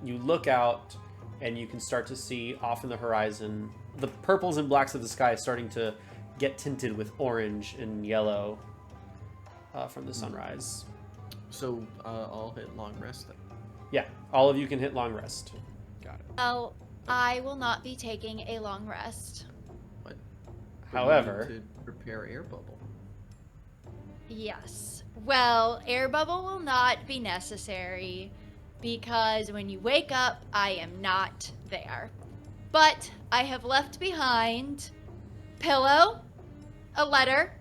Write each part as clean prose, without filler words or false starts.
you look out, and you can start to see off in the horizon the purples and blacks of the sky starting to get tinted with orange and yellow from the sunrise. So I'll hit long rest then. Yeah, all of you can hit long rest. Got it. Oh, I will not be taking a long rest. But However, we need to prepare air bubble. Yes. Well, air bubble will not be necessary because when you wake up, I am not there. But I have left behind pillow, a letter.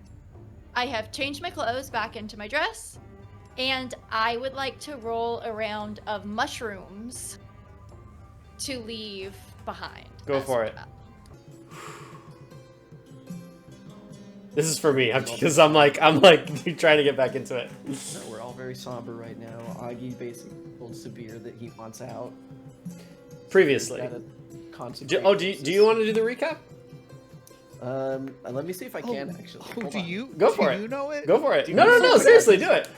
I have changed my clothes back into my dress, and I would like to roll a round of mushrooms to leave behind. Go for it. This is for me because I'm like trying to get back into it. No, we're all very somber right now. Augie basically told Sabir that he wants out. Previously. Do you want to do the recap? Let me see if I can actually. Hold Do on. you? Go for do it. You know it? Go for it. No, seriously, do it.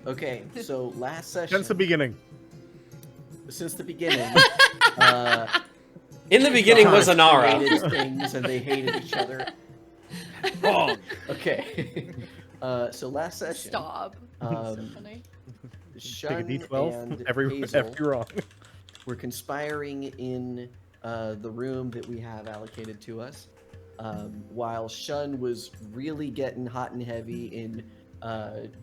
Okay, so last session. Since the beginning. Since the beginning. In the beginning was Anara. Hated things and they hated each other. Wrong. Okay. So last session. Stop. So funny. Shun Take a D12. and Every wrong. We're conspiring in the room that we have allocated to us, while Shun was really getting hot and heavy in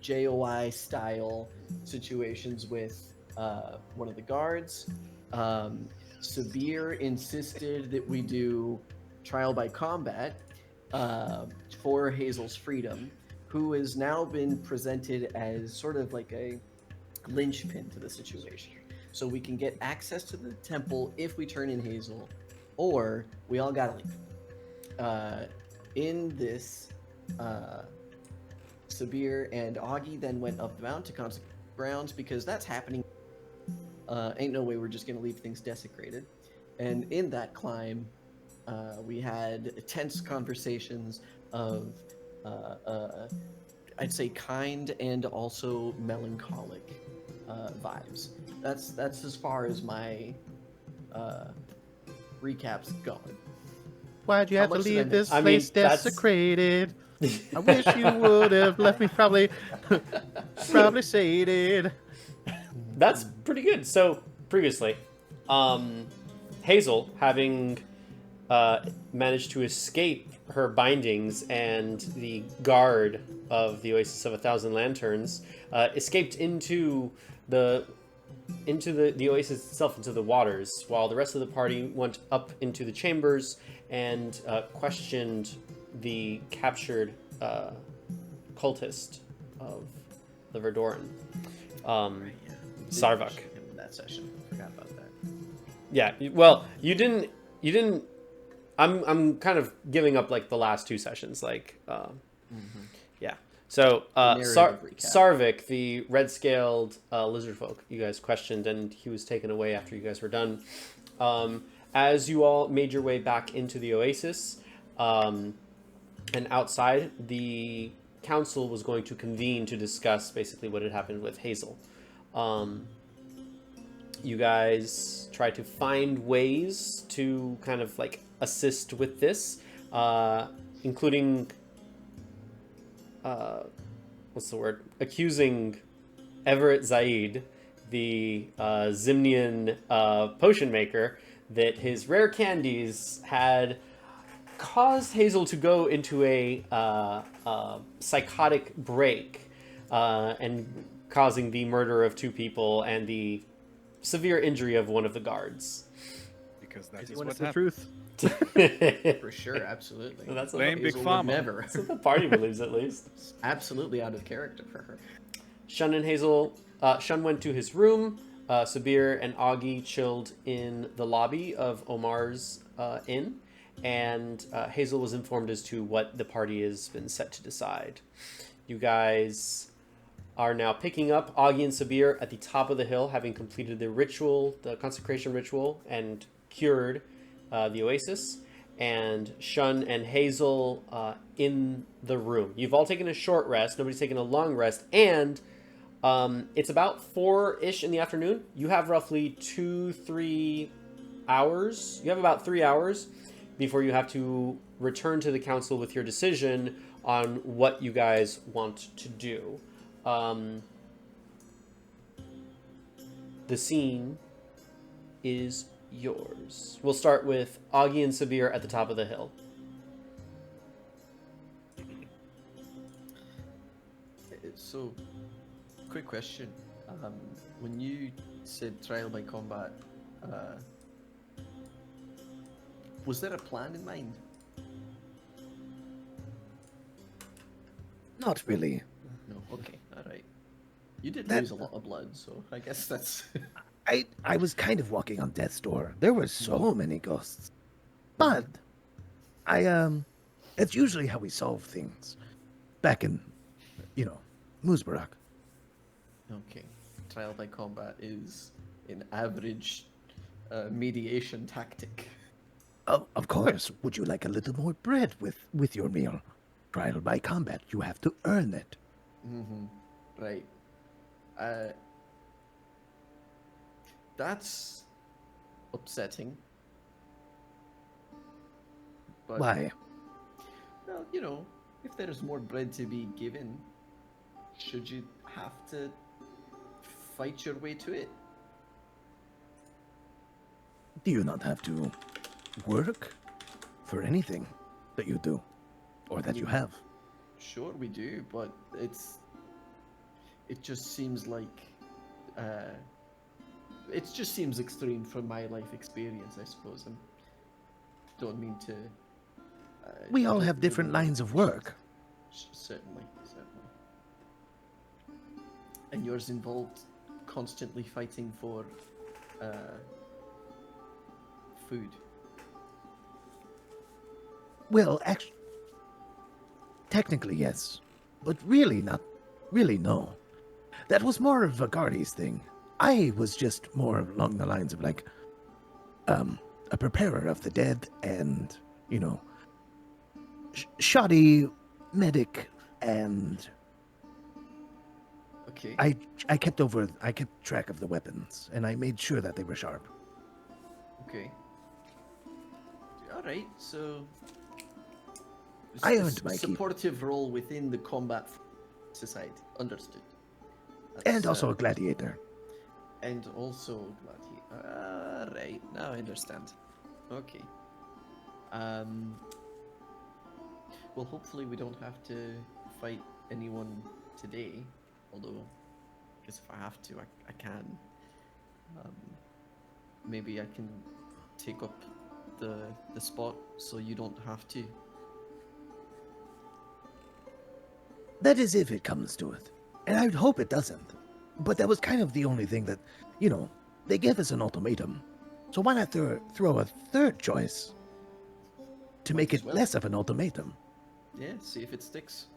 JOI style situations with one of the guards. Sabir insisted that we do trial by combat for Hazel's freedom, who has now been presented as sort of like a linchpin to the situation. So we can get access to the temple if we turn in Hazel, or we all gotta leave. In this, Sabir and Augie then went up the mountain to consecrate grounds because that's happening. Ain't no way we're just gonna leave things desecrated. And in that climb, we had tense conversations of, I'd say, kind and also melancholic vibes. That's as far as my recap's going. Why'd you How have to much did I leave this miss? I place mean, that's- desecrated? I wish you would have left me probably sated. That's pretty good. So previously, Hazel, having managed to escape her bindings and the guard of the Oasis of 1,000 Lanterns, escaped into the oasis itself, into the waters, while the rest of the party went up into the chambers and questioned the captured cultist of the Verdoran, Sarvak. In that session, forgot about that. Yeah, well, you didn't. I'm kind of giving up like the last two sessions, like, yeah. So narrative recap. Sarvik, the red-scaled lizard folk, you guys questioned, and he was taken away after you guys were done. As you all made your way back into the oasis, and outside, the council was going to convene to discuss basically what had happened with Hazel. You guys try to find ways to kind of like assist with this, including what's the word? Accusing Everett Zaid, the Zimnian potion maker, that his rare candies had caused Hazel to go into a psychotic break, and causing the murder of 2 people and the severe injury of one of the guards. Because that is When what it's the happened. truth. For sure, absolutely. That's what, Blame Big Hazel would Pharma. never. that's what the party believes, at least. Absolutely out of character for her. Shun and Hazel, Shun went to his room. Sabir and Augie chilled in the lobby of Omar's inn, and Hazel was informed as to what the party has been set to decide. You guys are now picking up Augie and Sabir at the top of the hill, having completed the ritual, the consecration ritual, and cured the oasis. And Shun and Hazel in the room. You've all taken a short rest. Nobody's taken a long rest. And It's about 4-ish in the afternoon. You have roughly 3 hours. You have about 3 hours before you have to return to the council with your decision on what you guys want to do. The scene is yours. We'll start with Augie and Sabir at the top of the hill. So, quick question. When you said trial by combat, was there a plan in mind? Not really. No. Okay. All right. You did lose a lot of blood, so I guess that's. I was kind of walking on death's door. There were so many ghosts. But it's usually how we solve things. Back in, Moosbarak. Okay. Trial by combat is an average mediation tactic. Of course. Would you like a little more bread with your meal? Trial by combat. You have to earn it. Mm-hmm. Right. That's upsetting. But, Why? well, if there's more bread to be given, should you have to fight your way to it? Do you not have to work for anything that you do? Or that you have? Sure, we do, but it just seems like it just seems extreme from my life experience, I suppose. I don't mean to. We all don't have different really- lines of work. Certainly. And yours involved constantly fighting for food. Well, actually, technically yes, but really not. Really no. That was more of Vagardi's thing. I was just more along the lines of like, a preparer of the dead and, shoddy medic, and Okay. I kept track of the weapons and I made sure that they were sharp. Okay. All right. So. I earned my keep. Supportive role within the combat society. Understood. And That's, also a gladiator. And also gladiator. Right. Now I understand. Okay. Well, hopefully we don't have to fight anyone today. Although, I guess if I have to, I can. Maybe I can take up the spot so you don't have to. That is if it comes to it. And I hope it doesn't. But that was kind of the only thing that, they gave us an ultimatum. So why not throw a third choice to make it well. less of an ultimatum? Yeah, see if it sticks.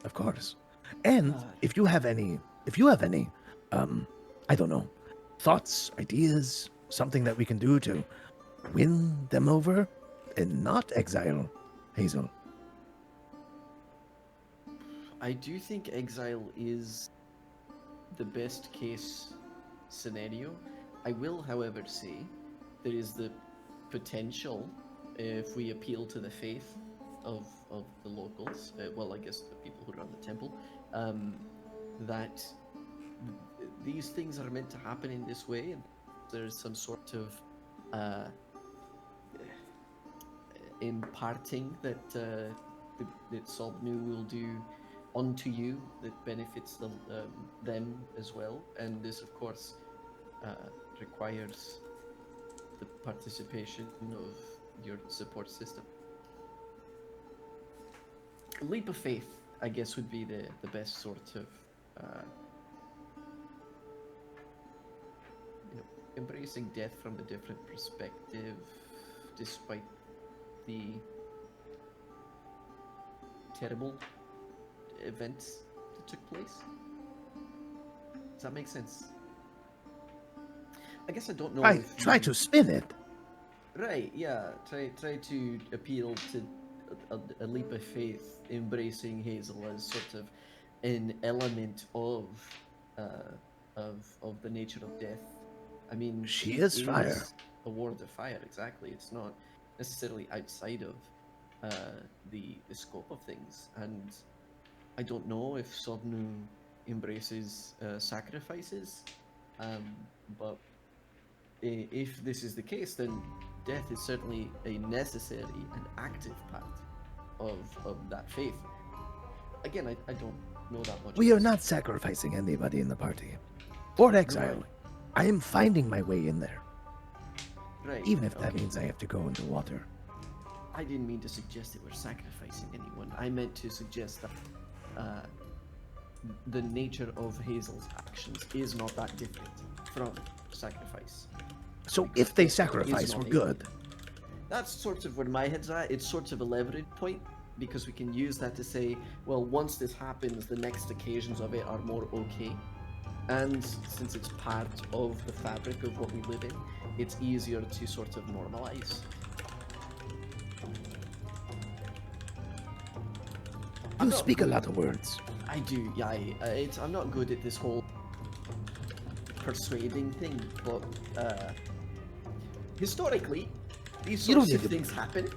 Of course. And if you have any, I don't know, thoughts, ideas, something that we can do to win them over and not exile Hazel. I do think exile is the best case scenario. I will, however, say there is the potential, if we appeal to the faith of the locals, well, I guess the people who run the temple, that these things are meant to happen in this way, and there's some sort of imparting that that Sobnu will do onto you that benefits them as well, and this, of course, requires the participation of your support system. A leap of faith, I guess, would be the best sort of embracing death from a different perspective, despite the terrible events that took place. Does that make sense? I guess I don't know. I if try you- to spin it. Right, yeah. Try to appeal to a leap of faith, embracing Hazel as sort of an element of the nature of death. I mean, She it is fire. a ward of fire, exactly. It's not necessarily outside of the scope of things. And I don't know if Sobnu embraces sacrifices, but if this is the case, then death is certainly a necessary and active part of that faith. Again, I don't know that much. We of are this. not sacrificing anybody in the party. Or exiling. I am finding my way in there. Right. Even if that okay. means I have to go into water. I didn't mean to suggest that we're sacrificing anyone. I meant to suggest that the nature of Hazel's actions is not that different from sacrifice. So if they Is sacrifice, not we're a- good. That's sort of where my head's at. It's sort of a leverage point because we can use that to say, well, once this happens, the next occasions of it are more okay. And since it's part of the fabric of what we live in, it's easier to sort of normalize. I'm You not speak a good- lot of words. I do, yeah. I'm not good at this whole persuading thing, but historically, these You don't sorts of need to- things happen.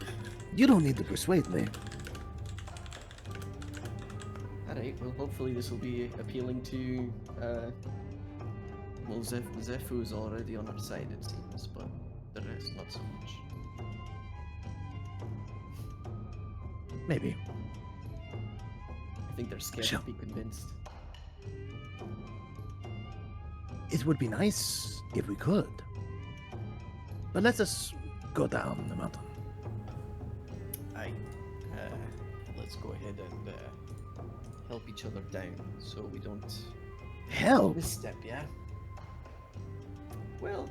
You don't need to persuade me. Alright, well, hopefully this will be appealing to, well, Zephu's already on our side, it seems, but the rest not so much. Maybe. I think they're scared Sure. to be convinced. It would be nice if we could. But let us go down the mountain. Aye. Let's go ahead and help each other down so we don't Help! misstep, yeah? Well,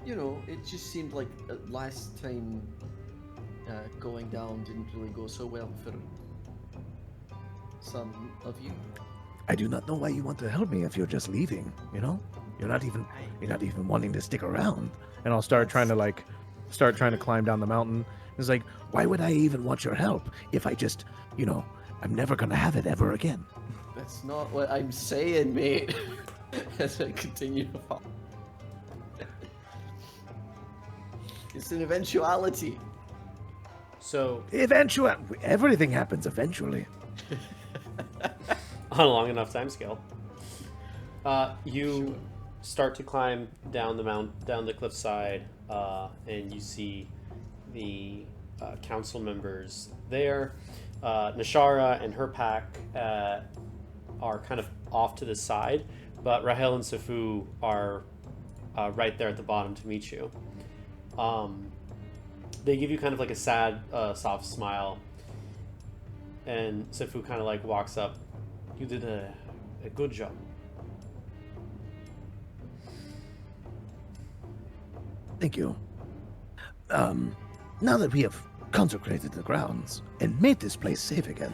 you know, it just seemed like last time going down didn't really go so well for some of you. I do not know why you want to help me if you're just leaving, you know? You're not even wanting to stick around. And I'll start trying to climb down the mountain. It's like, why would I even want your help if I just, I'm never gonna have it ever again. That's not what I'm saying, mate. As I continue to fall. It's an eventuality. So Eventually, everything happens eventually. on a long enough time scale, you start to climb down the cliffside, and you see the council members there. Nashara and her pack are kind of off to the side, but Rahel and Sifu are right there at the bottom to meet you. They give you kind of like a sad, soft smile, and Sifu kind of like walks up. You did a good job. Thank you. Now that we have consecrated the grounds and made this place safe again,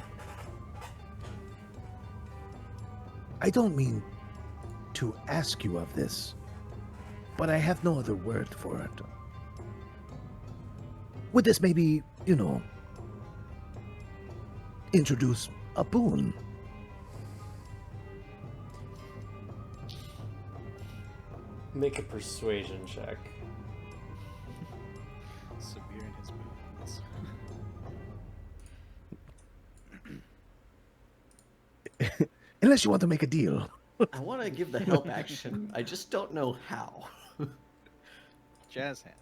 I don't mean to ask you of this, but I have no other word for it. Would this maybe, introduce a boon? Make a persuasion check. Sabir and his movements. Unless you want to make a deal. I want to give the help action. I just don't know how. Jazz hands.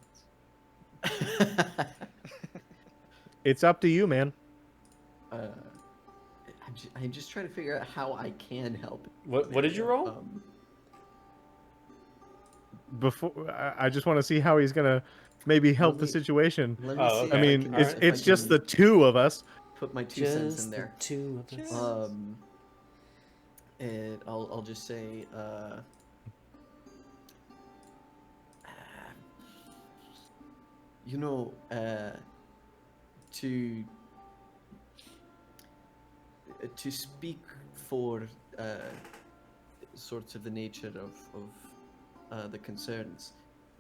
It's up to you, man. I'm just trying to figure out how I can help. What did you roll? Before I just want to see how he's gonna maybe help Let the me- situation. Let me Oh, see okay. I if mean, can- it's if it's I just can the two of us. put my 2 cents in there. Two of us. And I'll just say, to speak for sorts of the nature of the concerns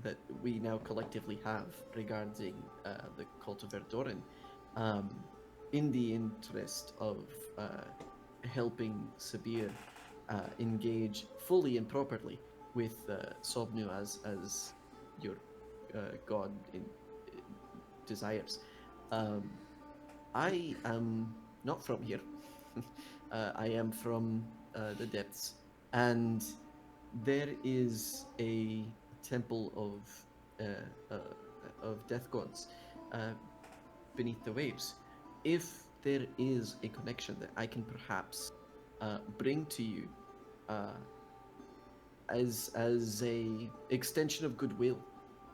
that we now collectively have regarding the cult of Verdoren, in the interest of helping Sabir engage fully and properly with Sobnu as your god desires. I am not from here. I am from the depths, and there is a temple of death gods beneath the waves. If there is a connection that I can perhaps bring to you as a extension of goodwill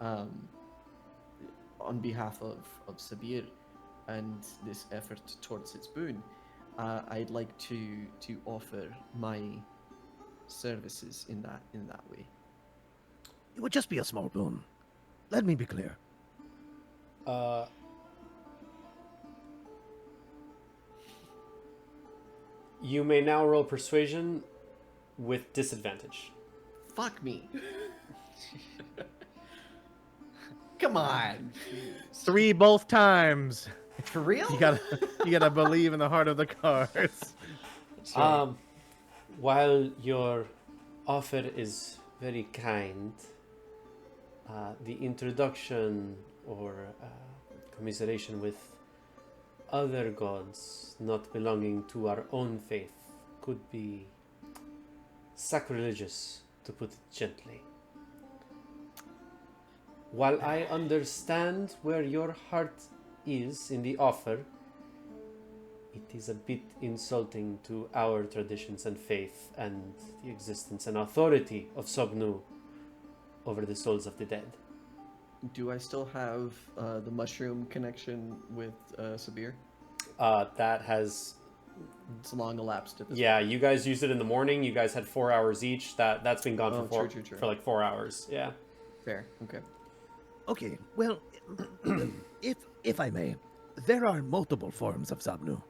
on behalf of Sabir and this effort towards its boon, I'd like to offer my services in that way. It would just be a small boon. Let me be clear. You may now roll persuasion with disadvantage. Fuck me. Come on. 3 both times. For real? You gotta believe in the heart of the cards. While your offer is very kind, the introduction or commiseration with other gods not belonging to our own faith could be sacrilegious, to put it gently. While I understand where your heart is in the offer, it is a bit insulting to our traditions and faith and the existence and authority of Sobnu over the souls of the dead. Do I still have the mushroom connection with Sabir? That has... It's long elapsed at this Yeah, point. you guys used it in the morning. You guys had 4 hours each. That's been gone Oh, true. for like 4 hours. Yeah. Fair. Okay. Okay, well, if I may, there are multiple forms of Sobnu.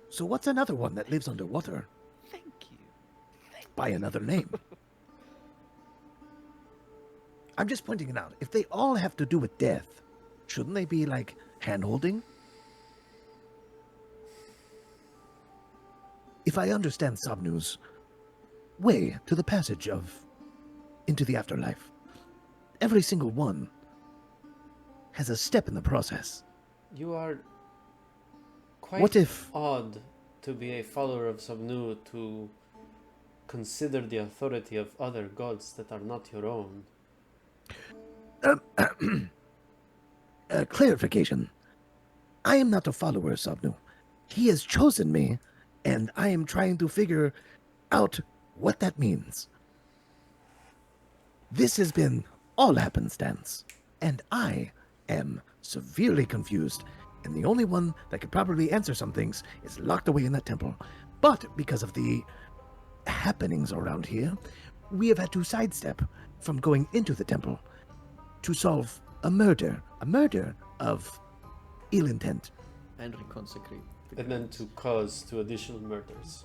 So what's another one that lives underwater Thank you. by another name? I'm just pointing it out. If they all have to do with death, shouldn't they be like hand-holding? If I understand Sobnu's way to the passage of into the afterlife, every single one has a step in the process. You are quite What if- odd to be a follower of Sobnu to consider the authority of other gods that are not your own. Clarification. I am not a follower of Sobnu. He has chosen me, and I am trying to figure out what that means. This has been all happenstance, and I am severely confused, and the only one that could probably answer some things is locked away in that temple. But because of the happenings around here, we have had to sidestep from going into the temple to solve a murder of ill intent. And reconsecrate. the And then grounds. to cause 2 additional murders.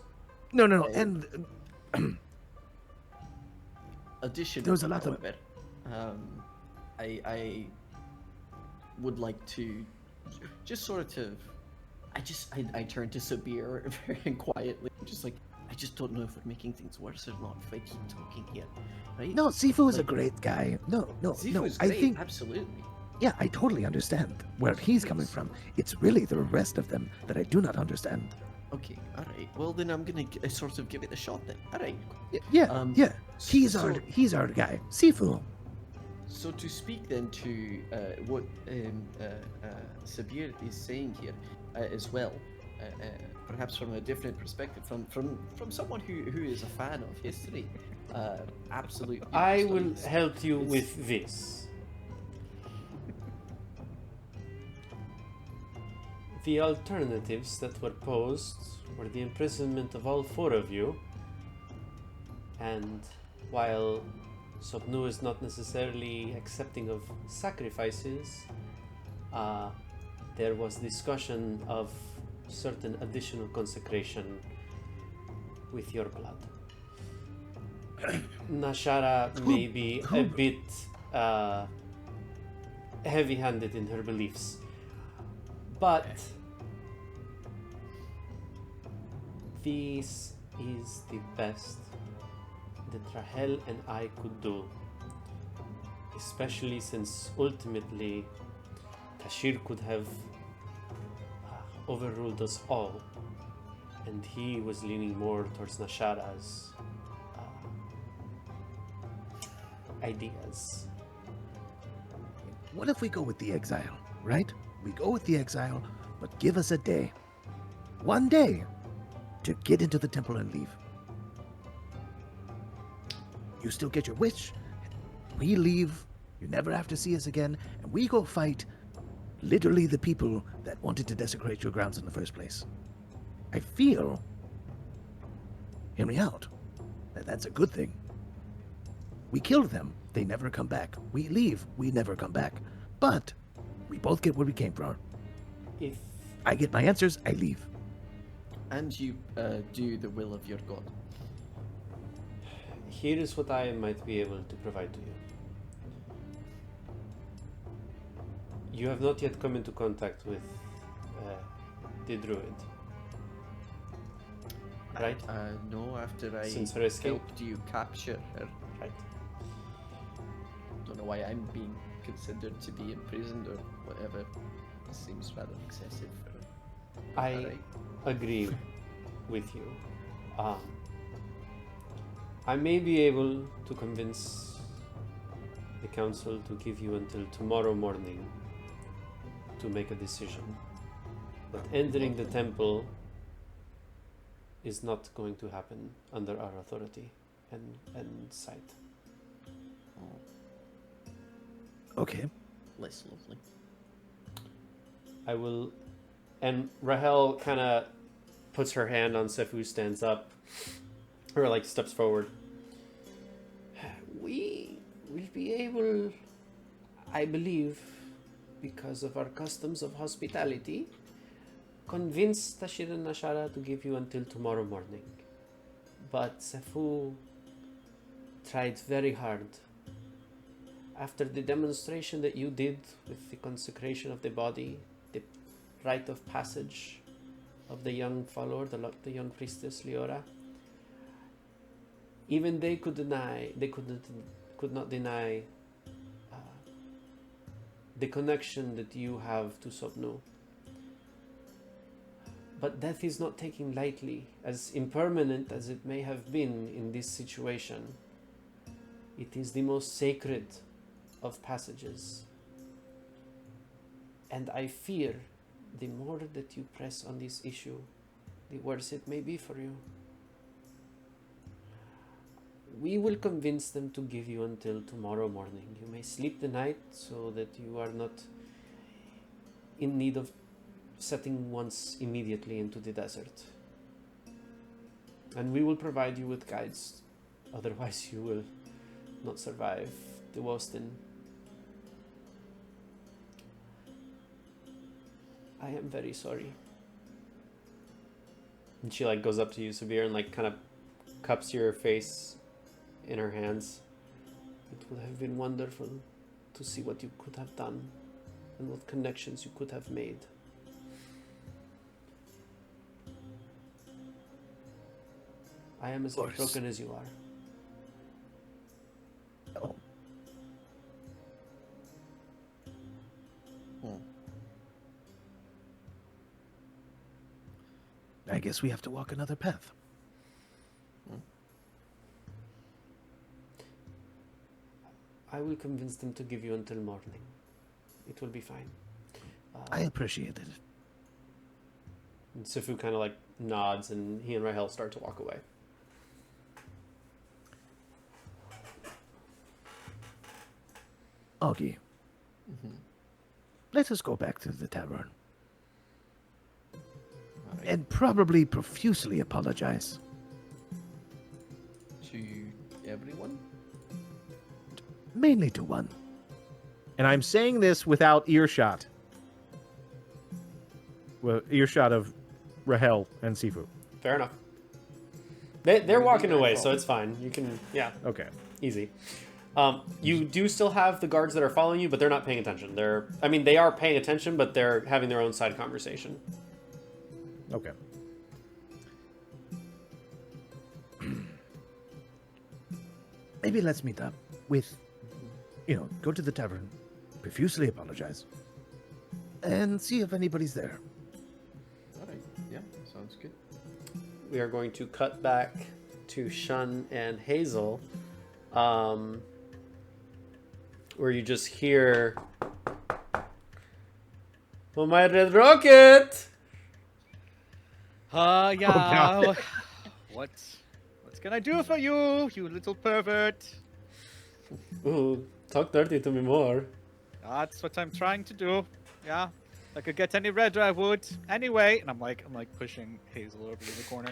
No, Okay. and Additionally, There was a lot of- however, I would like to just sort of. I turn to Sabir very quietly, just like, I just don't know if we're making things worse or not if I keep talking here, right? no, Sifu is a Like- great guy. No, Zifu is I great, think, absolutely. yeah, I totally understand where he's coming from. It's really the rest of them that I do not understand. Okay, all right. Well, then I'm gonna sort of give it a shot then. All right. Yeah, Um, he's so- our guy, Sifu. So to speak then to what Sabir is saying here as well, perhaps from a different perspective, from someone who is a fan of history, absolutely. I will help you It's- with this. The alternatives that were posed were the imprisonment of all 4 of you, and while Sobnu is not necessarily accepting of sacrifices, there was discussion of certain additional consecration with your blood. Nashara may be a bit heavy-handed in her beliefs, but This is the best that Rahel and I could do. Especially since ultimately Tashir could have overruled us all. And he was leaning more towards Nashara's ideas. What if we go with the exile, right? We go with the exile, but give us a day. One day to get into the temple and leave. You still get your wish. We leave. You never have to see us again. And we go fight literally the people that wanted to desecrate your grounds in the first place. I feel, hear me out, that's a good thing. We killed them. They never come back. We leave. We never come back. But we both get where we came from. If I get my answers, I leave. And you do the will of your god. here is what I might be able to provide to you. You have not yet come into contact with the druid, right? No, after I Since her escape? helped you capture her. Right. Don't know why I'm being considered to be imprisoned or whatever. It seems rather excessive for I Alright. agree with you. I may be able to convince the council to give you until tomorrow morning to make a decision. But entering the temple is not going to happen under our authority and sight. Okay. less lovely. I will. And Rahel kind of puts her hand on Sefu, stands up, or like steps forward. We will be able, I believe, because of our customs of hospitality, convince Tashir and Nashara to give you until tomorrow morning. But Sefu tried very hard. After the demonstration that you did with the consecration of the body, the rite of passage of the young follower, the young priestess Leora, even they could not deny the connection that you have to Sobnu. But death is not taken lightly, as impermanent as it may have been in this situation. It is the most sacred of passages. And I fear the more that you press on this issue, the worse it may be for you. We will convince them to give you until tomorrow morning. You may sleep the night so that you are not in need of setting once immediately into the desert. And we will provide you with guides. Otherwise you will not survive the Wosten. I am very sorry. And she like goes up to you, Sabir, and like kind of cups your face in her hands. It would have been wonderful to see what you could have done and what connections you could have made. I am as heartbroken as you are. Oh. I guess we have to walk another path. I will convince them to give you until morning. It will be fine. I appreciate it. And Sifu kind of like nods, and he and Rahel start to walk away. Augie, let us go back to the tavern. And probably profusely apologize. To everyone? Mainly to one. And I'm saying this without earshot. Well, earshot of Rahel and Sifu. Fair enough. They're walking their away, fault. so it's fine. You can, yeah, Okay. easy. You do still have the guards that are following you, but they're not paying attention. They are paying attention, but they're having their own side conversation. Okay. maybe let's meet up with, go to the tavern, profusely apologize, and see if anybody's there. All right. Yeah, sounds good. We are going to cut back to Shun and Hazel, where you just hear, "Oh, my red rocket!" Yeah. What can I do for you, you little pervert? Ooh, talk dirty to me more. That's what I'm trying to do. Yeah. If I could get any redder, I would. Anyway, and I'm like pushing Hazel over to the corner.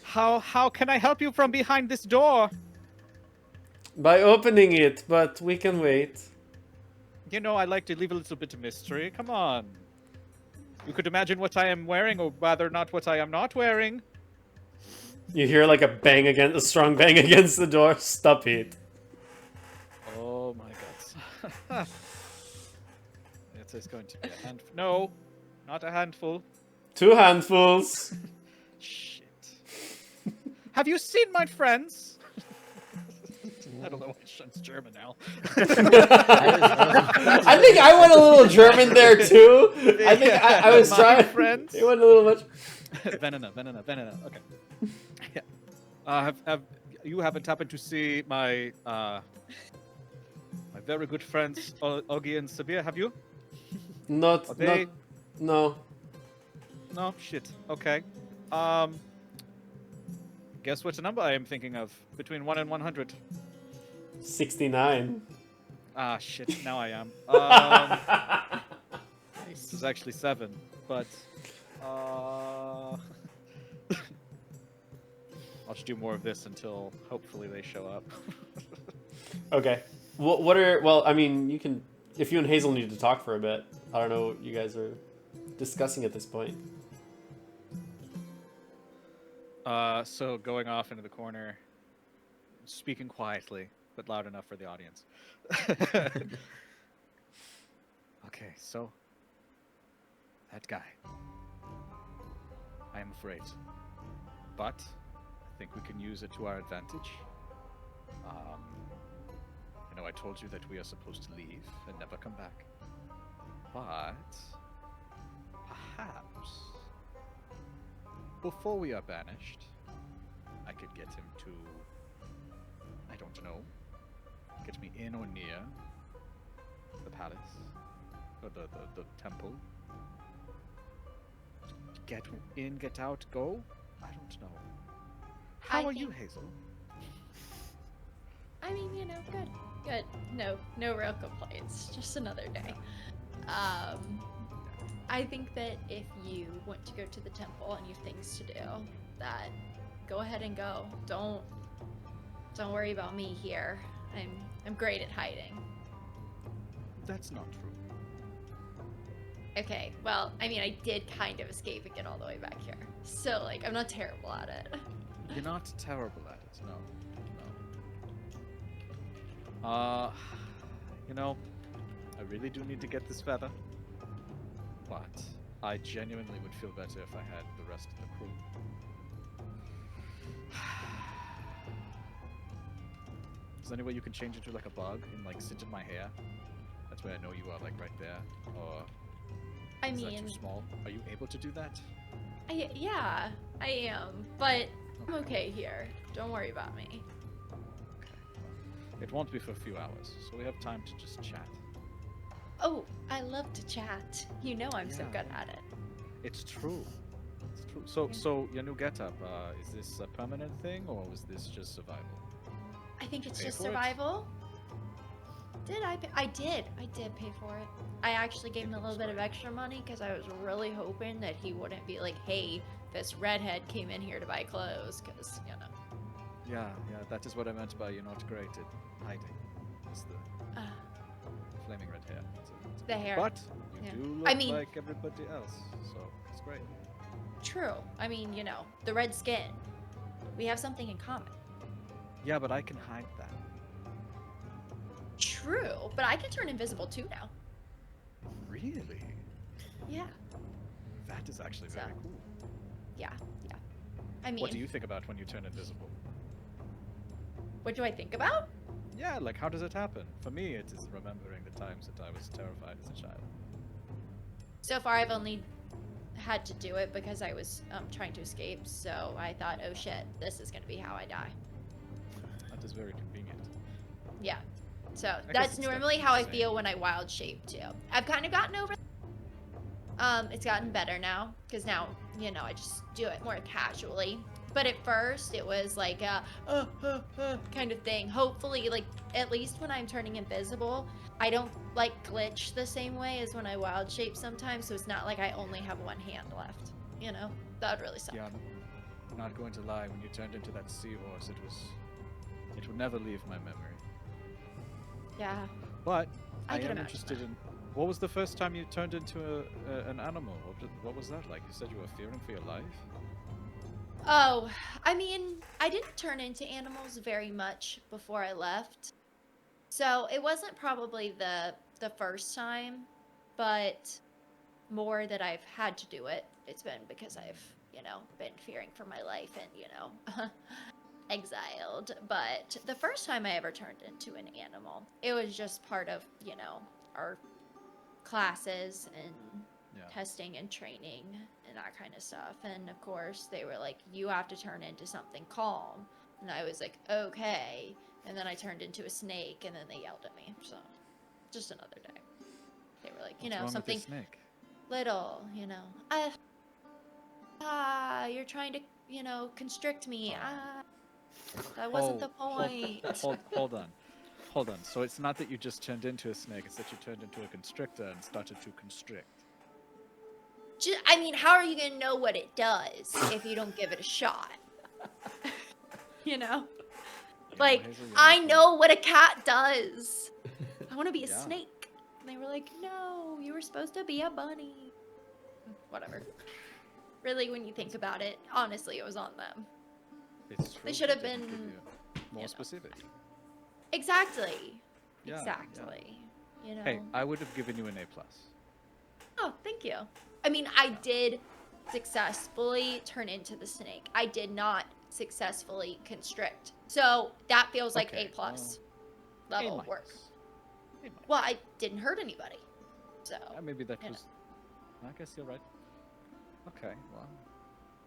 How can I help you from behind this door? By opening it, but we can wait. You know, I like to leave a little bit of mystery. Come on. You could imagine what I am wearing, or rather not what I am not wearing. You hear like a strong bang against the door. Stop it. Oh my god. It is going to be a handful. No, not a handful. 2 handfuls. Shit. Have you seen my friends? I don't know why Shun's German now. I think I went a little German there too. I think I was My trying. friends. It went a little much. Venena. Okay. Yeah. Have you haven't happened to see my my very good friends Augie and Sabir? Have you? Not. Are they? No. No. Shit. Okay. Guess what number I am thinking of? Between 1 and 100. 69. Ah, shit. Now I am. This is actually 7, but I'll just do more of this until hopefully they show up. Okay. What are? Well, I mean, you can. If you and Hazel need to talk for a bit, I don't know what you guys are discussing at this point. So going off into the corner, speaking quietly but loud enough for the audience. Okay, so that guy. I am afraid, but I think we can use it to our advantage. I know I told you that we are supposed to leave and never come back, but perhaps before we are banished, I could get him to, I don't know, get me in or near the palace, or the temple. Get in, get out, go? I don't know. How are you, Hazel? I mean, good. No real complaints. Just another day. I think that if you want to go to the temple and you have things to do, that go ahead and go. Don't worry about me here. I'm great at hiding. That's not true. Okay, well, I mean, I did kind of escape and get all the way back here. So, like, I'm not terrible at it. You're not terrible at it, no. I really do need to get this feather. But I genuinely would feel better if I had the rest of the crew. Is there any way you can change into like a bug and like sit in my hair? That's where I know you are, like right there. Or I is that mean, too small? Are you able to do that? yeah, I am, but I'm okay here. Don't worry about me. It won't be for a few hours, so we have time to just chat. Oh, I love to chat. You know I'm so Yeah. good at it. It's true. It's true. So, Yeah. so your new getup, is this a permanent thing or was this just survival? I think it's Pay just for it? survival. Did I? I did pay for it. I actually gave him a little bit of extra money because I was really hoping that he wouldn't be like, "Hey, this redhead came in here to buy clothes," because Yeah, that is what I meant by you're not great at hiding. It's the flaming red hair. It's the hair. But you Yeah. do look I mean- like everybody else, so it's great. True. I mean, the red skin. We have something in common. Yeah, but I can hide that. True, but I can turn invisible too now. Really? Yeah. That is actually very So- cool. Yeah. I mean, What do you think about when you turn invisible? What do I think about? Yeah, like how does it happen? For me, it is remembering the times that I was terrified as a child. So far, I've only had to do it because I was trying to escape. So I thought, oh shit, this is gonna be how I die. That is very convenient. Yeah. So guess that's it's normally definitely how the I same. feel when I wild shape too. I've kind of gotten over. It's gotten better now because now I just do it more casually. But at first, it was like a kind of thing. Hopefully, like at least when I'm turning invisible, I don't like glitch the same way as when I wild shape sometimes. So it's not like I only have one hand left. That would really suck. Yeah, I'm not going to lie. When you turned into that seahorse, it would never leave my memory. Yeah. But I I can am imagine interested that. in. What was the first time you turned into an animal? What was that like? You said you were fearing for your life. Oh, I mean, I didn't turn into animals very much before I left. So it wasn't probably the first time, but more that I've had to do it. It's been because I've, been fearing for my life and, exiled. But the first time I ever turned into an animal, it was just part of, our classes and Yeah. testing and training and that kind of stuff. And of course, they were like, you have to turn into something calm. And I was like, okay. And then I turned into a snake, and then they yelled at me. So, just another day. They were like, What's wrong something with this snake? little, you're trying to, constrict me. That wasn't the point. Hold on. Hold on. So it's not that you just turned into a snake, it's that you turned into a constrictor and started to constrict. I mean, how are you going to know what it does if you don't give it a shot? you know? Like, Hazel, you're I making- know what a cat does. I want to be a Yeah. snake. And they were like, no, you were supposed to be a bunny. Whatever. Really, when you think about it, honestly, it was on them. It's true. They should have didn't give been, you more specific. Exactly. Yeah, Exactly. Hey, I would have given you an A+. Oh, thank you. I mean, I did successfully turn into the snake. I did not successfully constrict. So that feels like Okay, A plus well, level A-. of work. A-. Well, I didn't hurt anybody. So Maybe that you was. I guess you're right. Okay, well.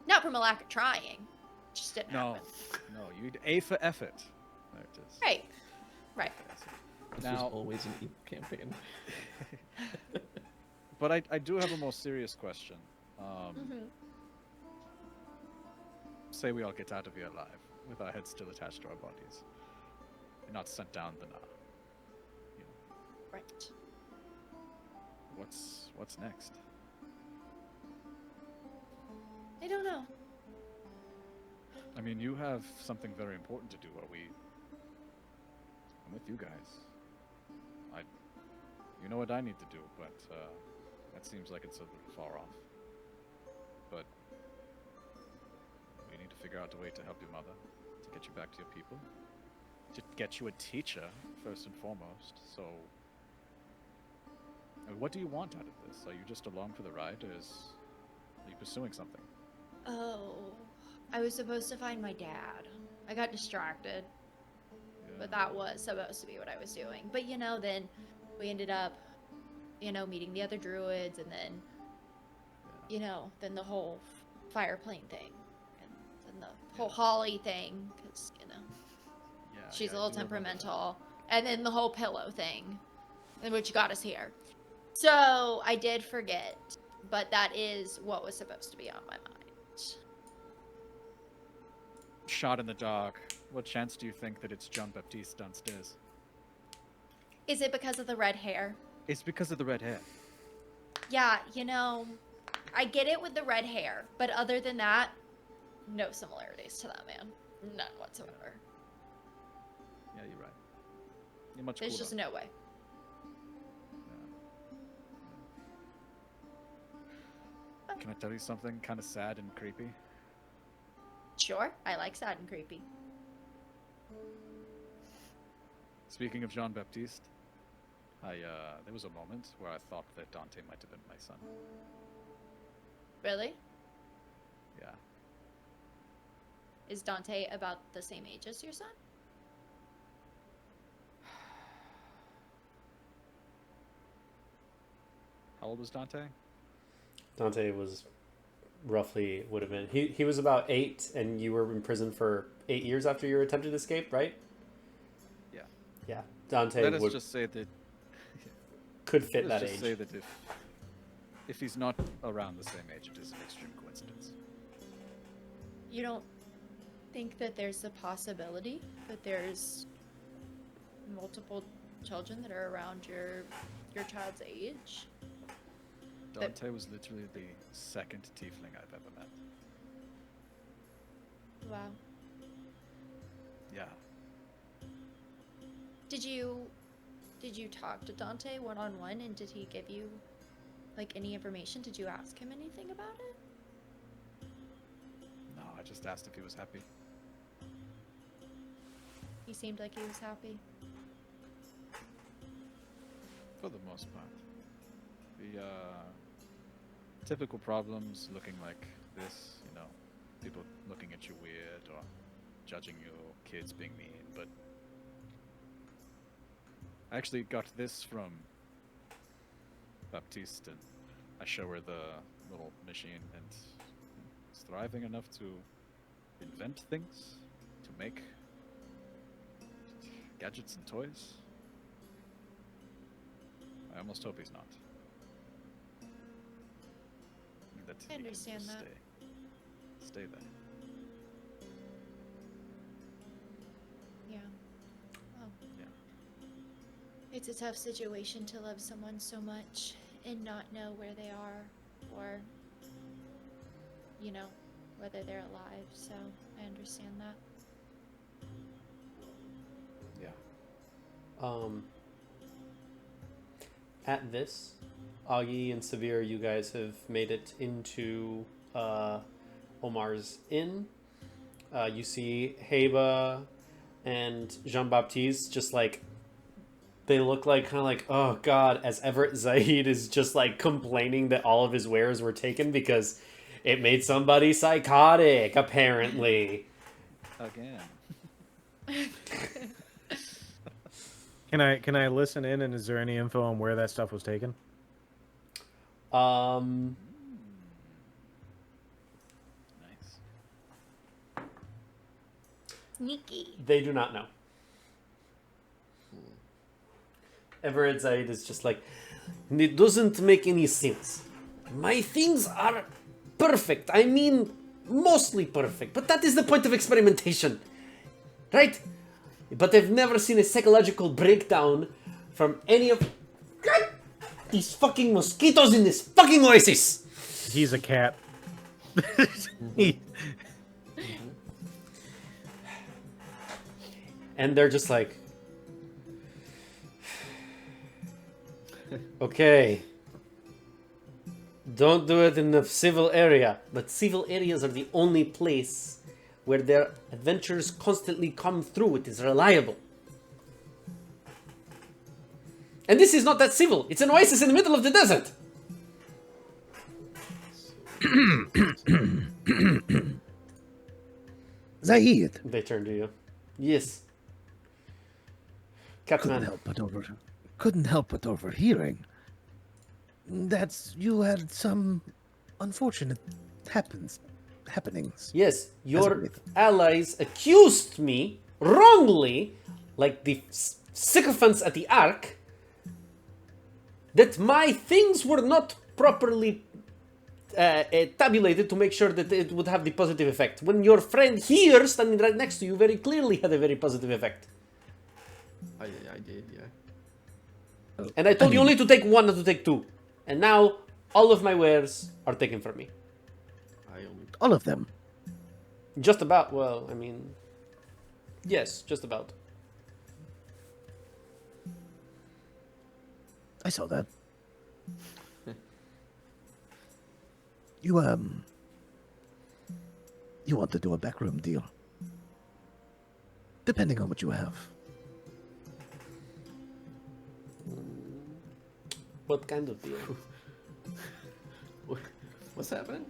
not from a lack of trying. Just didn't No, happen. no, you'd A for effort. There it is. Right. Right. This Now- was always an evil campaign. But I do have a more serious question. Mhm. Say we all get out of here alive, with our heads still attached to our bodies, and not sent down the nah. You know, Right. what's next? I don't know. I mean, you have something very important to do. I'm with you guys. You know what I need to do, but that seems like it's a little far off. But we need to figure out a way to help your mother, to get you back to your people, to get you a teacher first and foremost. So, what do you want out of this? Are you just along for the ride, or are you pursuing something? Oh, I was supposed to find my dad. I got distracted. But that was supposed to be what I was doing. But then we ended up, meeting the other druids, and then, then the whole fire plane thing, and then the whole Holly thing, because she's a little temperamental, and then the whole pillow thing, which got us here. So I did forget, but that is what was supposed to be on my mind. Shot in the dark. What chance do you think that it's John Baptiste downstairs? Is it because of the red hair? It's because of the red hair. Yeah, I get it with the red hair, but other than that, no similarities to that man. None whatsoever. Yeah, you're right. You're much There's cooler. just no way. Can I tell you something kind of sad and creepy? Sure, I like sad and creepy. Speaking of Jean Baptiste, there was a moment where I thought that Dante might have been my son. Really? Yeah. Is Dante about the same age as your son? old was Dante? Dante was roughly would have been he was about 8, and you were in prison for 8 years after your attempted escape, right? Yeah. Yeah, Dante Let us would just say that. could fit Let's that just age. say that if he's not around the same age, it is an extreme coincidence. You don't think that there's the possibility that there's multiple children that are around your child's age? Dante was literally the second tiefling I've ever met. Wow. Yeah. Did you talk to Dante one-on-one, and did he give you like any information? Did you ask him anything about it? No, I just asked if he was happy. He seemed like he was happy. For the most part. The typical problems looking like this, you know, people looking at you weird or judging your kids being mean, but I actually got this from Baptiste, and I show her the little machine, and it's thriving enough to invent things, to make gadgets and toys. I almost hope he's not. That I he can understand just that. Stay there. Yeah. Well, Yeah. it's a tough situation to love someone so much and not know where they are, or, you know, whether they're alive. So I understand that. Yeah. At this, Augie and Severe, you guys have made it into Omar's inn. You see Heba and Jean-Baptiste just like, they look like kind of like, oh god, as Everett Zaid is just like complaining that all of his wares were taken because it made somebody psychotic, apparently. Again. Can I listen in, and is there any info on where that stuff was taken? Um, Nice. Sneaky. they do not know. Everett Zaid is just like, it doesn't make any sense. My things are perfect. I mean, mostly perfect. But that is the point of experimentation. Right? But I've never seen a psychological breakdown from any of... God! These fucking mosquitoes in this fucking oasis! He's a cat. He- And they're just like... Okay. Don't do it in the civil area. But civil areas are the only place where their adventures constantly come through. It is reliable. And this is not that civil. It's an oasis in the middle of the desert. Zaid, They turn to you. Yes. couldn't Catman. couldn't help but overhearing that you had some unfortunate happenings. Yes, your with- allies accused me wrongly, like the sycophants at the Ark, that my things were not properly tabulated to make sure that it would have the positive effect. When your friend here, standing right next to you, very clearly had a very positive effect. I did, yeah. And I told you only to take one, not to take two. And now, all of my wares are taken from me. I only. All of them. Just about, well, I mean... Yes, just about. I saw that. You want to do a backroom deal. Depending on what you have. What kind of deal? What's happening?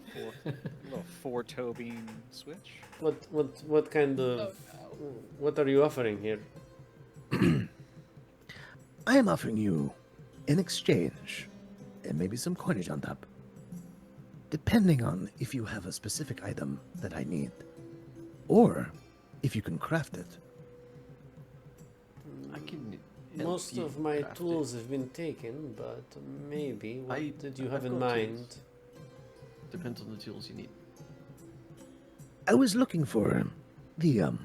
Little 4-toe beam switch. What kind of... What are you offering here? I am offering you, in exchange, and maybe some coinage on top. Depending on if you have a specific item that I need, or if you can craft it. I can. Help Most you of my craft it. tools have been taken, but maybe. What did you have I've in got mind? tools. Depends on the tools you need. I was looking for the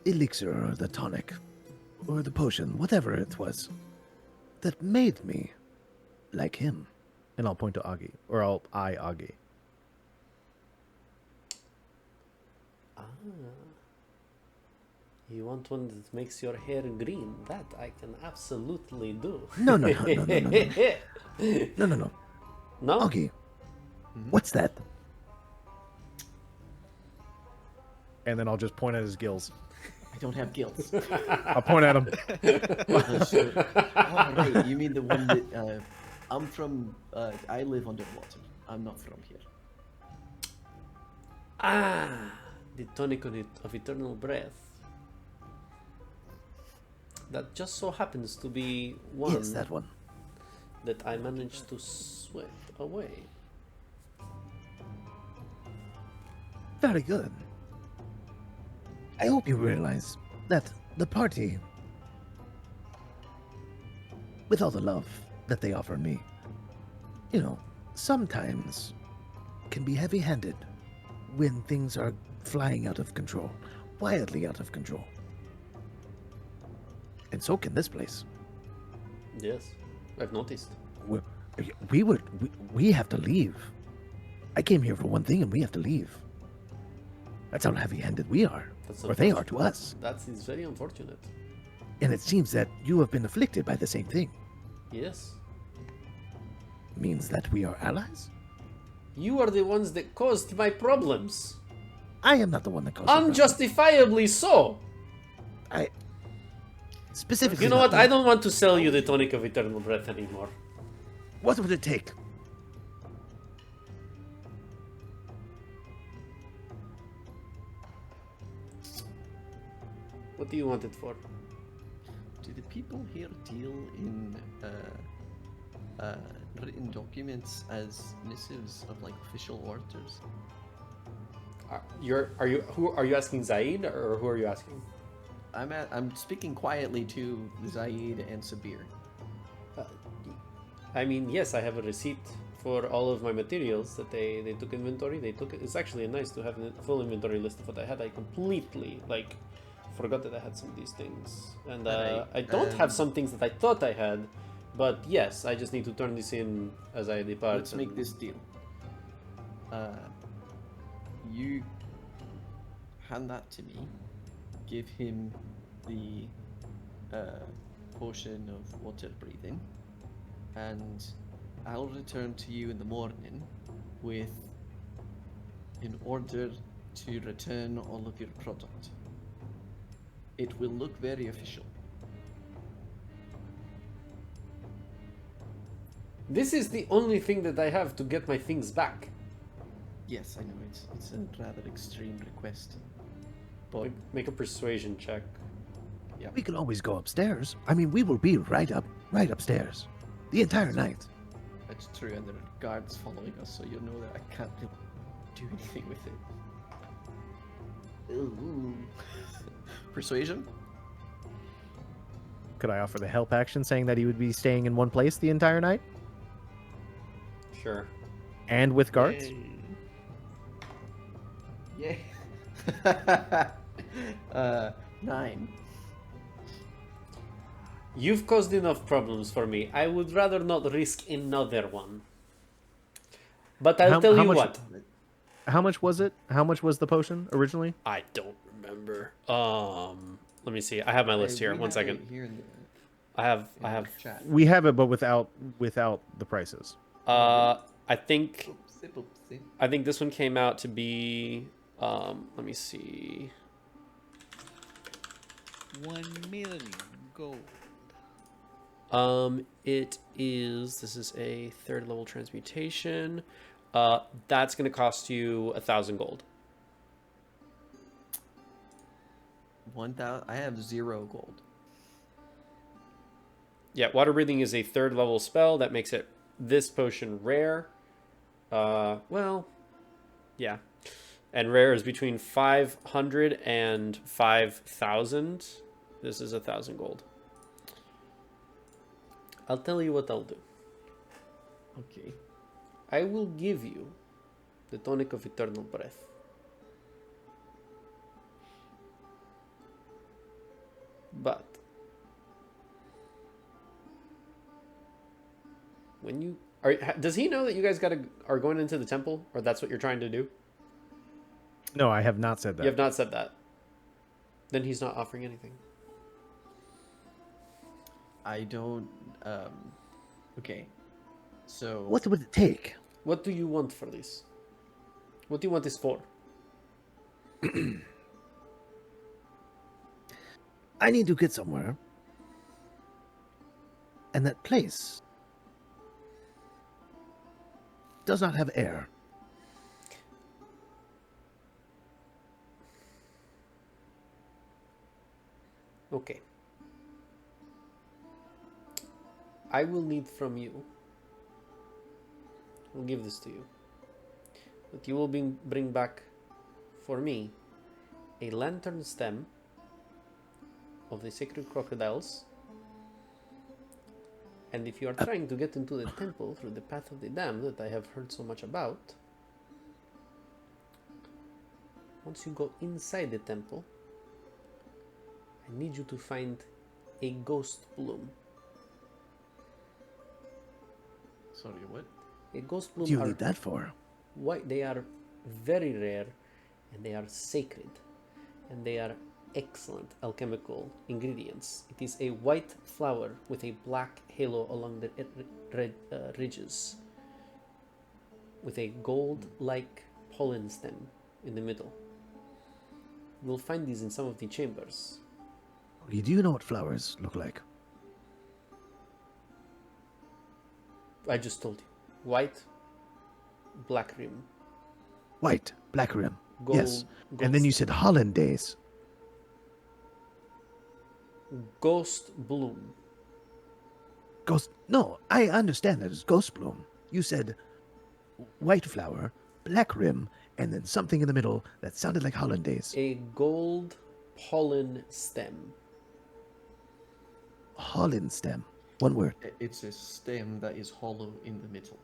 elixir or the tonic or the potion, whatever it was, that made me like him. And I'll point to Augie, or I'll eye Augie. Ah. You want one that makes your hair green? That I can absolutely do. No. No. No? Augie, what's that? And then I'll just point at his gills. I don't have gills. I'll point at him. Oh, right, you mean the one that I'm from? I live underwater. I'm not from here. Ah, the tonic of eternal breath. That just so happens to be one Yes, that one. that I managed to sweat away. Very good. I hope you realize that the party, with all the love that they offer me, sometimes can be heavy-handed when things are flying out of control, wildly out of control. And so can this place. Yes, I've noticed. We have to leave. I came here for one thing, and we have to leave. That's how heavy-handed we are, That's or they are unfortunate. to us. That is very unfortunate. And it seems that you have been afflicted by the same thing. Yes. Means that we are allies? You are the ones that caused my problems. I am not the one that caused the problem. Unjustifiably so. I specifically. You know not what? I you. don't want to sell you the tonic of eternal breath anymore. What would it take? What do you want it for? Do the people here deal in written documents as missives of like official orders? Are you asking Zaid or who are you asking? I'm speaking quietly to Zaid and Sabir. I mean, yes, I have a receipt for all of my materials that they took inventory. It's actually nice to have a full inventory list of what I had. I completely forgot that I had some of these things, and I don't have some things that I thought I had. But yes, I just need to turn this in as I depart. Let's make this deal. You hand that to me. Give him the potion of water breathing, and I'll return to you in the morning with an order to return all of your product. It will look very official. This is the only thing that I have to get my things back. Yes, I know it's a rather extreme request, but Make a persuasion check. We can always go upstairs. I mean, we will be right upstairs, the entire night. that's true, and there are guards following us, so you'll know that I can't really do anything with it. Ooh. Persuasion? Could I offer the help action saying that he would be staying in one place the entire night? Sure. And with guards? Yay. 9. You've caused enough problems for me. I would rather not risk another one. But I'll tell you what. How much was it? How much was the potion originally? I don't remember. Let me see. I have my list here. One second. Here in the, I have. chat. We have it, but without the prices. I think. Oopsie, oopsie. I think this one came out to be. Let me see. 1 million gold. It is. This is a 3rd level transmutation. That's gonna cost you 1,000 gold. 1,000. I have 0 gold. Yeah, water breathing is a 3rd level spell that makes it this potion rare. Well, yeah. And rare is between 500 and 5,000. This is 1,000 gold. I'll tell you what I'll do. Okay. I will give you the tonic of eternal breath. But when you does he know that you guys are going into the temple, or that's what you're trying to do? No, I have not said You that. have not said that. Then he's not offering anything. I don't. Okay. So. What would it take? What do you want for this? What do you want this for? I need to get somewhere. And that place does not have air. Okay. I will need from you. I'll give this to you. But you will bring back for me a lantern stem of the sacred crocodiles. And if you are trying to get into the temple through the path of the damned that I have heard so much about, once you go inside the temple, I need you to find a ghost bloom. Sorry, what? A ghost What bloom do you are need that for? white. They are very rare, and they are sacred, and they are excellent alchemical ingredients. It is a white flower with a black halo along the ridges, with a gold-like pollen stem in the middle. You will find these in some of the chambers. Do you know what flowers look like? I just told you. White, black rim, White, black rim. gold. Yes. gold And then you stem. said hollandaise. Ghost bloom. Ghost. No, I understand that it's ghost bloom. You said white flower, black rim, and then something in the middle that sounded like hollandaise. A gold pollen stem. Holland stem. One word. It's a stem that is hollow in the middle,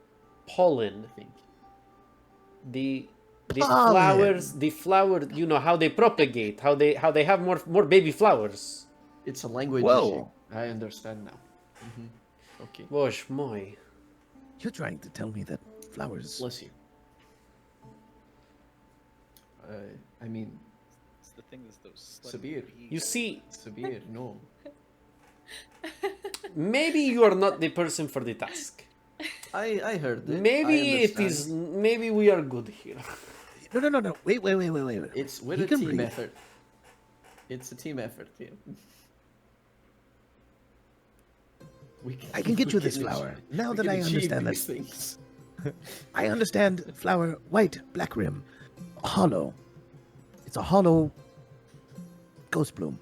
Pollen. I think. The Pollen. the flower, you know how they propagate, how they have more baby flowers. It's a language Whoa. issue. I understand now. Okay. Bosh moi. You're trying to tell me that flowers. Bless you. I mean, It's the thing is those Sabir. You see, Sabir, no. maybe you are not the person for the task. I heard it. Maybe I it is. understand. Maybe we are good here. No. Wait. We're He a can team breathe. effort. It's a team effort here. I can get we you this can flower. achieve- Now we that can I achieve understand that these things. I understand flower, white, black rim, hollow. It's a hollow ghost bloom.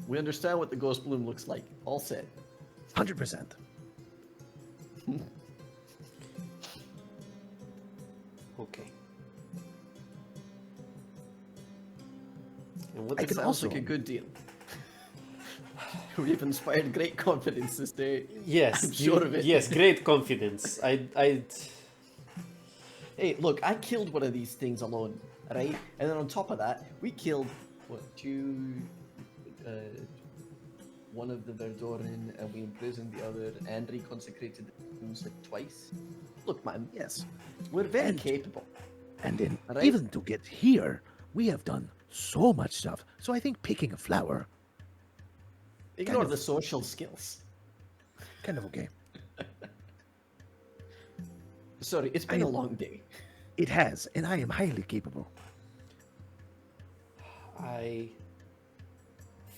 We understand what the ghost bloom looks like. All set. 100%. Okay. And what I the can Sounds also- like a good deal. We've inspired great confidence this day. Yes, I'm sure of it. Yes, great confidence. Hey, look, I killed one of these things alone, right? And then on top of that, we killed one of the Verdoren, and we imprisoned the other, and reconsecrated the tombs like twice. Look, man, Yes. we're very And- capable. And then Right. even to get here, we have done so much stuff. So I think picking a flower, Ignore of- the social skills. kind of okay. Sorry, it's been I a am- long day. It has, and I am highly capable. I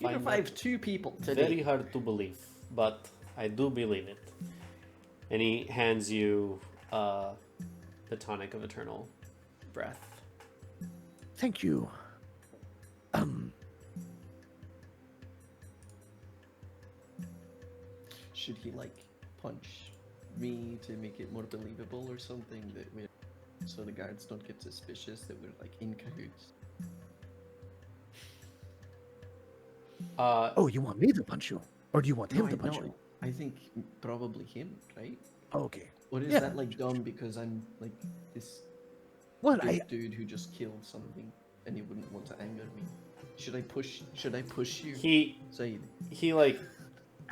Even find if I that have two people today. very hard to believe, but I do believe it. And he hands you the tonic of eternal breath. Thank you. should he like punch me to make it more believable or something that we so the guards don't get suspicious that we're like in cahoots? Oh, you want me to punch you? Or do you want him No, to punch you? I think probably him, right? Okay. Or is Yeah, that like dumb because I'm like this Well, big dude who just killed something and he wouldn't want to anger me? Should I push you? Zaid? He like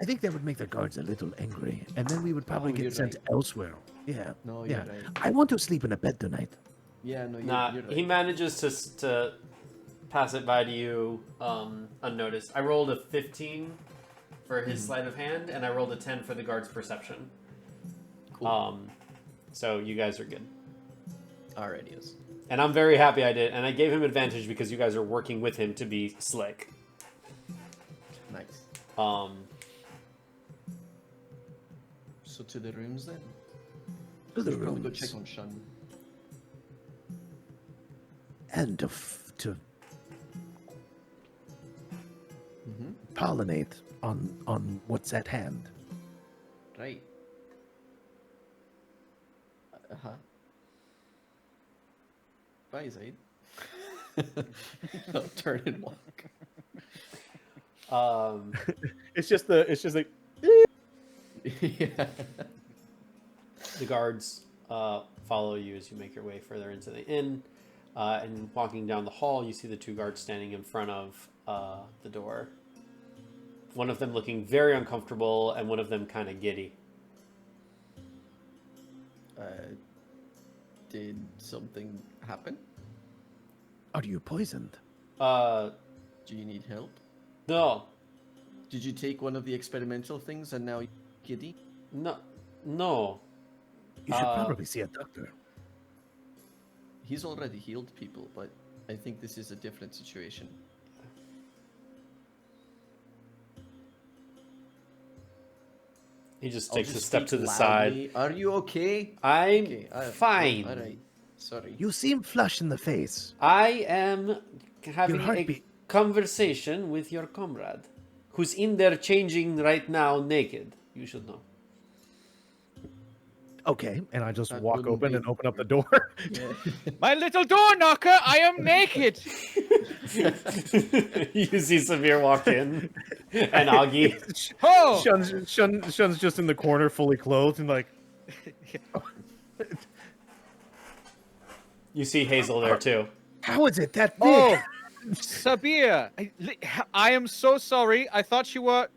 I think that would make the guards a little angry, and then we would probably you're get sent right. elsewhere. Yeah. No, yeah. you're right. I want to sleep in a bed tonight. Yeah, no, nah. you're right. He manages to pass it by to you unnoticed. I rolled a 15 for his sleight of hand, and I rolled a 10 for the guard's perception. Cool. So you guys are good. Alrighty, yes. And I'm very happy I did. And I gave him advantage because you guys are working with him to be slick. Nice. So to the rooms then? To the Should probably go rooms. check on Shun. And to pollinate on what's at hand. Right. Uh-huh. Bye, Zaid. I'll turn and walk. It's just like Yeah. The guards follow you as you make your way further into the inn. And walking down the hall, you see the two guards standing in front of the door. One of them looking very uncomfortable, and one of them kind of giddy. Did something happen? Are you poisoned? Do you need help? No, Did you take one of the experimental things and now you're giddy? no. You should probably see a doctor. He's already healed people, but I think this is a different situation. He just I'll takes just a step speak to the side. loudly. Are you okay? I'm Okay, fine. Alright. Sorry. You seem flushed in the face. I am having Your a heartbeat. conversation with your comrade, who's in there changing right now naked. You should know. Okay. and I just That walk wouldn't open be- and open up the door. Yeah. My little door knocker, I am naked. You see Samir walk in, and Augie. Oh, Shun's just in the corner, fully clothed, and like, You see Hazel there too. How is it that big? oh, Sabir, I am so sorry. I thought you were.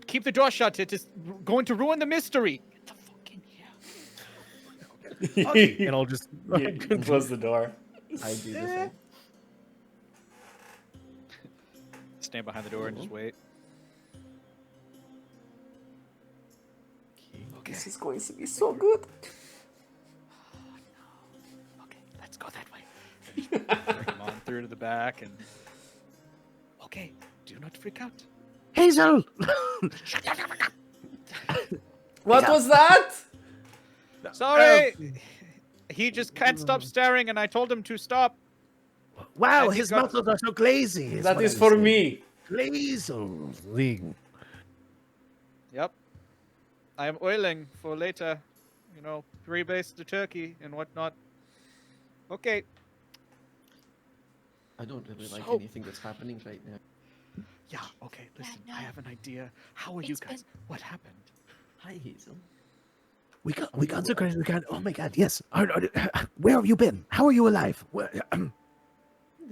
Keep the door shut. It is going to ruin the mystery. Get the fuck in here. and I'll just You close the door. I do the same. Stand behind the door and just wait. This is going to be so good. Okay, let's go that way. Bring him on through to the back and. Okay, do not freak out. Hazel! What was that? Sorry. He just can't stop staring, and I told him to stop. Wow, And he his got- muscles are so glazy. That is for me. Glazily. Yep. I am oiling for later. Pre-baste the turkey and whatnot. Okay. I don't really like So- anything that's happening right now. Yeah. Okay. Listen, no. I have an idea. How are you It's guys? been- What happened? Hi, Hazel. We consecrated the god. Oh my god, yes. Where have you been? How are you alive? They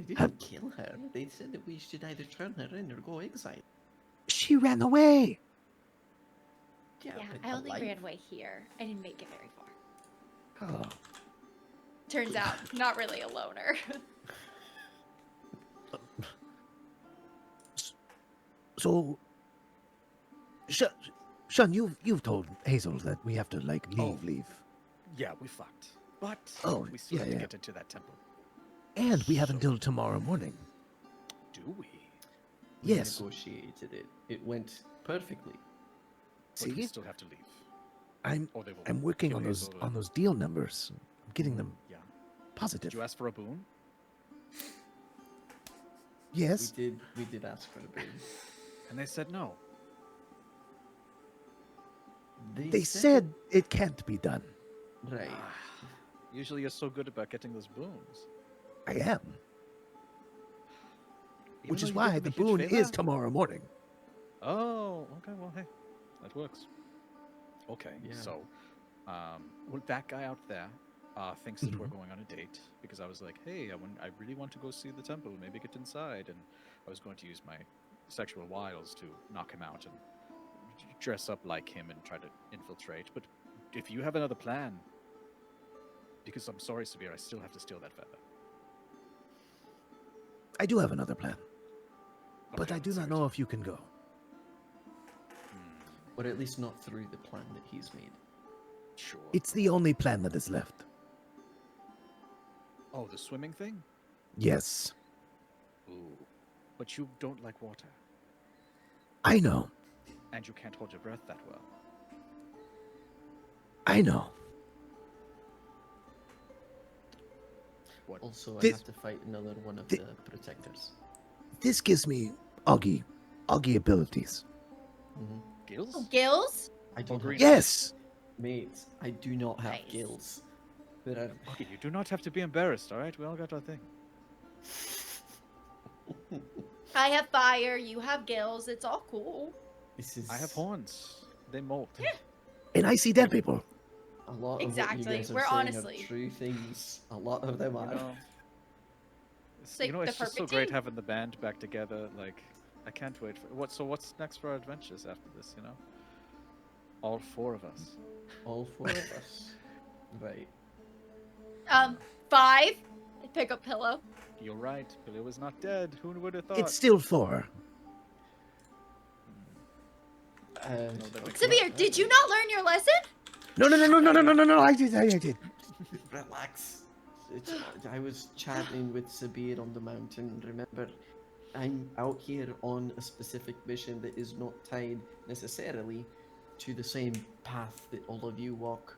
didn't kill her. They said that we should either turn her in or go exile. She ran away. Yeah, but I only alive? ran away here. I didn't make it very far. Oh. Turns out, not really a loner. So, Shun, you've told Hazel that we have to like leave, Yeah, we fucked. But Oh, we still yeah, have to yeah. get into that temple. and we have until tomorrow morning. Do we? We Yes. negotiated it. It went perfectly. But we See, still have to leave. I'm Or they will I'm working kill on those Hazel. on those deal numbers. I'm getting them Yeah. positive. Did you ask for a boon? Yes. We did ask for a boon. And they said no. They said it can't be done. Right. Usually you're so good about getting those boons. I am. Even Which though is you why gave the him a huge boon favor? is tomorrow morning. Oh, okay. Well, hey, that works. Okay, Yeah. so, well, that guy out there thinks that we're Mhm. going on a date because I was like, hey, I really want to go see the temple, maybe get inside, and I was going to use my sexual wiles to knock him out and dress up like him and try to infiltrate. But if you have another plan, because I'm sorry, Sabir, I still have to steal that feather. I do have another plan, but Okay, I do let's not hear it. know if you can go. Or at least not through the plan that he's made. Sure. It's the only plan that is left. Oh, the swimming thing? Yes, Ooh. But you don't like water, I know. and you can't hold your breath that well. I know. What? Also, I This- have to fight another one of thi- the protectors. This gives me Augie abilities. Gills? Oh, gills? I don't green. have, Yes, mate. I do not have Nice. gills. There are. Okay, you do not have to be embarrassed, alright? We all got our thing. I have fire. You have gills. It's all cool. This is. I have horns. They molt. and I see dead people. A lot of what Exactly. you guys are We're saying honestly- are true things. A lot of them You are. know, It's like you know, the it's just so perfect great team. having the band back together. Like, I can't wait for what. So, what's next for our adventures after this? You know, all four of us. All four of us. Right. 5. I pick up pillow. You're right. Billy was not dead. Who would have thought? It's still 4. that makes Sabir, did you not learn your lesson? No. I did. Relax. I was chatting with Sabir on the mountain. Remember, I'm out here on a specific mission that is not tied necessarily to the same path that all of you walk.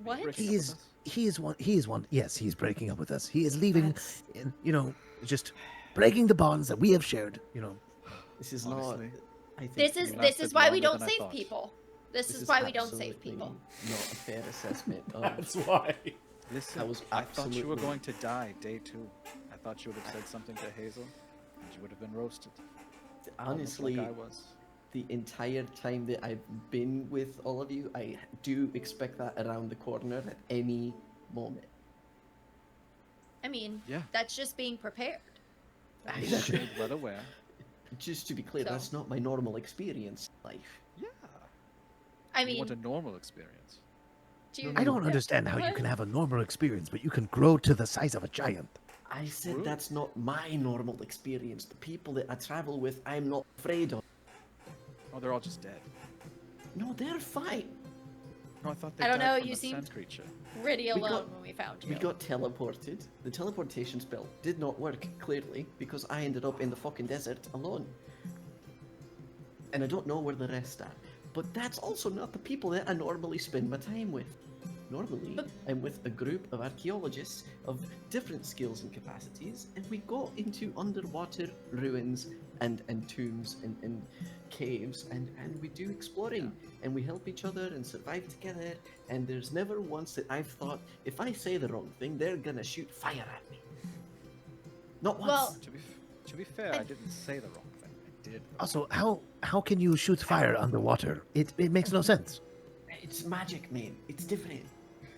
What? breaking He up with is. us? He is one. He is one. Yes, he is breaking up with us. He is leaving. That's- And, just breaking the bonds that we have shared. This is Honestly. not. I think This is You this is lasted why we longer don't than I save thought. people. This is why we don't save absolutely people. Not a fair assessment of. That's why. Listen, That was I thought you were absolutely- going to die day 2. I thought you would have said something to Hazel, and you would have been roasted. Almost Honestly, like I was. the entire time that I've been with all of you, I do expect that around the corner at any moment. I mean, Yeah. that's just being prepared. I'm well aware. Just to be clear, So- that's not my normal experience in life. Yeah. I You mean, want a normal experience. do you, I don't understand how you What? can have a normal experience, but you can grow to the size of a giant. I said True. that's not my normal experience. The people that I travel with, I'm not afraid of. Oh, they're all just dead. No, they're fine. No, I thought they I don't died know, from you that seemed- sand creature. pretty We alone got- when we found you. We got teleported. The teleportation spell did not work, clearly, because I ended up in the fucking desert alone. And I don't know where the rest are. But that's also not the people that I normally spend my time with. Normally, I'm with a group of archaeologists of different skills and capacities, and we go into underwater ruins and tombs and caves, and we do exploring, and we help each other and survive together, and there's never once that I've thought, if I say the wrong thing, they're gonna shoot fire at me. Not once. Well- To be fair, I didn't say the wrong thing. I did. though. Also, how can you shoot fire underwater? It makes no sense. It's magic, man. It's different.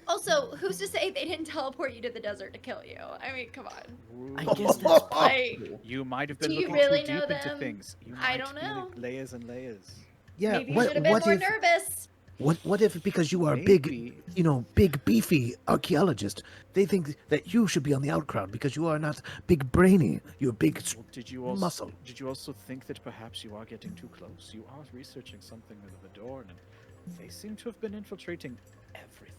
Also, who's to say they didn't teleport you to the desert to kill you? I mean, come on. I guess that's Like- possible. You might have been Do you looking really too know deep into them? things. You I might don't be know. Layers and layers. Yeah. Maybe you should have been more nervous. What if because you are Maybe. big beefy archaeologist, they think that you should be on the outcrowd because you are not big brainy. You're big Well, did you also muscle. Did you also think that perhaps you are getting too close? You are researching something with the door, and they seem to have been infiltrating everything.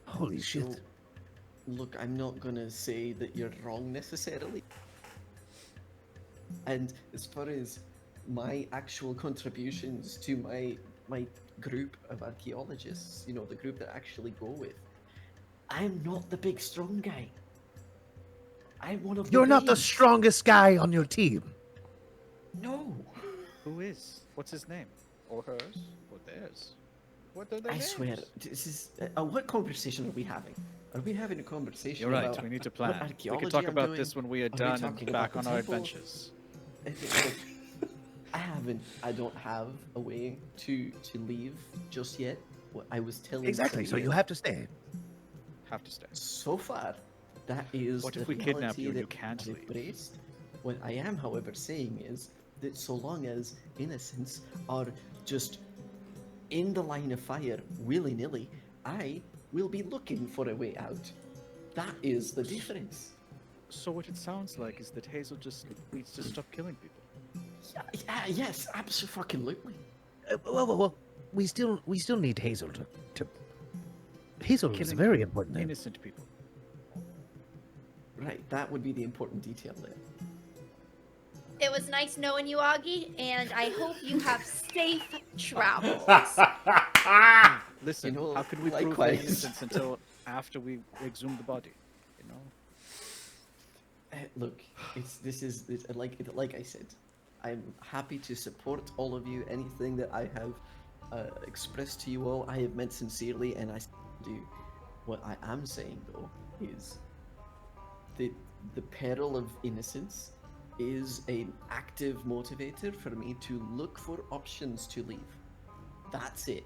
Holy shit. So, look, I'm not gonna say that you're wrong necessarily. And as far as my actual contributions to my group of archaeologists, the group that I actually go with, I'm not the big strong guy. I'm one of the You're not the babes. strongest guy on your team. No. Who is? What's his name? or hers, or theirs. What are their I names? swear, this is. What conversation are we having? Are we having a conversation You're right. about We need to what plan. We can archaeology talk I'm about doing? this when we are we done talking and about back the on our temple? adventures. Look, I don't have a way to leave just yet. What I was telling Exactly. So Samir, you have to stay. Have to stay. so far, that is What the if we kidnap reality you and you that can't I've leave? embraced. What I am, however, saying is that so long as innocents are just in the line of fire willy-nilly, I will be looking for a way out. That is the difference. So what it sounds like is that Hazel just needs to stop killing people. Yes, absolutely. Well. We still need Hazel to. Hazel is Killing very important. Innocent people. Right, that would be the important detail there. It was nice knowing you, Augie, and I hope you have safe travels. Listen, You know, how could we prove their likewise. innocence until after we exhume the body? You know. Look, like I said, I'm happy to support all of you. Anything that I have expressed to you all, I have meant sincerely, and I do. What I am saying though is that the peril of innocence is an active motivator for me to look for options to leave. That's it.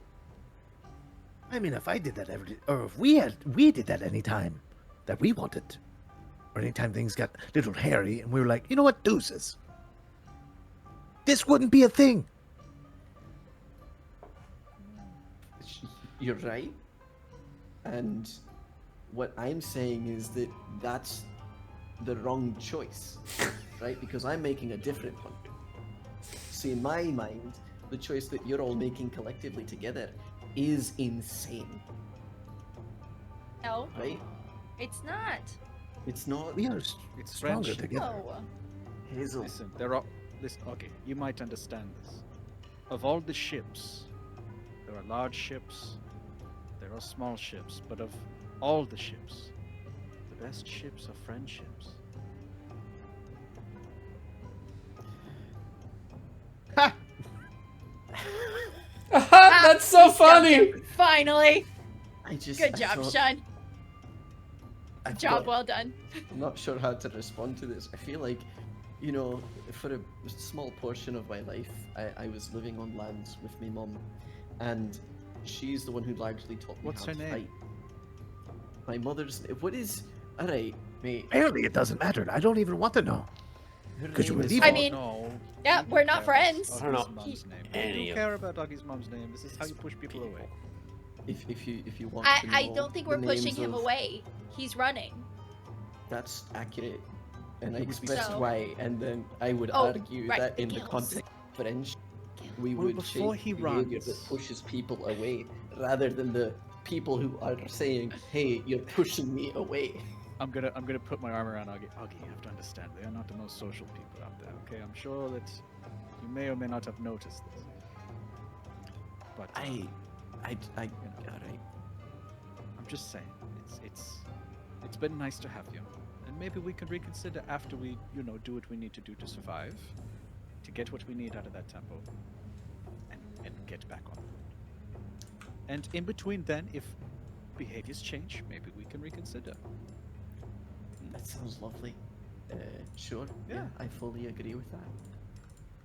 I mean, if I did that or if we did that anytime that we wanted, or anytime things got a little hairy and we were like, you know what, deuces, this wouldn't be a thing. You're right. And what I'm saying is that that's the wrong choice, right? Because I'm making a different one. See, in my mind, the choice that you're all making collectively together is insane, No, right? it's not. It's not. We are It's stronger French. together. No. Hazel. Listen, there are. Listen, okay, you might understand this. Of all the ships, there are large ships, there are small ships, but of all the ships, the best ships are friendships. That's so He's got funny. it. Finally. I just. Good I job, thought- Sean. I've Job got- well done. I'm not sure how to respond to this. I feel like, you know, for a small portion of my life, I was living on land with my mum, and she's the one who largely taught me What's how her to name? fight. My mother's. What is? All right, mate. Apparently, it doesn't matter. I don't even want to know. Her 'Cause you name were is- leaving. I mean, no. yeah, we we're don't not care about friends. I don't Augie's know mom's name. any We of don't care about Augie's mom's name. This is how you push people away. if you want to know I don't think we're the pushing names him of- away. He's running. That's accurate, and I He would be expressed so- why, and then I would Oh, argue right, that the in the gills. context of friendship, we Well, would before shape he behavior runs- that pushes people away, rather than the people who are saying, "Hey, you're pushing me away." I'm gonna put my arm around Augie. Augie, you have to understand, they are not the most social people out there. Okay, I'm sure that you may or may not have noticed this. But I, all right. I'm just saying, it's been nice to have you, and maybe we can reconsider after we, do what we need to do to survive, to get what we need out of that temple, and get back on. And in between, then, if behaviors change, maybe we can reconsider. That sounds lovely. Sure. Yeah. I fully agree with that.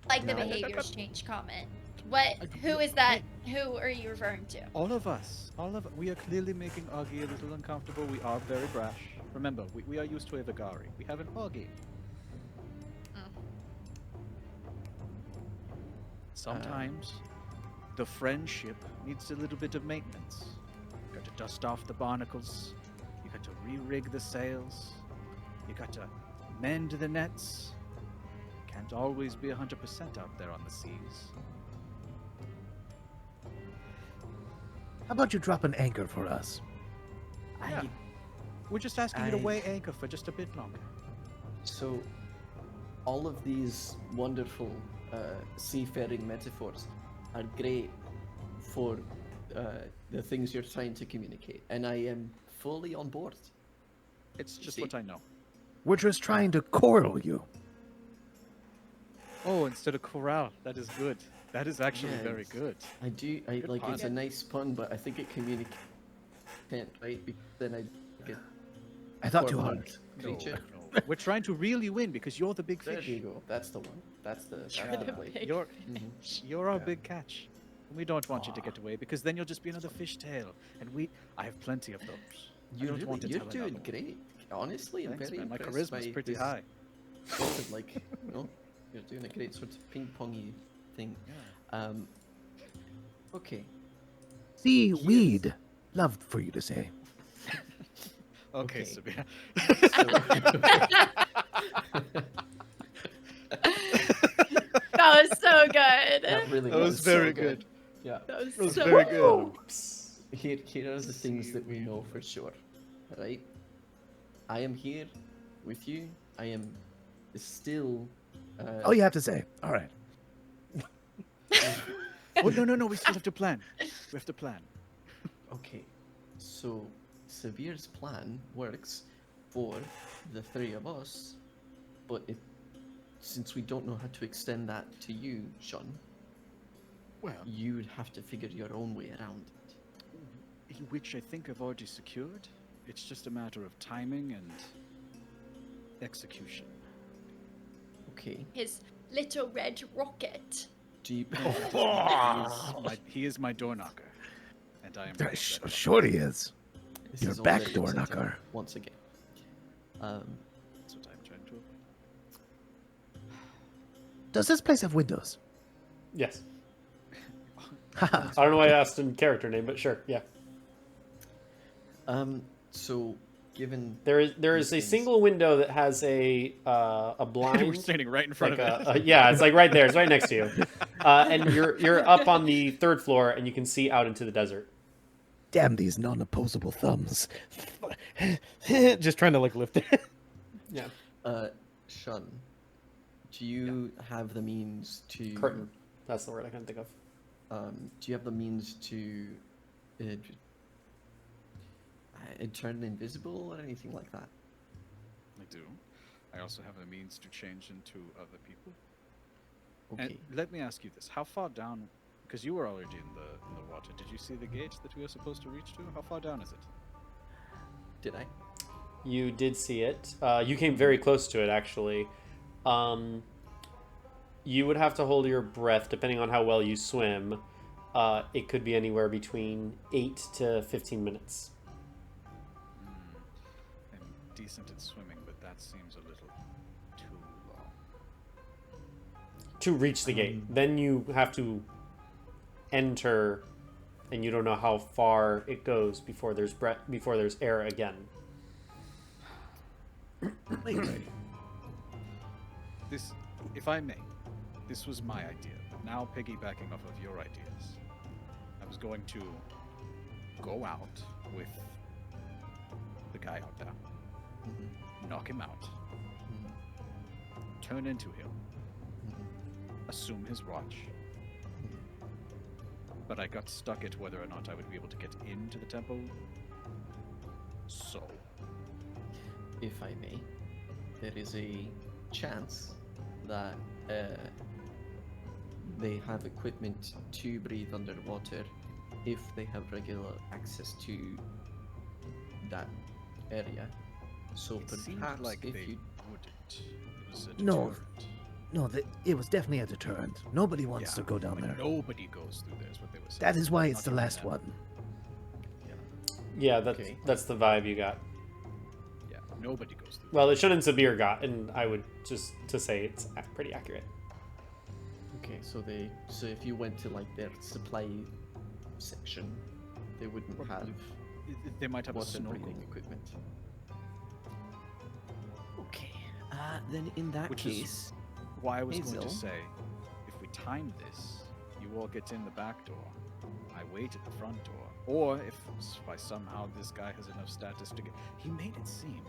Like the No. behaviors change comment. What? Who is that? Who are you referring to? All of us, we are clearly making Augie a little uncomfortable. We are very brash. Remember, we are used to a Vigari. We have an Augie. Sometimes the friendship needs a little bit of maintenance. You got to dust off the barnacles. You got to re-rig the sails. You got to mend the nets. Can't always be 100% out there on the seas. How about you drop an anchor for us? Yeah. We're just asking you to weigh anchor for just a bit longer. So, all of these wonderful seafaring metaphors are great for the things you're trying to communicate, and I am fully on board. It's just See? what I know. We're just trying to coral you. Oh, instead of corral. That is good. That is actually Yeah, very it's- good. I do. I Good like. pun. It's a nice pun, but I think it communicates right. Because then I get I thought too hard. cornered No, creature. no. We're trying to really win because you're the big There fish. you go. That's the one. That's the. That's Yeah. the play. big You're Mhm. you're our big catch. We don't want you to get away because then you'll just be another fishtail, and I have plenty of those. I You're don't want to you're tell doing another one. great. Honestly, I'm Thanks, very man. My impressed charisma's by pretty this high. Sort of like, you're doing a great sort of ping-pongy thing. Yeah. Okay. Seaweed. Loved for you to say. Okay, Okay. Sabina. That was so good. That really That was was very so good. Yeah. That was That was so very good. Here are the things that we know for sure. Right? I am here with you. I am still. Oh, you have to say. All right. Oh no! We still have to plan. We have to plan. Okay. So, Severe's plan works for the three of us, but since we don't know how to extend that to you, Sean, Well, you'd have to figure your own way around it. which I think I've already secured. It's just a matter of timing and execution. Okay. His little red rocket. Do you? He is my door knocker, and I am. ready to set it up. Sure he is. This Your is back already door upsetting knocker. Once again. That's what I'm trying to avoid. Does this place have windows? Yes. Haha. I don't know why I asked in character name, but sure, yeah. So, given There is these a things- single window that has a blind. We're standing right in front like of it. yeah, it's like right there. It's right next to you. And you're up on the third floor, and you can see out into the desert. Damn these non-opposable thumbs. Just trying to like lift it. Yeah. Sean, do you have the means to Curtain. That's the word I can think of. do you have the means to turn invisible or anything like that? I do. I also have the means to change into other people. Okay. And let me ask you this: how far down? Because you were already in the water. Did you see the gate that we were supposed to reach to? How far down is it? Did I? You did see it. You came very close to it, actually. You would have to hold your breath, depending on how well you swim. It could be anywhere between 8 to 15 minutes. I'm decent at swimming, but that seems a little too long. To reach the gate. Then you have to enter, and you don't know how far it goes before there's air again. This, if I may, this was my idea. But now piggybacking off of your ideas, I was going to go out with the guy out there, knock him out, turn into him, assume his watch. But I got stuck at whether or not I would be able to get into the temple. So, If I may, there is a chance that they have equipment to breathe underwater if they have regular access to that area. So it seemed perhaps like if they you wouldn't. It was a No. deterrent. No, it was definitely a deterrent. Nobody wants to Yeah, go down like there. nobody goes through there, is what they were saying. That is why it's Not the even last them. one. Yeah, Okay. that's the vibe you got. Yeah, nobody goes through. Well, the Shunin Sabir got, and I would just to say it's pretty accurate. okay, so if you went to like their supply section, they wouldn't have They might have a water snorkel, breathing equipment. Okay, then in that Which is case, why I was going to Hazel? say, if we time this, you all get in the back door, I wait at the front door, or if by somehow this guy has enough status to get, he made it seem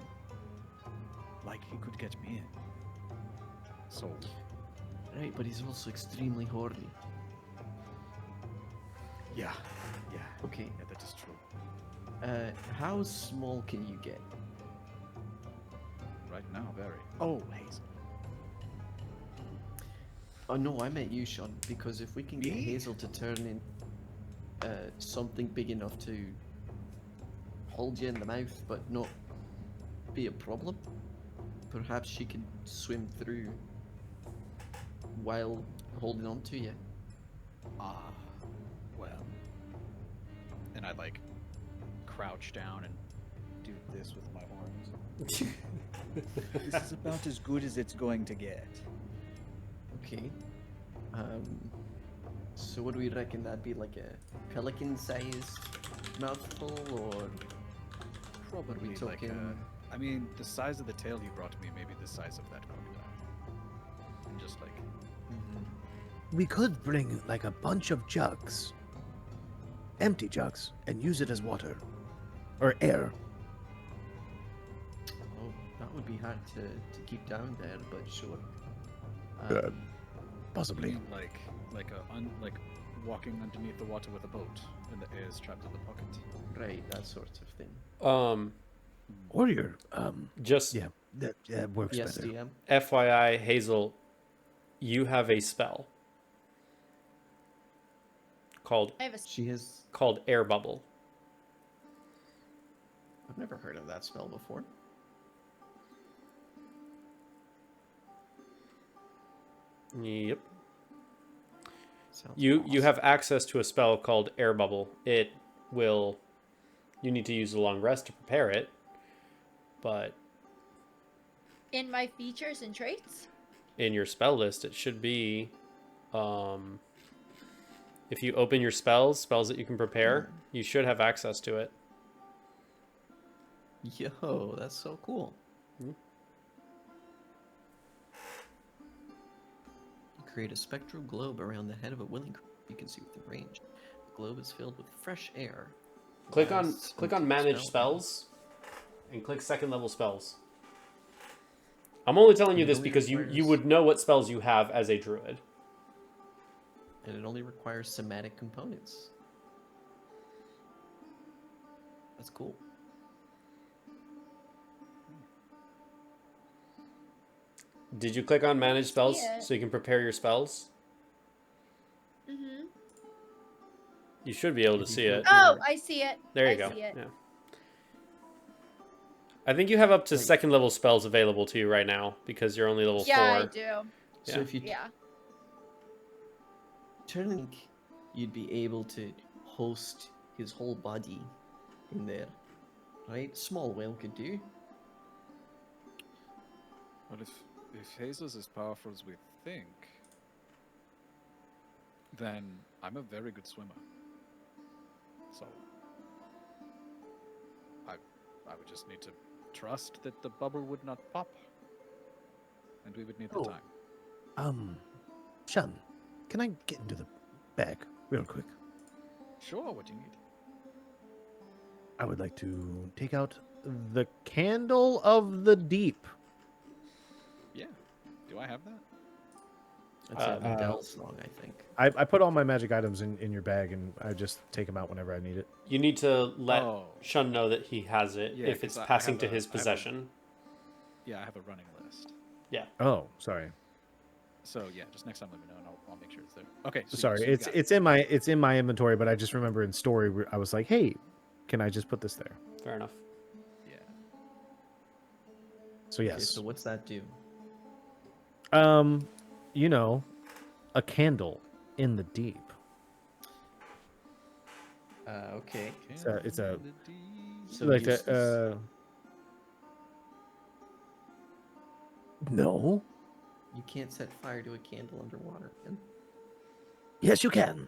like he could get me in. So right, but he's also extremely horny. yeah, Okay, yeah, that is true. how small can you get? Right now, very. Oh, Hazel. Oh no, I meant you, Sean. Because if we can get Me? Hazel to turn in something big enough to hold you in the mouth, but not be a problem, perhaps she could swim through while holding on to you. Ah, well. And I like crouch down and do this with my horns. This is about as good as it's going to get. Okay. So what do we reckon? That'd be like a pelican-sized mouthful, or Probably like talking- I mean, the size of the tail you brought me may be the size of that crocodile. And just like, We could bring like a bunch of jugs, empty jugs, and use it as water or air. Oh, that would be hard to keep down there, but sure. Uh, Possibly. like walking underneath the water with a boat, and the air is trapped in the pocket. Right, that sort of thing. Or your Just yeah, that works Yes, better. DM. FYI, Hazel, you have a spell called I have a She has. Air Bubble. I've never heard of that spell before. Yep. Sounds You awesome. have access to a spell called Air Bubble. It will. You need to use a long rest to prepare it, but in my features and traits. in your spell list, it should be. If you open your spells that you can prepare, you should have access to it. Yo, that's so cool. Hmm. Create a spectral globe around the head of a willing creature you can see within range. The globe is filled with fresh air. Click on Lasts click on until Manage spell Spells, and click second level spells. I'm only telling you It this only because you requires- would know what spells you have as a druid. And it only requires somatic components. That's cool. Did you click on Manage Spells it. so you can prepare your spells? Mm-hmm. You should be able to If you see go it. to- Oh, I see it. There you I go. see it. Yeah. I think you have up to Like- second level spells available to you right now because you're only level Yeah, 4. I do. So Yeah. if you Yeah. turn, you'd be able to host his whole body in there, right? Small whale could do. Well, if Hazel's as powerful as we think, then I'm a very good swimmer. So I would just need to trust that the bubble would not pop, and we would need the Oh. time. Sean, can I get into the bag real quick? Sure. What do you need? I would like to take out the candle of the deep. Yeah. Do I have that? That's a Uh, bell song, I think. I put all my magic items in your bag, and I just take them out whenever I need it. You need to let Oh. Shun know that he has it Yeah, if 'cause it's I passing have to a- his I have a- possession. Yeah, I have a running list. Oh, sorry. So yeah, just next time let me know, and I'll make sure it's there. Okay. So Sorry, so you it's got it's in my inventory, but I just remember in story where I was like, hey, can I just put this there? Fair enough. Yeah. So Okay, yes, so what's that do? you know, a candle in the deep. Okay. It's a So like useless. that. No. You can't set fire to a candle underwater. man. Yes, you can.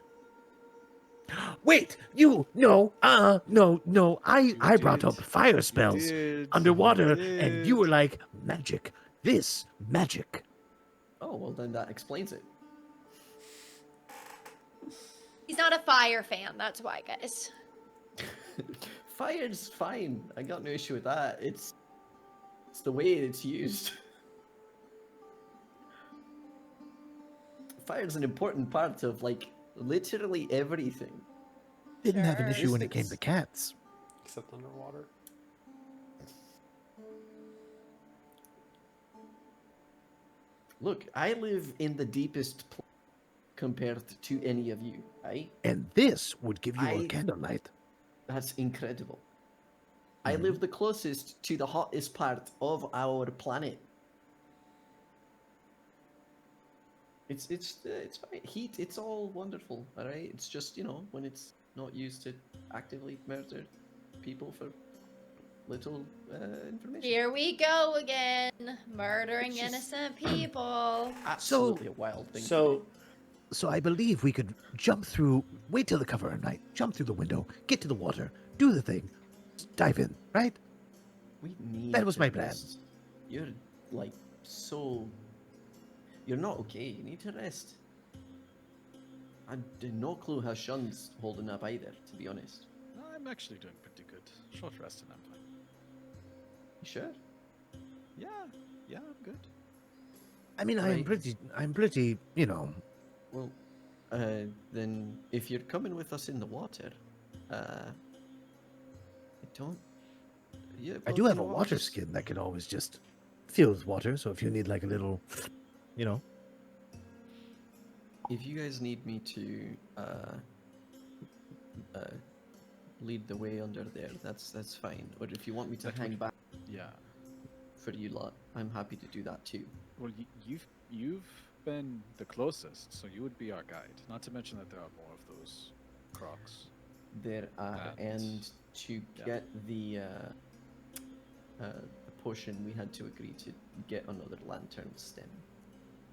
Wait, no, no. I brought up did. fire spells did. underwater, You and you were did. like, magic. This magic. Oh, well, then that explains it. He's not a fire fan, that's why, guys. Fire's fine. I got no issue with that. It's the way it's used. Fire's an important part of like literally everything. Didn't have an Sure. issue when it came to Distance. cats. Except underwater. Look, I live in the deepest compared to any of you, right? And this would give you a I- candlelight. That's incredible. I Mhm. live the closest to the hottest part of our planet. It's fine. Heat. It's all wonderful. All right. It's just when it's not used to actively murder people for little information. Here we go again, murdering It's just- innocent people. Absolutely a wild thing. to do. So So I believe we could jump through, wait till the cover of night, jump through the window, get to the water, do the thing, dive in, right? We need. That was to my plan. rest. You're like so. You're not okay. You need to rest. I have no clue how Shun's holding up either, to be honest. I'm actually doing pretty good. Short rest and I'm fine. You sure? Yeah, I'm good. I mean, Right. I'm pretty, Well, then if you're coming with us in the water, I don't. Yeah, I well, do you have know a what, water just- skin that could always just fill with water. So if you need like a little, If you guys need me to lead the way under there, that's fine. Or if you want me to That hang would- back Yeah. for you lot, I'm happy to do that too. Well, you've been the closest, so you would be our guide. Not to mention that there are more of those crocs. There are, And- and to yeah. get the potion, we had to agree to get another lantern stem,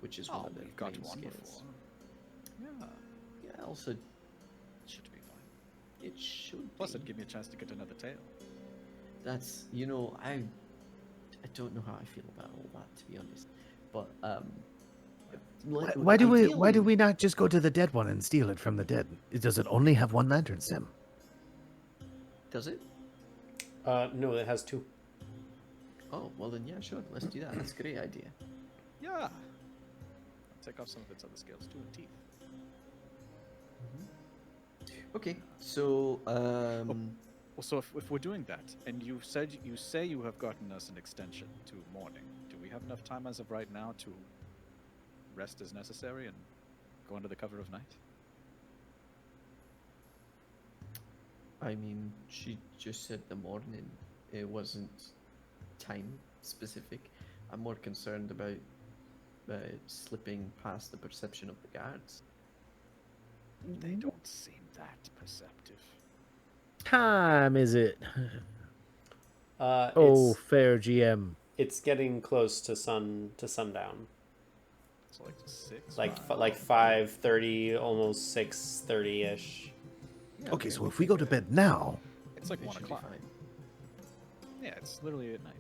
which is one of the we've got main one skills. before. Yeah, Yeah, also should be fine. it should. Plus, be. it'd give me a chance to get another tail. That's I don't know how I feel about all that, to be honest. But why do ideally- we not just go to the dead one and steal it from the dead? Does it only have one lantern stem? Does it? no, it has two. Oh well, then yeah, sure. Let's do that. That's a great idea. Yeah. I'll take off some of its other scales too and teeth. Okay, so Well, so if we're doing that, and you say you have gotten us an extension to morning, do we have enough time as of right now to rest as necessary and go under the cover of night? I mean, she just said the morning. It wasn't time specific. I'm more concerned about slipping past the perception of the guards. They don't seem that perceptive. Time is it? It's, Fair GM. it's getting close to sundown. So like 6. Like 5? like 5:30, almost 6:30 ish. Yeah, Okay, so if we go to bed now, It's like it 1 should be o'clock. fine. Yeah, it's literally at night.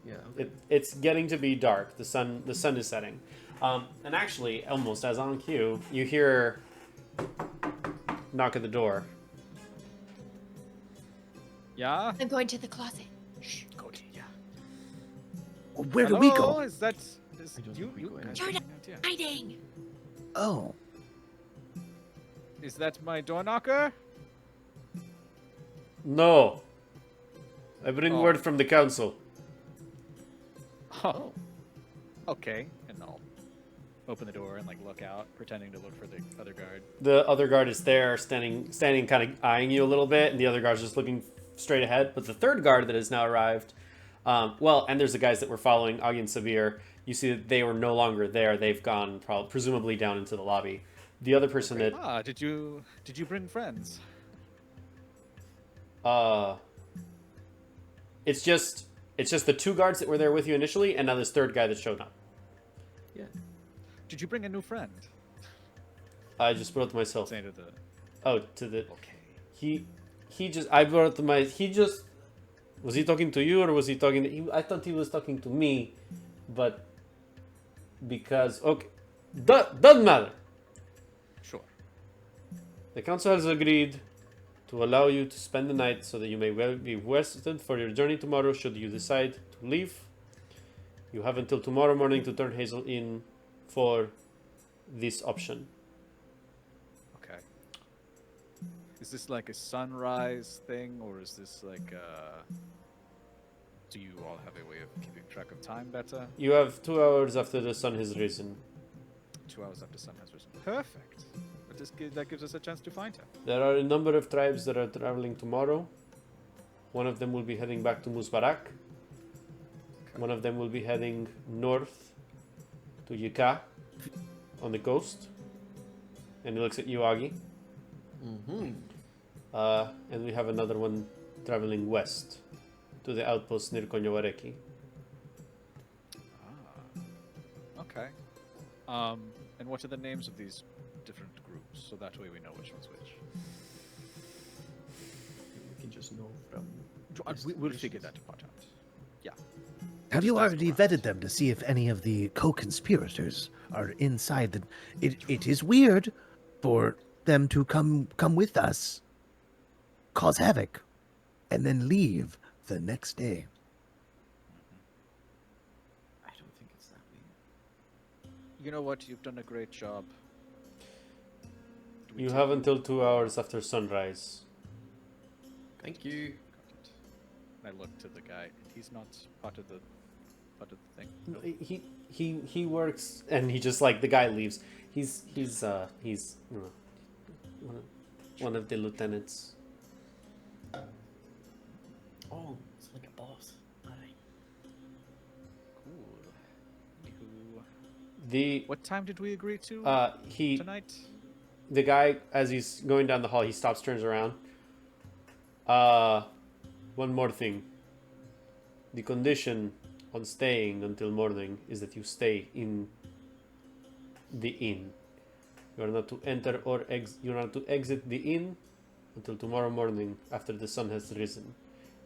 Yeah. Okay. It's getting to be dark. The sun is setting. And actually, almost as on cue, you hear knock at the door. Yeah. I'm going to the closet. Shh, Cody. Yeah. where do we Hello? go? Is that I don't you? think we You go guys anywhere. are out here. Hiding. Oh, Is that my door knocker? No. I bring Oh. word from the council. Oh. Okay. And I'll open the door and like look out, pretending to look for the other guard. The other guard is there, standing, kind of eyeing you a little bit, and the other guard's just looking straight ahead. But the third guard that has now arrived, and there's the guys that were following Augie and Severe. You see that they were no longer there. They've gone, presumably, down into the lobby. The other person that, Ah, did you bring friends? it's just the two guards that were there with you initially, and now this third guy that showed up. Yeah. Did you bring a new friend? I just brought myself. Saying to the. Oh, to the. Okay. I brought my. Was he talking to you or was he talking to. I thought he was talking to me, but. Because. Okay. Doesn't matter. Sure. The council has agreed to allow you to spend the night so that you may well be rested for your journey tomorrow should you decide to leave. You have until tomorrow morning to turn Hazel in for this option. Okay. Is this like a sunrise thing, or is this like a Do you all have a way of keeping track of time better? You have 2 hours after the sun has risen. 2 hours after sun has risen. Perfect. That gives us a chance to find her. There are a number of tribes that are traveling tomorrow. One of them will be heading back to Musbarak. One of them will be heading north to Yika on the coast. And he looks at you, Agi. Mm-hmm. And we have another one traveling west to the outpost near Konyawareki. Okay. And what are the names of these different groups, so that way we know which one's which? We can just know from. We'll figure that part out. Yeah. Have you Just ask already around. vetted them to see if any of the co-conspirators are inside the... It is weird for them to come with us, cause havoc, and then leave the next day. I don't think it's that weird. You know what? You've done a great job. Do we You take have until 2 hours after sunrise. Thank you. Got it. And I look to the guy. He's not part of the thing. No, he works, and he just like the guy leaves. He's you know, one of the lieutenants. Oh, it's like a boss. Alright. Cool. Anywho, The what time did we agree to he tonight? the guy, as he's going down the hall, he stops, turns around. One more thing. The condition on staying until morning is that you stay in the inn. You are not to enter or you are not to exit the inn until tomorrow morning after the sun has risen.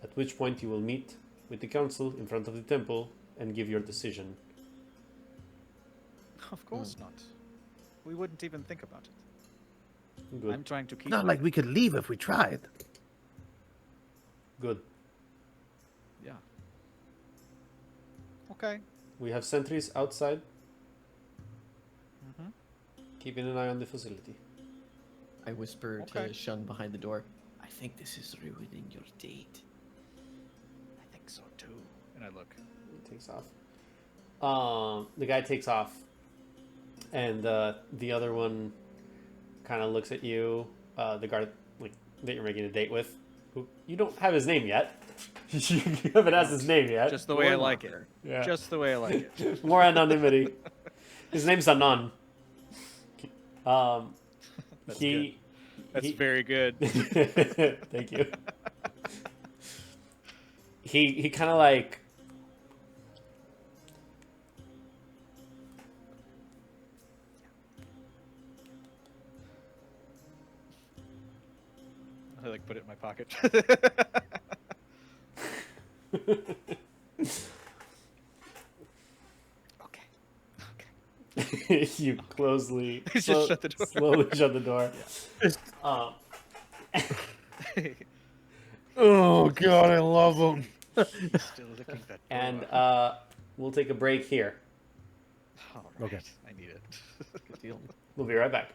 At which point you will meet with the council in front of the temple and give your decision. Of course not. We wouldn't even think about it. Good. I'm trying to keep. Not like we could leave if we tried. Good. Yeah. Okay. We have sentries outside, Mm-hmm. keeping an eye on the facility. I whisper Okay. to Shun behind the door. I think this is ruining your date. I think so too. And I look. He takes off. The guy takes off, and the other one kind of looks at you. The guard like that you're making a date with, who you don't have his name yet. You haven't asked his name yet. Just the way I like it. Warlocker. Yeah. Just the way I like it. More anonymity. His name's Anon. That's he. That's he- very good. Thank you. He kind of like I like put it in my pocket. Okay. you closely Just shut the door. slowly shut the door. Um, Oh god, I love them. Still looking at that. and door. we'll take a break here. All right. Okay. I need it. Good deal. We'll be right back.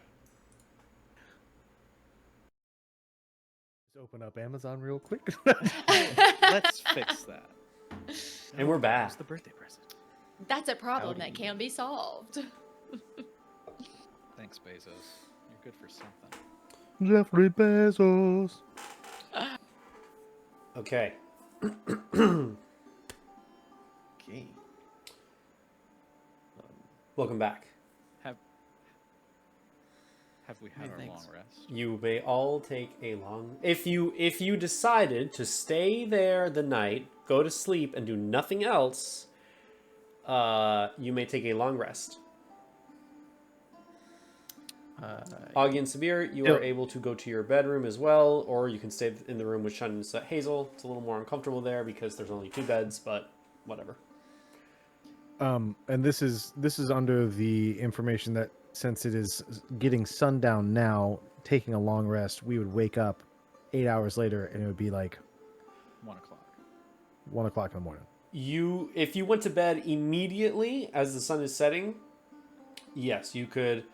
Just open up Amazon real quick. Let's fix that. And we're back. What's the birthday present? That's a problem that Howdy. can be solved. Thanks, Bezos. You're good for something. Jeffrey Bezos. Okay. Okay. Welcome back. Have we had Hey, our thanks. long rest? You may all take a long. If you decided to stay there the night, go to sleep, and do nothing else, you may take a long rest. Augie and Sabir, you are able to go to your bedroom as well, or you can stay in the room with Shun and Hazel. It's a little more uncomfortable there because there's only 2 beds, but whatever. And this is under the information that since it is getting sundown now, taking a long rest, we would wake up 8 hours later, and it would be like 1 o'clock. 1 o'clock in the morning. If you went to bed immediately as the sun is setting, yes, you could.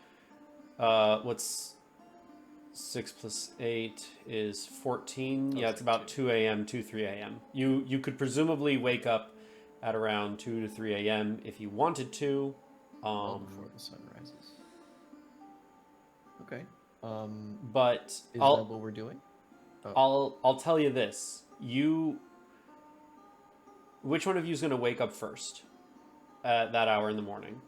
6 plus 8 is 14. Yeah, was it's like about 2 a.m., 2, 3 a.m. You could presumably wake up at around 2 to 3 a.m. if you wanted to. Well before the sun rises. Okay. But Is that what we're doing? I'll tell you this. Which one of you is going to wake up first at that hour in the morning?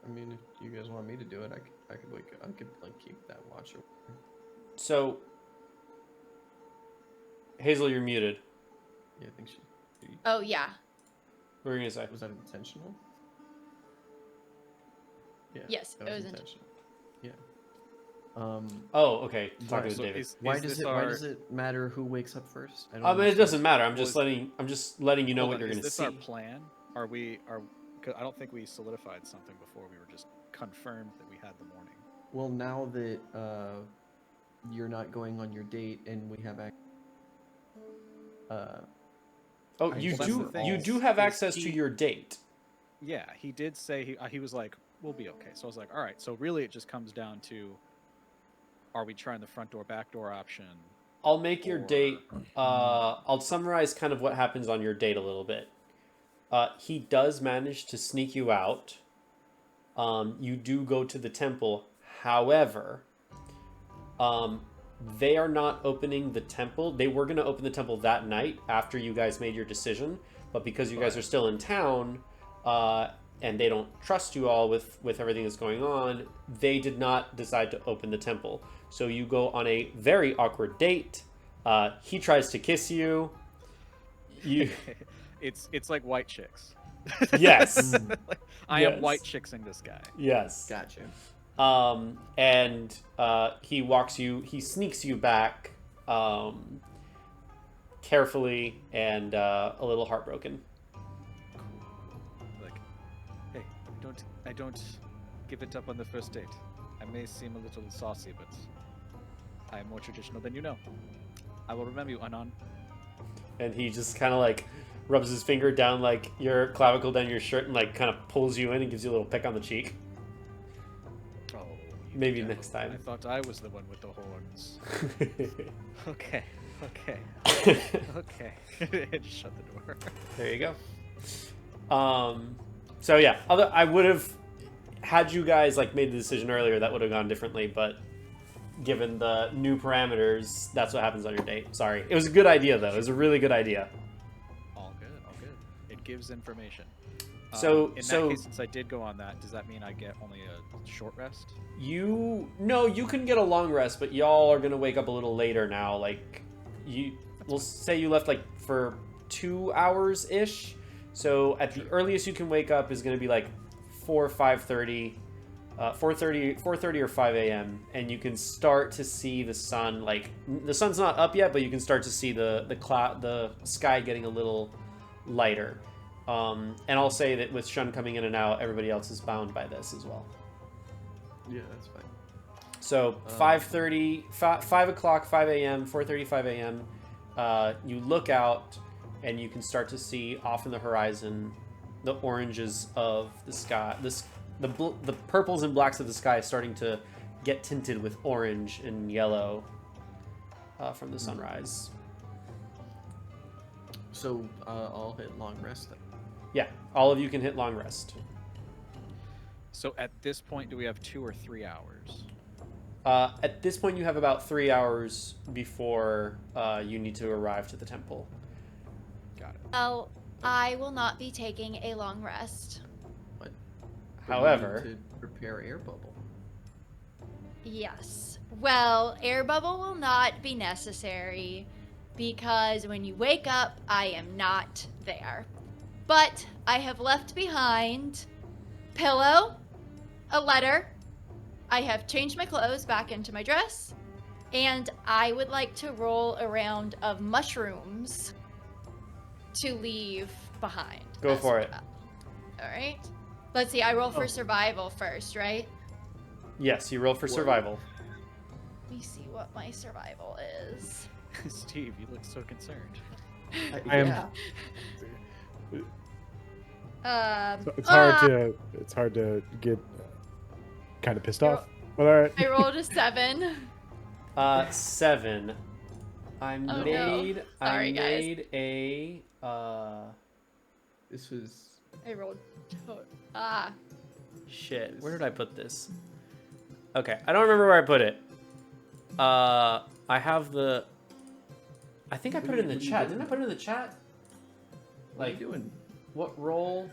I mean, if you guys want me to do it, I could like keep that watch. So, Hazel, you're muted. Yeah, I think she. Oh, yeah. What were you going to say? Was that intentional? Yeah. Yes, that it was intentional. Yeah. Oh, okay. Talking Why- to David. Why Is does this it? Why our- does it matter who wakes up first? I don't It understand. doesn't matter. I'm Well, just letting you know Hold what on, you're going to Is see. this our plan? Are 'cause I don't think we solidified something before. We were just confirmed that we had the morning. Well, now that you're not going on your date and we have Oh, I- you well, that's do the thing. you do have Is access to he- your date. Yeah, he did say he was like, we'll be okay. So I was like, all right. So really, it just comes down to, are we trying the front door, back door option? I'll make your Or- date. I'll summarize kind of what happens on your date a little bit. He does manage to sneak you out. You do go to the temple. However, they are not opening the temple. They were going to open the temple that night after you guys made your decision. But because you guys are still in town, and they don't trust you all with everything that's going on, they did not decide to open the temple. So you go on a very awkward date. He tries to kiss you. You It's like white chicks. yes, Like, I am Yes. white chicksing this guy. yes. gotcha. And he sneaks you back, carefully and a little heartbroken. Like, hey, I don't give it up on the first date. I may seem a little saucy, but I am more traditional than you know. I will remember you, Anon. And he just kind of like rubs his finger down like your clavicle down your shirt and like kind of pulls you in and gives you a little peck on the cheek. Oh, you Maybe devil. next time. I thought I was the one with the horns. Okay, okay, okay. And just shut the door. There you go. So yeah, I would have had you guys like made the decision earlier, that would have gone differently, but given the new parameters, that's what happens on your date. Sorry. It was a good idea though. It was a really good idea. All good, all good. It gives information. So- in so- that case, since I did go on that, does that mean I get only a short rest? You can get a long rest, but y'all are gonna wake up a little later now. Like we'll say you left like for 2 hours ish. So at the earliest you can wake up is gonna be like 4:30 or 5 a.m. and you can start to see the sun. Like the sun's not up yet, but you can start to see the sky getting a little lighter. And I'll say that with Shun coming in and out, everybody else is bound by this as well. Yeah, that's fine. So 5:30, 5 o'clock, 5 a.m., 4:30, 5 a.m. You look out and you can start to see off in the horizon the oranges of the sky. The purples and blacks of the sky starting to get tinted with orange and yellow from the sunrise. So I'll hit long rest then. Yeah, all of you can hit long rest. So at this point, do we have 2 or 3 hours? At this point, you have about 3 hours before you need to arrive to the temple. Got it. Oh, I will not be taking a long rest. But However, we need to prepare air bubble. Yes. Well, air bubble will not be necessary because when you wake up, I am not there. But I have left behind pillow, a letter. I have changed my clothes back into my dress, and I would like to roll a round of mushrooms to leave behind. Go as for it. well. All right. Let's see. I roll for survival first, right? yes, you roll for survival. Let me see what my survival is. Steve, you look so concerned. I am- Yeah. It's hard to get kind of pissed off But all right. I rolled a 7. 7. I no. made Sorry, guys. a This was. I rolled. shit. Where did I put this? Okay, I don't remember where I put it. I have the. I think I put it in the what are you chat. doing? Didn't I put it in the chat? What are Like, you doing? what roll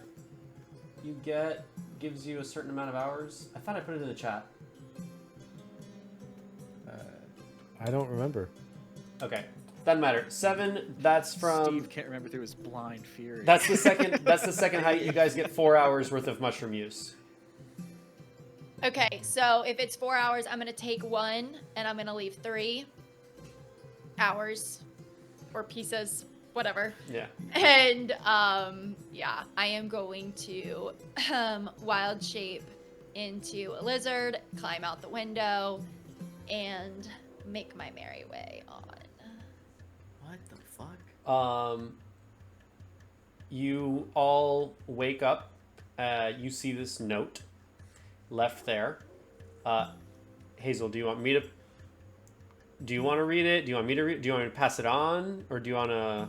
you get gives you a certain amount of hours? I thought I put it in the chat. I don't remember. Okay, doesn't matter. 7. That's from. Steve can't remember through his blind fury. That's the second. That's the second height. You guys get 4 hours worth of mushroom use. Okay, so if it's 4 hours, I'm gonna take 1, and I'm gonna leave 3 hours or pieces, whatever. Yeah. And yeah, I am going to wild shape into a lizard, climb out the window, and make my merry way on. What the fuck? You all wake up. You see this note left there. Hazel, do you want me to? Do you want to read it? Do you want me to read? Do you want me to pass it on, or do you want to?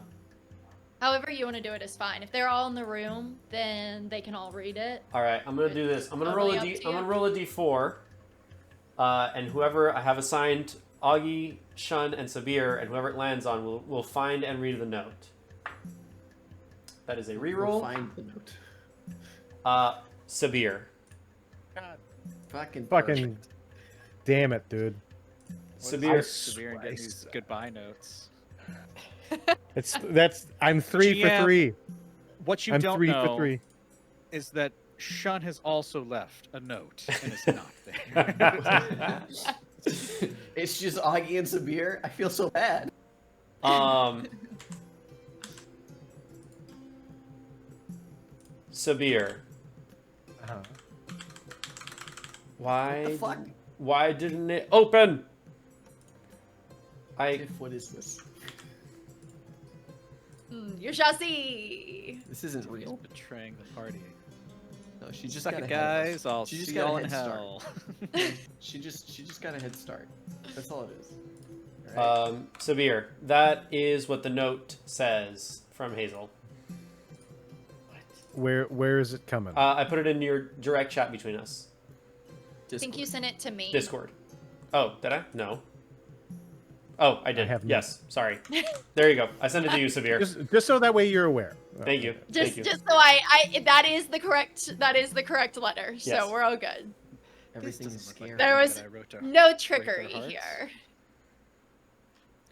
However you want to do it is fine. If they're all in the room, then they can all read it. All right, I'm gonna do this. I'm gonna roll a Totally d. up to I'm gonna you. roll a d4, and whoever I have assigned, Augie, Shun, and Sabir, and whoever it lands on will find and read the note. That is a reroll. We'll find the note. Sabir. Fucking. Fucking damn it, dude. Sabir. Severe and getting these goodbye notes. I'm 3 for GM. 3. What you I'm don't 3 know for 3. is that Shun has also left a note, and it's not there. It's just Augie and Sabir. I feel so bad. Sabir. Why? What the fuck? Why didn't it open? What is this? You shall see. This isn't He's real. betraying the party. No, she just Suck got it, ahead of us. guys. I'll She just see got a y'all in head start. hell. She just got a head start. That's all it is. All right. Sabir, that is what the note says from Hazel. Where is it coming? I put it in your direct chat between us. I think you sent it to me. Discord. Oh, did I? No. Oh, I did. I have not. Yes. Sorry. There you go. I sent it to you, Sabir. Just so that way you're aware. Thank you. Just Thank you. so I that is the correct letter. So Yes. we're all good. Everything is doesn't look like scary. There was that I wrote to no break trickery their hearts. here.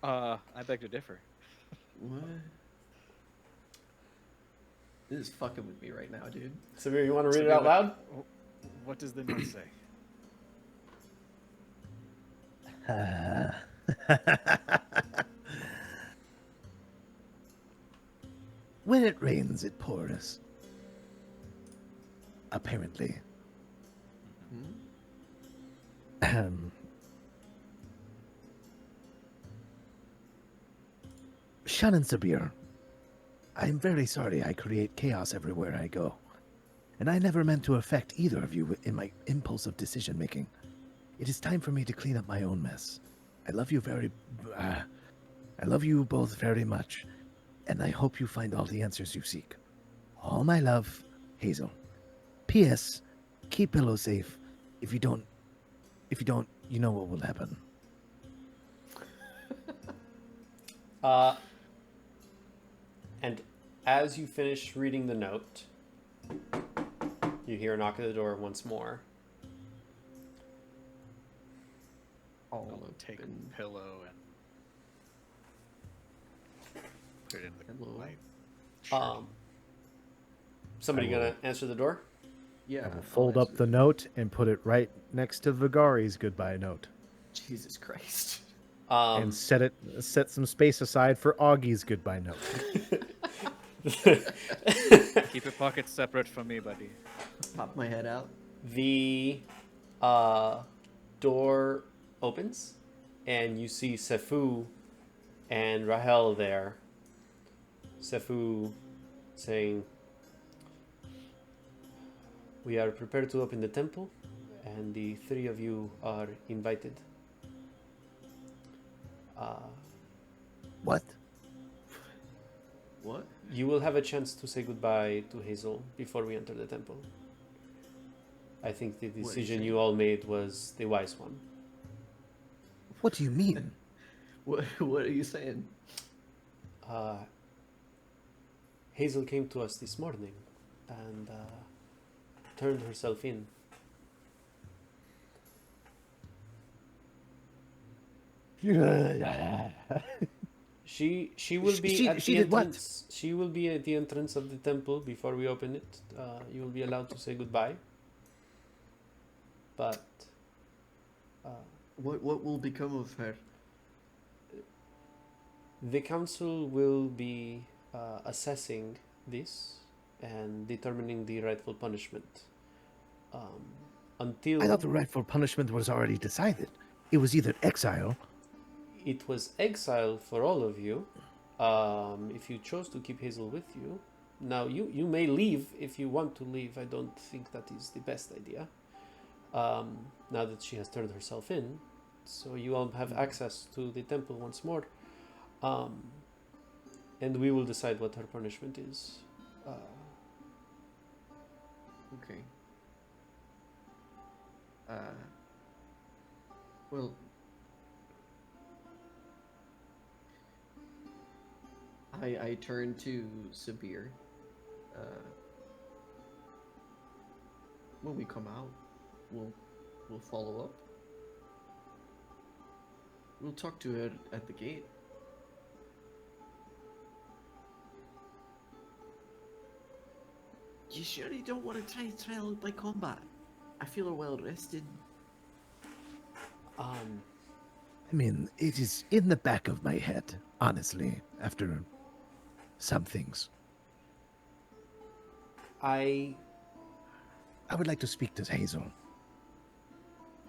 I beg to differ. What? This is fucking with me right now, dude. Sabir, you want to read it Sabir, out loud? What does the note say? When it rains, it pours. Apparently. Ahem. Shun and Sabir, I'm very sorry I create chaos everywhere I go. And I never meant to affect either of you in my impulsive decision making. It is time for me to clean up my own mess. I love you I love you both very much, and I hope you find all the answers you seek. All my love, Hazel. P.S. Keep Pillow safe. If you don't, you know what will happen. And as you finish reading the note, you hear a knock at the door once more. All I'll take a open. pillow and put it in the Hello. my shirt. Somebody I will- gonna answer the door? Yeah. I'll fold up the note and put it right next to Vigari's goodbye note, Jesus Christ. and set some space aside for Augie's goodbye note. Keep your pockets separate from me, buddy. Pop my head out. The door opens, and you see Sefu and Rahel there. Sefu saying, "We are prepared to open the temple, and the three of you are invited. What? What? You will have a chance to say goodbye to Hazel before we enter the temple. I think the What are you decision saying? you all made was the wise one. What do you mean? What are you saying? Hazel came to us this morning and turned herself in. She will be at She the did what? entrance. She will be at the entrance of the temple before we open it. You will be allowed to say goodbye. But What will become of her? the council will be assessing this and determining the rightful punishment. Until I thought the rightful punishment was already decided. It was either exile. it was exile for all of you. If you chose to keep Hazel with you, now you may leave if you want to leave. I don't think that is the best idea. Now that she has turned herself in, so you all have access to the temple once more. And we will decide what her punishment is. Okay. Well, I turn to Sabir. When we come out, we'll follow up. We'll talk to her at the gate. You sure you don't want to try trial by combat? I feel well rested. I mean, it is in the back of my head, honestly, after some things. I would like to speak to Hazel.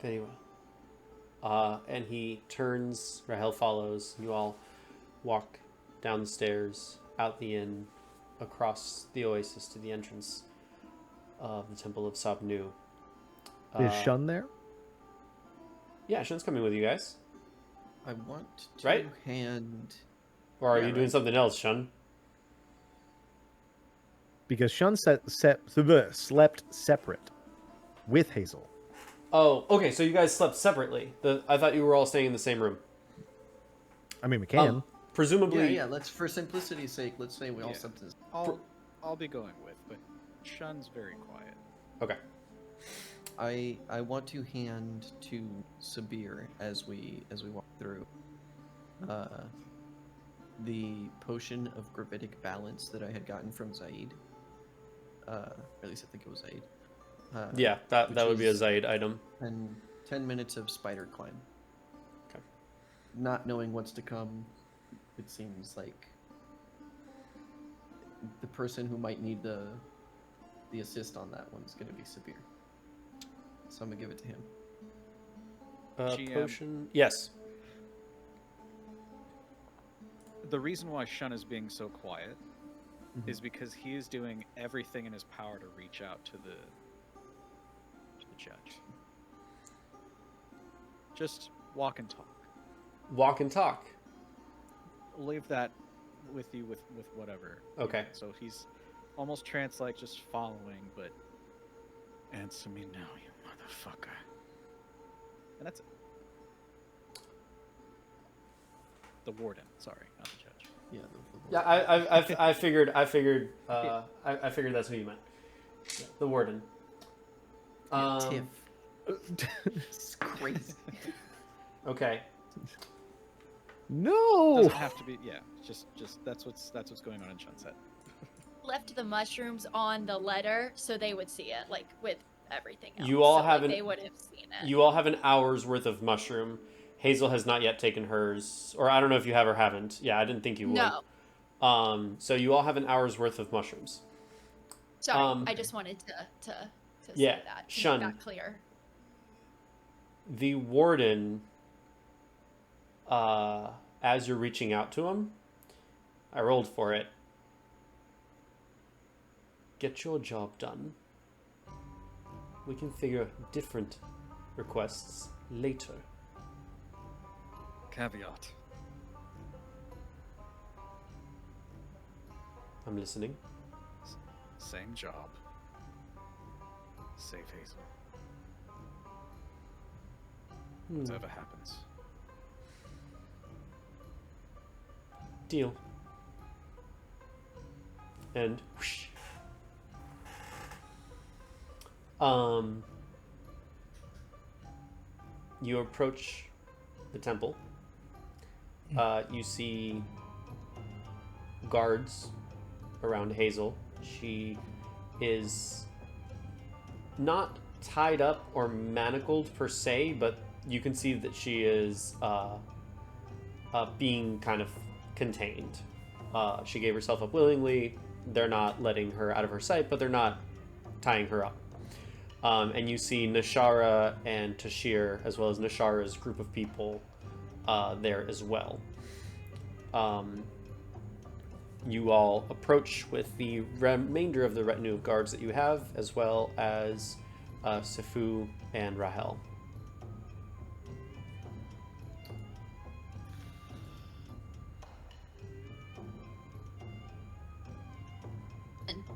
Very well. And he turns. Rahel follows. You all walk down the stairs, out the inn, across the oasis to the entrance of the Temple of Sobnu. Is Shun there? Yeah, Shun's coming with you guys. I want to Right? hand. Or are Yeah, you doing right. something else, Shun? Because Shun slept separate with Hazel. Oh, okay. So you guys slept separately. I thought you were all staying in the same room. I mean, we can. Presumably, Yeah. Let's, for simplicity's sake, let's say we all Yeah. slept in. I'll be going with, but Shun's very quiet. Okay. I want to hand to Sabir as we walk through the potion of gravitic balance that I had gotten from Zaid. Or at least I think it was Zaid. Yeah, that which would be a is- Zaid item. And 10 minutes of spider climb. Okay. Not knowing what's to come, it seems like the person who might need the assist on that one is going to be Sabir. So I'm going to give it to him. GM. Potion. Yes. The reason why Shun is being so quiet is because he is doing everything in his power to reach out to the judge. Just walk and talk. Walk and talk. Leave that with you with whatever. Okay. So he's almost trance-like, just following, but answer me now, you motherfucker. And that's it. The warden, sorry, not the judge. Yeah. Yeah, I figured that's who you meant. Yeah, the warden. Tiff. It's crazy. Okay. No. Doesn't have to be. Yeah, just that's what's going on in Shun's head. Left the mushrooms on the letter so they would see it, like with everything else. You all so, have like, an- they would have seen it. You all have an hour's worth of mushroom. Hazel has not yet taken hers, or I don't know if you have or haven't. Yeah, I didn't think you would. No. So you all have an hour's worth of mushrooms. Sorry, I just wanted to yeah, say that. To Shun. make that clear. The warden, as you're reaching out to him, I rolled for it. Get your job done. we can figure different requests later. Caveat. I'm listening. Same job. Save Hazel. Whatever happens. Deal. And whoosh. You approach the temple. You see guards around Hazel. She is not tied up or manacled per se, but you can see that she is being kind of contained. She gave herself up willingly. They're not letting her out of her sight, but they're not tying her up. And you see Nashara and Tashir, as well as Nashara's group of people there as well. You all approach with the remainder of the retinue of guards that you have, as well as Sifu and Rahel.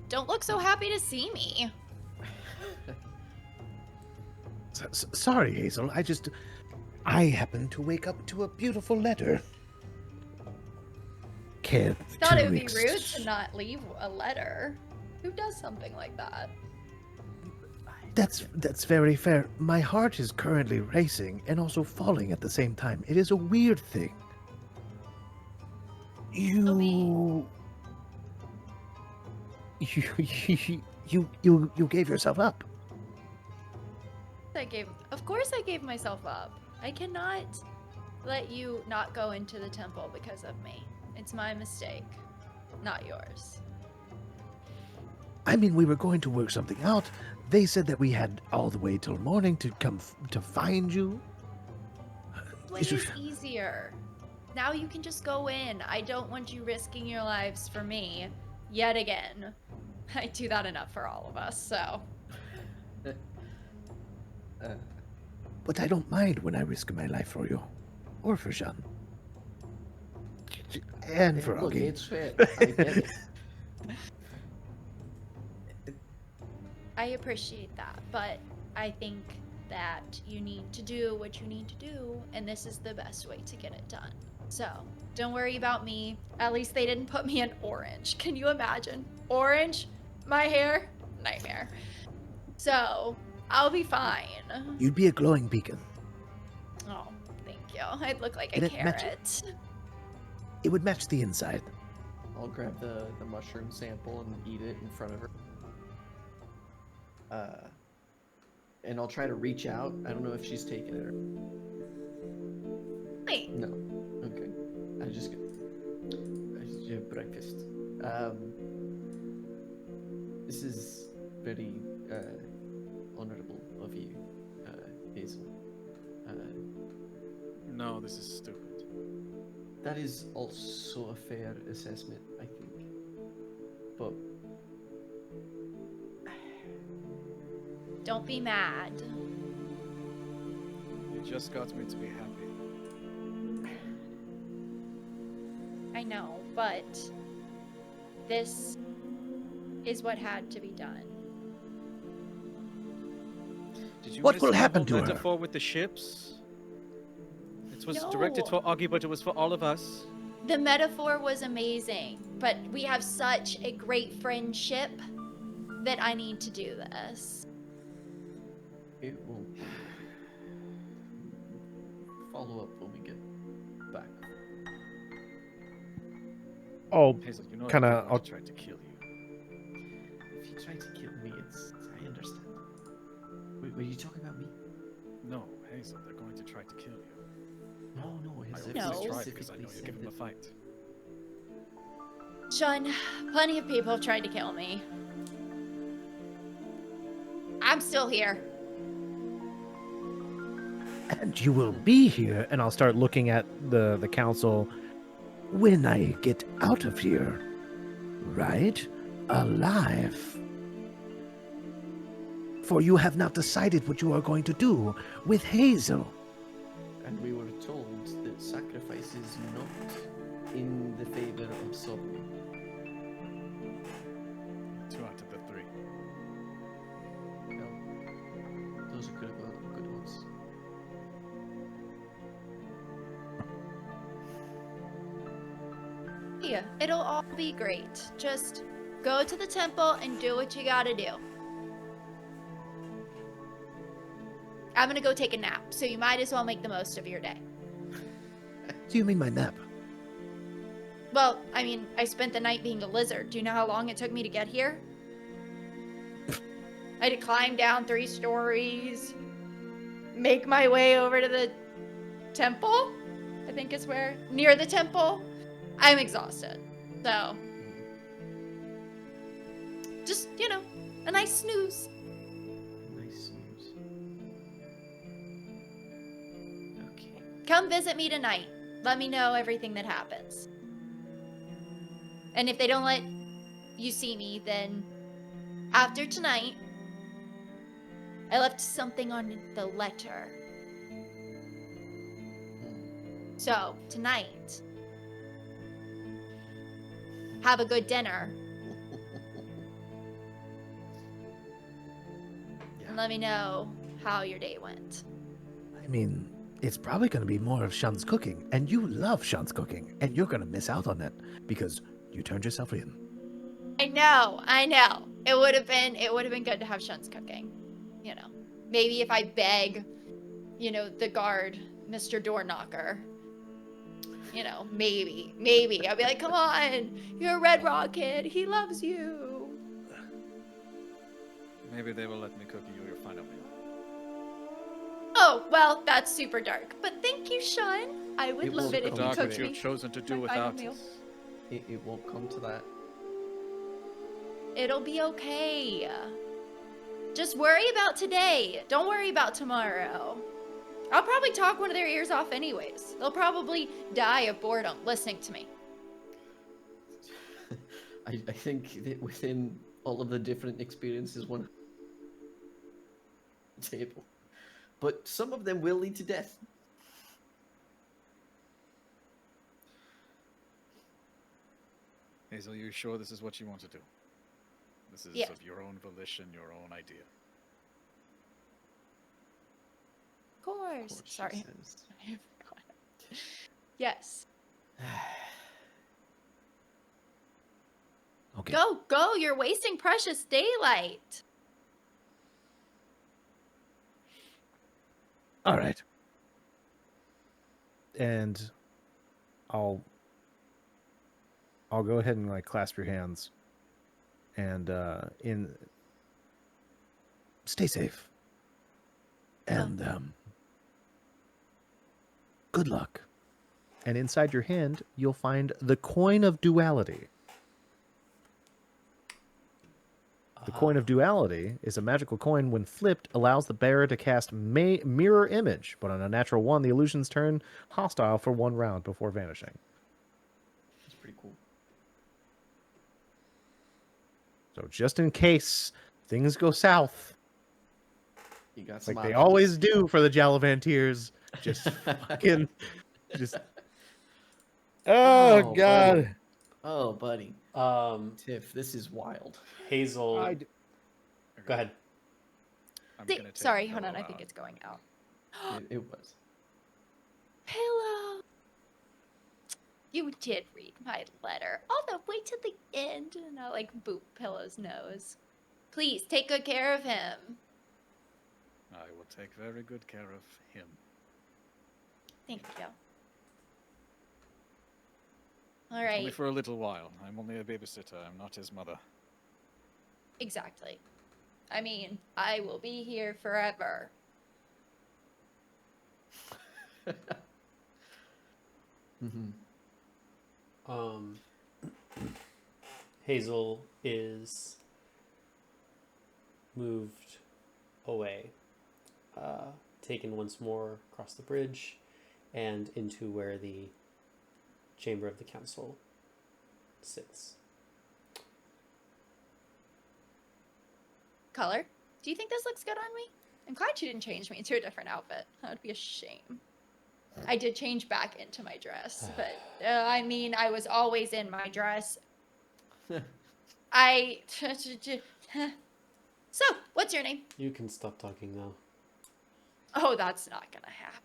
Don't look so happy to see me. Sorry, Hazel. I happened to wake up to a beautiful letter. Care Thought to it would be rude to not leave a letter. Who does something like that? That's very fair. My heart is currently racing and also falling at the same time. It is a weird thing. You gave yourself up. Of course I gave myself up. I cannot let you not go into the temple because of me. It's my mistake, not yours. I mean, we were going to work something out. They said that we had all the way till morning to come to find you. Which is easier. Now you can just go in. I don't want you risking your lives for me yet again. I do that enough for all of us, so. But I don't mind when I risk my life for you. Or for Jean. And for Look, Augie. it's fair. I get it. I appreciate that, but I think that you need to do what you need to do, and this is the best way to get it done. So, don't worry about me. At least they didn't put me in orange. Can you imagine? Orange? My hair? Nightmare. So, I'll be fine. You'd be a glowing beacon. Oh, thank you. I'd look like a And it matches- carrot. It would match the inside. I'll grab the mushroom sample and eat it in front of her. And I'll try to reach out. I don't know if she's taken it or Wait, no. Okay. I just have breakfast. This is very honorable of you, Hazel. No, this is stupid. That is also a fair assessment, I think. But don't be mad. You just got me to be happy. I know, but this is what had to be done. Did you What miss will the happen whole to her? metaphor with the ships? It was No. directed for Augie, but it was for all of us. The metaphor was amazing, but we have such a great friendship that I need to do this. it will follow up when we get back. Oh, Hazel, you know Kinda, I I'll- tried to kill you. If you try to kill me, I understand. Wait, were you talking about me? No, Hazel, they're going to try to kill you. No, I it's hope No. they try because I know you'll specifically give them a said fight. Sean, plenty of people have tried to kill me. I'm still here. And you will be here, and I'll start looking at the council. when I get out of here. Right? Alive. Therefore, you have not decided what you are going to do with Hazel. And we were told that sacrifice is not in the favor of Sobnu. 2 out of the 3. Well, those are good ones. Yeah, it'll all be great. Just go to the temple and do what you gotta do. I'm gonna go take a nap, so you might as well make the most of your day. Do you mean my nap? Well, I mean, I spent the night being a lizard. Do you know how long it took me to get here? I had to climb down 3 stories, make my way over to the temple, I think is where, near the temple. I'm exhausted, so just, a nice snooze. Nice news. Okay. Come visit me tonight. Let me know everything that happens. And if they don't let you see me, then after tonight, I left something on the letter. So, tonight, have a good dinner. And let me know how your day went. I mean, it's probably going to be more of Shun's cooking, and you love Shun's cooking, and you're going to miss out on that because you turned yourself in. I know. It would have been good to have Shun's cooking. Maybe if I beg, the guard, Mr. Door Knocker. Maybe. I'll be like, come on, you're a Red Rock kid. He loves you. Maybe they will let me cook you your final meal. Oh, well, that's super dark. But thank you, Shun. I would It love will it if come you Dark, to cooked which it. you've me. chosen to do my final without meal. us. It won't come to that. It'll be okay. Just worry about today. Don't worry about tomorrow. I'll probably talk one of their ears off anyways. They'll probably die of boredom listening to me. I think that within all of the different experiences one table. But some of them will lead to death. Hazel, you sure this is what you want to do? This is Yes. of your own volition, your own idea. Of course. Of course, she Sorry. says. I forgot. Yes. Okay. Go. You're wasting precious daylight. All right. And I'll go ahead and clasp your hands, and Stay safe. And good luck. and inside your hand you'll find the coin of duality. The coin of duality is a magical coin. When flipped, allows the bearer to cast mirror image, but on a natural 1, the illusions turn hostile for 1 round before vanishing. That's pretty cool. So just in case things go south, You got some like they options. always do for the Galavantiers, just fucking, just. Oh, Oh, God! buddy. Oh, buddy. Um, Tiff, this is wild. Hazel, go ahead. I'm gonna take Sorry, the hold on. I pillow think out. it's going out. It was. Pillow. You did read my letter. Oh no, wait till the end and I'll boop Pillow's nose. Please take good care of him. I will take very good care of him. Thank you. All Only right. for a little while. I'm only a babysitter. I'm not his mother. Exactly. I mean, I will be here forever. Hazel is moved away, taken once more across the bridge and into where the chamber of the council sits. Color? Do you think this looks good on me? I'm glad you didn't change me into a different outfit. That would be a shame. I did change back into my dress, but I mean, I was always in my dress. So, what's your name? You can stop talking now. Oh, that's not gonna happen.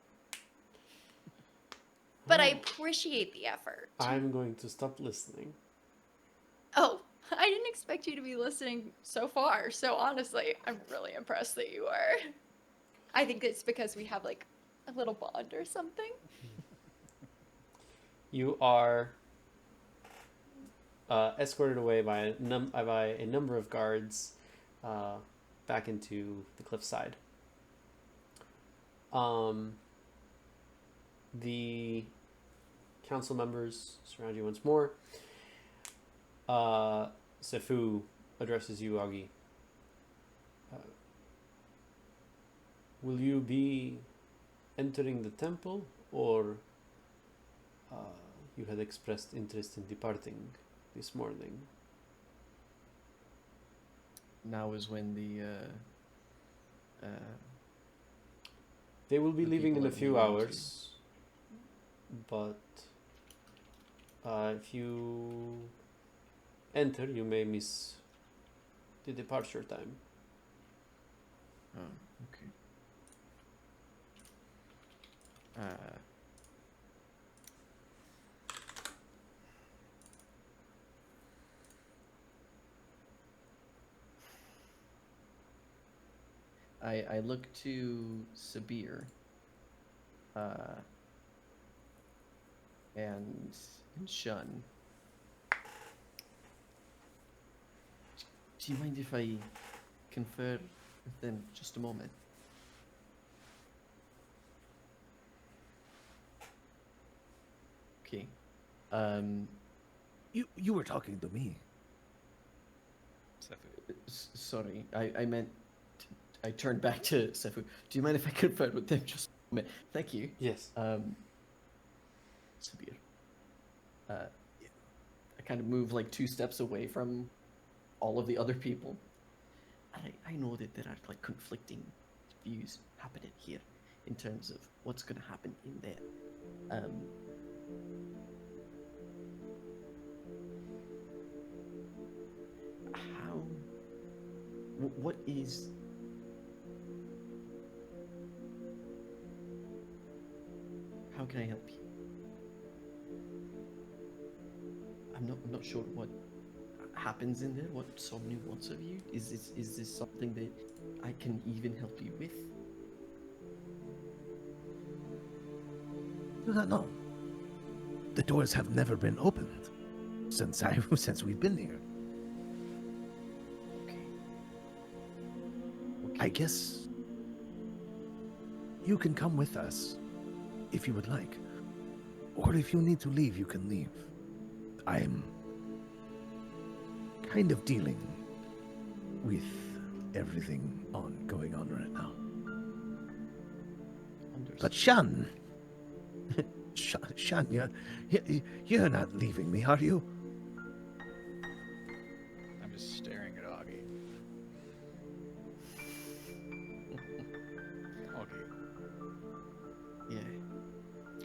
But I appreciate the effort. I'm going to stop listening. Oh, I didn't expect you to be listening so far. So honestly, I'm really impressed that you are. I think it's because we have like a little bond or something. You are escorted away by a number of guards back into the cliffside. The council members surround you once more. Sefu addresses you, Augie. Will you be entering the temple, or you had expressed interest in departing this morning? Now is when They will be the leaving people in a that few we want hours, but if you enter, you may miss the departure time. Oh, okay. I look to Sabir, and Shun. Do you mind if I confer with them just a moment? Okay. You were talking to me. Sefu. Sorry, I meant. I turned back to Sefu. Do you mind if I confer with them just a moment? Thank you. Yes. Sabir. I kind of move like 2 steps away from all of the other people. And I know that there are like conflicting views happening here in terms of what's going to happen in there. What is... How can I help you? I'm not sure what happens in there, what Sobnu wants of you. Is this something that I can even help you with? Do not know. The doors have never been opened since we've been here. Okay. I guess you can come with us if you would like. Or if you need to leave, you can leave. I'm kind of dealing with everything going on right now. But Shan, you're not leaving me, are you? I'm just staring at Augie. Augie, Yeah,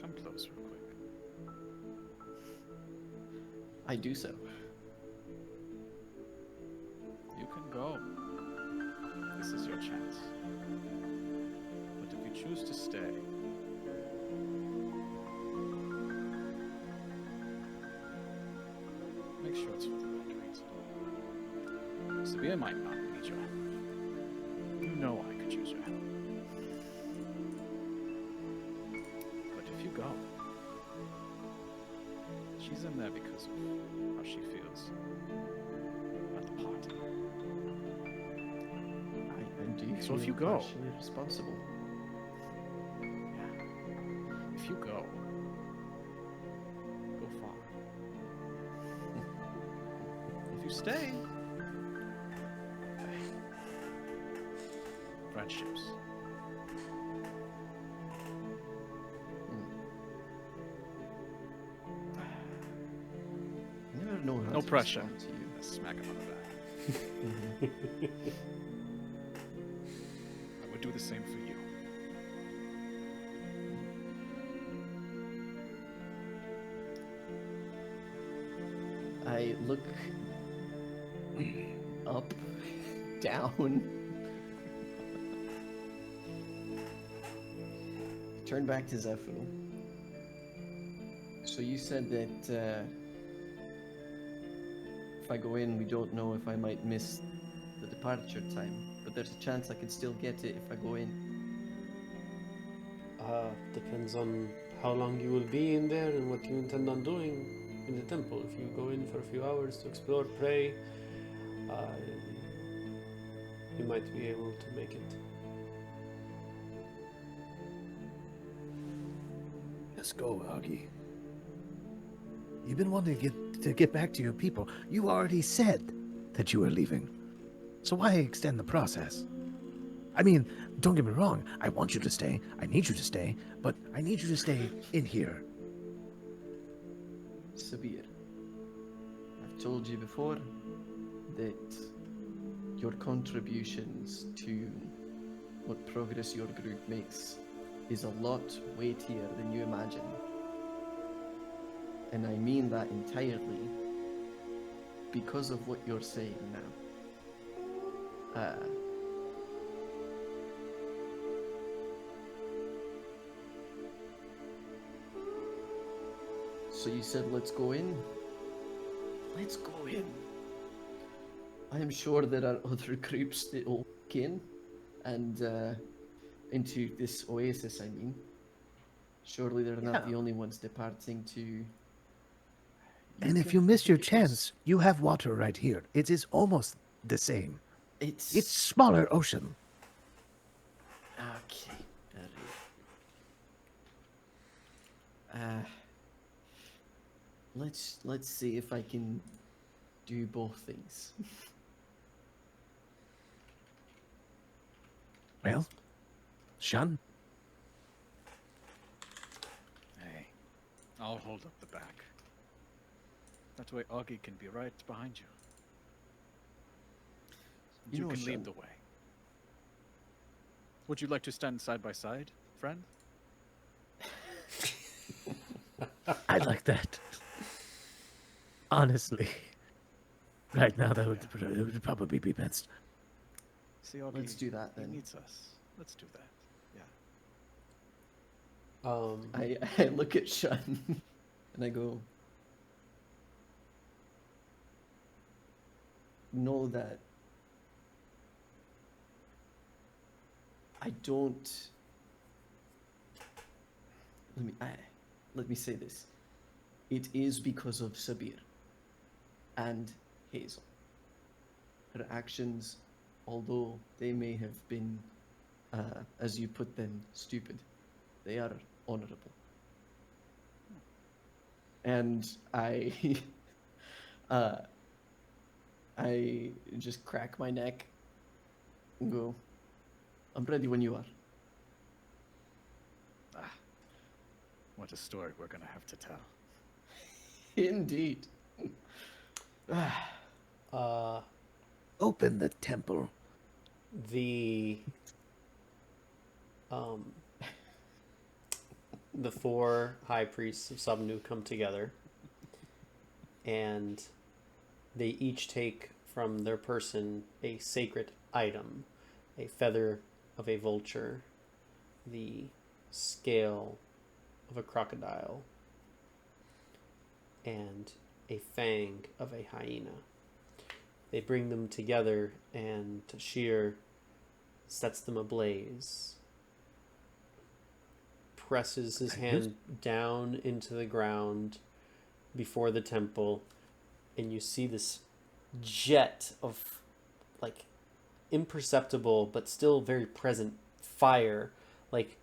come close real quick. I do so. You can go. This is your chance. But if you choose to stay, make sure it's for the right reason. Sabia might not need your help. You know I could use your help. But if you go, she's in there because of how she feels at the party. I do So if feel you go- partially responsible. Yeah. If you go far. If you stay, friendships. I never know how No to pressure. respond to you. Smack him on the back. would do the same for you. I look up, down, turn back to Zepho. So you said that if I go in, we don't know if I might miss the departure time, but there's a chance I could still get it if I go in. Depends on how long you will be in there and what you intend on doing in the temple. If you go in for a few hours to explore, pray, you might be able to make it. Let's go, Augie. You've been wanting to get back to your people. You already said that you were leaving. So why extend the process? I mean, don't get me wrong. I want you to stay. I need you to stay. But I need you to stay in here. Sabir, I've told you before that your contributions to what progress your group makes is a lot weightier than you imagine. And I mean that entirely because of what you're saying now. So you said, let's go in? Let's go in. I am sure there are other groups that will walk in and into this oasis, I mean. Surely they're not the only ones departing to... And if you miss your chance, you have water right here. It is almost the same. It's smaller ocean. Okay. Let's see if I can do both things. Well, Sean? Hey, I'll hold up the back. That way Augie can be right behind you. And You know, can Sean, lead the way. Would you like to stand side by side, friend? I like that. Honestly. Right now, that would probably be best. See, Augie, Let's do that he then. needs us. Let's do that. Yeah. I look at Shun and I go, know that I don't. Let me say this. It is because of Sabir and Hazel. Her actions, although they may have been, as you put them, stupid, they are honorable. And I just crack my neck and go, I'm ready when you are. What a story we're gonna have to tell. Indeed. Open the temple. The four high priests of Sobnu come together, and they each take from their person a sacred item, a feather of a vulture, the scale of a crocodile, and a fang of a hyena. They bring them together, and Tashir sets them ablaze, presses his hand down into the ground before the temple, and you see this jet of, like, imperceptible but still very present fire, like,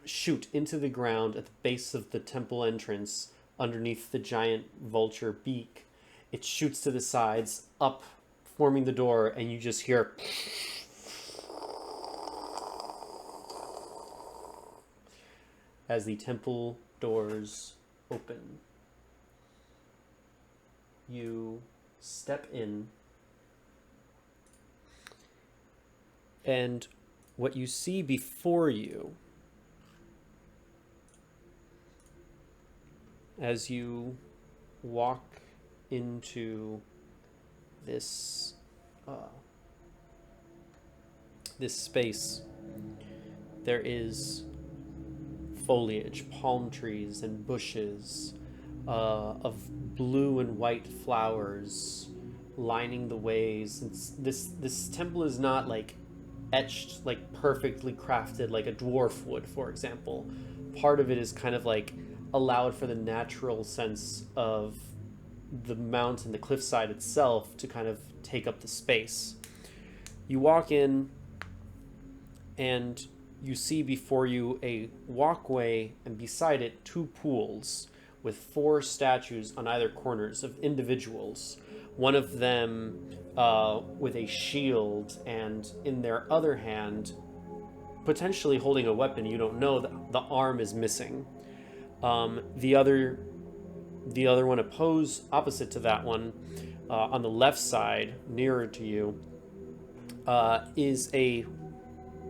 shoot into the ground at the base of the temple entrance underneath the giant vulture beak. It shoots to the sides, up, forming the door, and you just hear as the temple doors open. You step in, and what you see before you as you walk into this this space, there is foliage, palm trees and bushes of blue and white flowers lining the ways. This temple is not like etched, like perfectly crafted like a dwarf would, for example. Part of it is kind of like allowed for the natural sense of the mountain, the cliffside itself, to kind of take up the space. You walk in and you see before you a walkway, and beside it 2 pools with 4 statues on either corners of individuals. One of them with a shield, and in their other hand, potentially holding a weapon. You don't know. The arm is missing. The other one opposite to that one, on the left side, nearer to you, is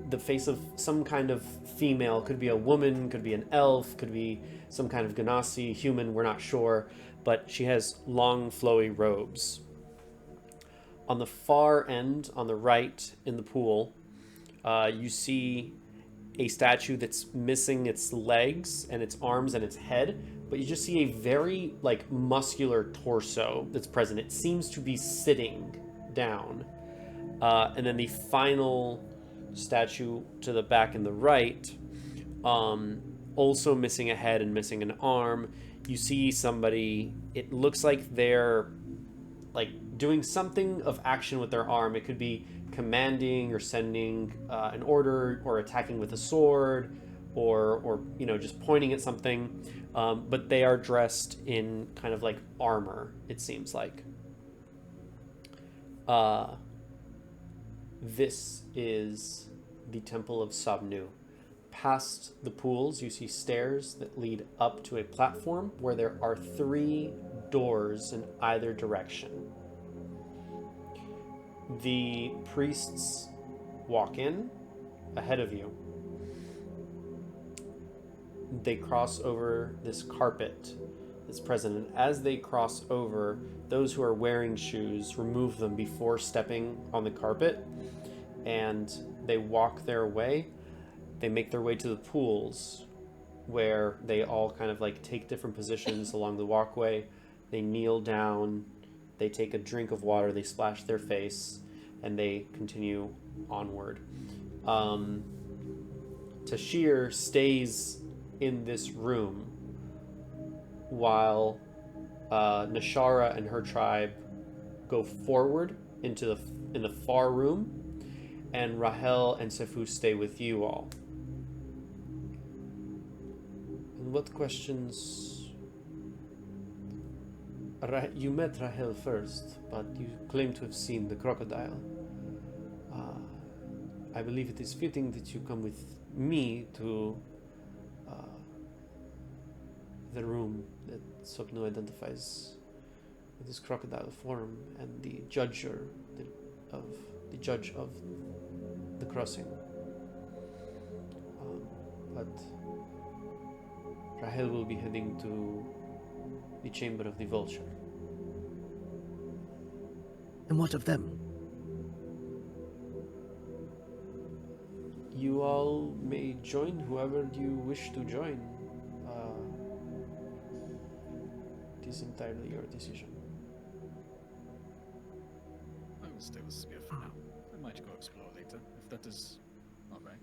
the face of some kind of female. Could be a woman, could be an elf, could be some kind of Ganassi, human, we're not sure, but she has long flowy robes. On the far end, on the right in the pool, you see a statue that's missing its legs and its arms and its head, but you just see a very like muscular torso that's present. It seems to be sitting down. And then the final statue to the back and the right, also missing a head and missing an arm. You see somebody, it looks like they're like doing something of action with their arm. It could be commanding or sending an order, or attacking with a sword, or just pointing at something, but they are dressed in kind of like armor, it seems like. This is the Temple of Sobnu. Past the pools, you see stairs that lead up to a platform where there are 3 doors in either direction. The priests walk in ahead of you. They cross over this carpet that's present, and as they cross over, those who are wearing shoes remove them before stepping on the carpet, and they walk their way. They make their way to the pools, where they all kind of like take different positions along the walkway. They kneel down, they take a drink of water, they splash their face, and they continue onward. Tashir stays in this room while Nashara and her tribe go forward in the far room, and Rahel and Sefu stay with you all. And what questions? You met Rahel first, but you claim to have seen the crocodile. I believe it is fitting that you come with me to the room that Sobnu identifies with this crocodile form, and the judge of the crossing. But Rahel will be heading to the chamber of the vulture. And what of them? You all may join whoever you wish to join. It is entirely your decision. I will stay with Spear for now. I might go explore later, if that is alright.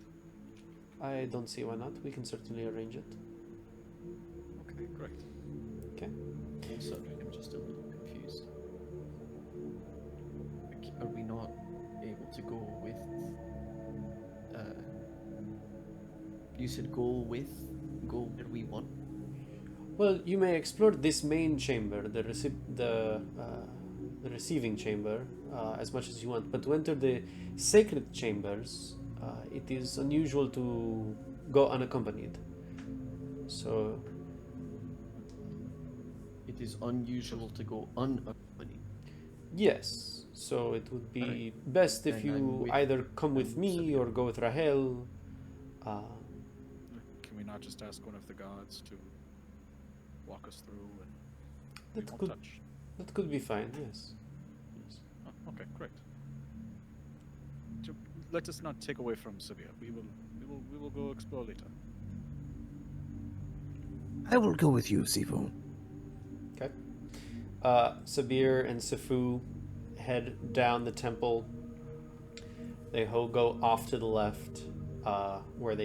I don't see why not. We can certainly arrange it. Okay, great. Okay. Also, I'm just a little confused. Are we not able to go with? You said go where we want. Well, you may explore this main chamber, the receiving chamber, as much as you want. But to enter the sacred chambers, it is unusual to go unaccompanied. So It is unusual to go unaccompanied. yes, So it would be best if Then I'm you with- either come with I'm me Sabir. or go with Rahel. Can we not just ask one of the guards to walk us through and we That won't could touch? that could be fine. Yes. Oh, okay, great. Let us not take away from Sabir. We will go explore later. I will go with you, Sifu. Okay. Sabir and Sifu head down the temple. They go off to the left, where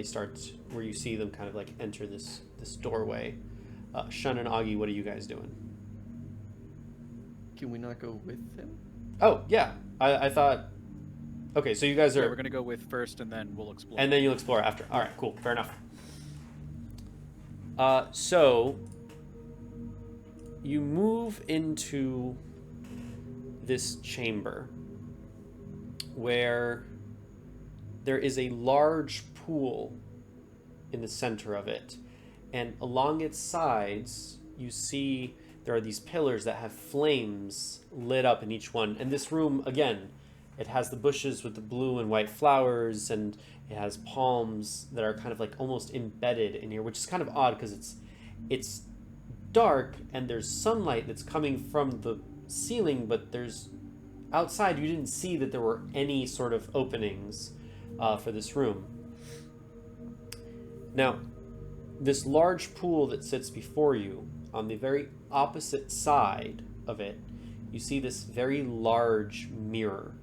you see them kind of like enter this doorway. Shun and Augie, what are you guys doing? Can we not go with him? Oh yeah, I thought. Okay, so you guys are, Yeah, we're gonna go with first, and then we'll explore. and then you'll explore after. All right, cool, fair enough. So you move into this chamber where there is a large pool in the center of it, and along its sides you see there are these pillars that have flames lit up in each one. And this room, again, it has the bushes with the blue and white flowers, and it has palms that are kind of like almost embedded in here, which is kind of odd because it's dark and there's sunlight that's coming from the ceiling, but there's outside you didn't see that there were any sort of openings for this room. Now, this large pool that sits before you, on the very opposite side of it, you see this very large mirror.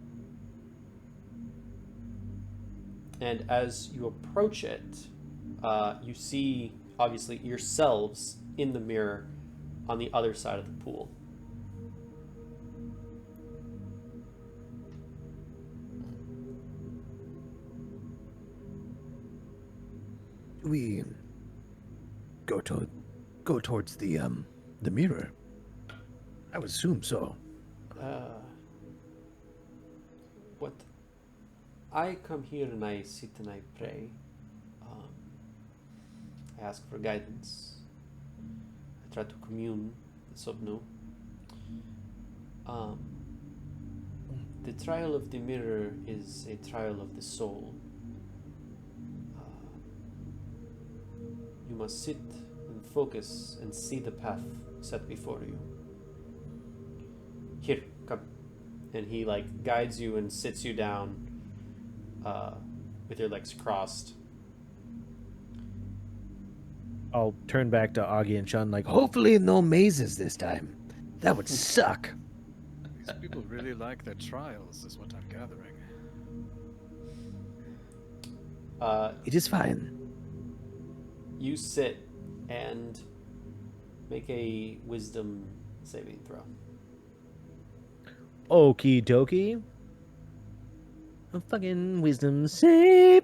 And as you approach it, you see, obviously, yourselves in the mirror on the other side of the pool. We go towards the mirror. I would assume so. What? I come here and I sit and I pray. I ask for guidance. I try to commune with Sobnu. The trial of the mirror is a trial of the soul. You must sit and focus and see the path set before you. Here, come. And he like guides you and sits you down with your legs crossed. I'll turn back to Augie and Shun like, Hopefully no mazes this time. That would suck. These people really like their trials, is what I'm gathering. It is fine. You sit and make a wisdom saving throw. okie dokie. A fucking wisdom save.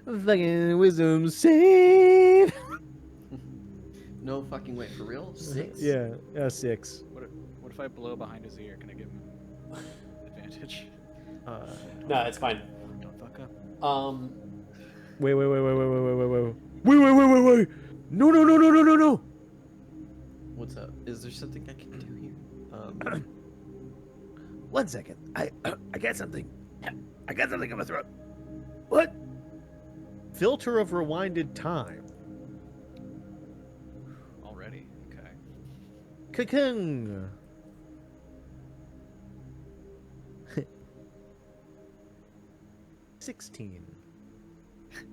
A fucking wisdom save. No fucking way, for real? 6? Yeah, 6. What if I blow behind his ear? Can I give him advantage? No, it's fine. Don't fuck up. Wait. Wait. No. What's up? Is there something I can do here? 1 second. I got something. I got something in my throat. What? Filter of rewinded time. Already? Okay. Cocoon. $16.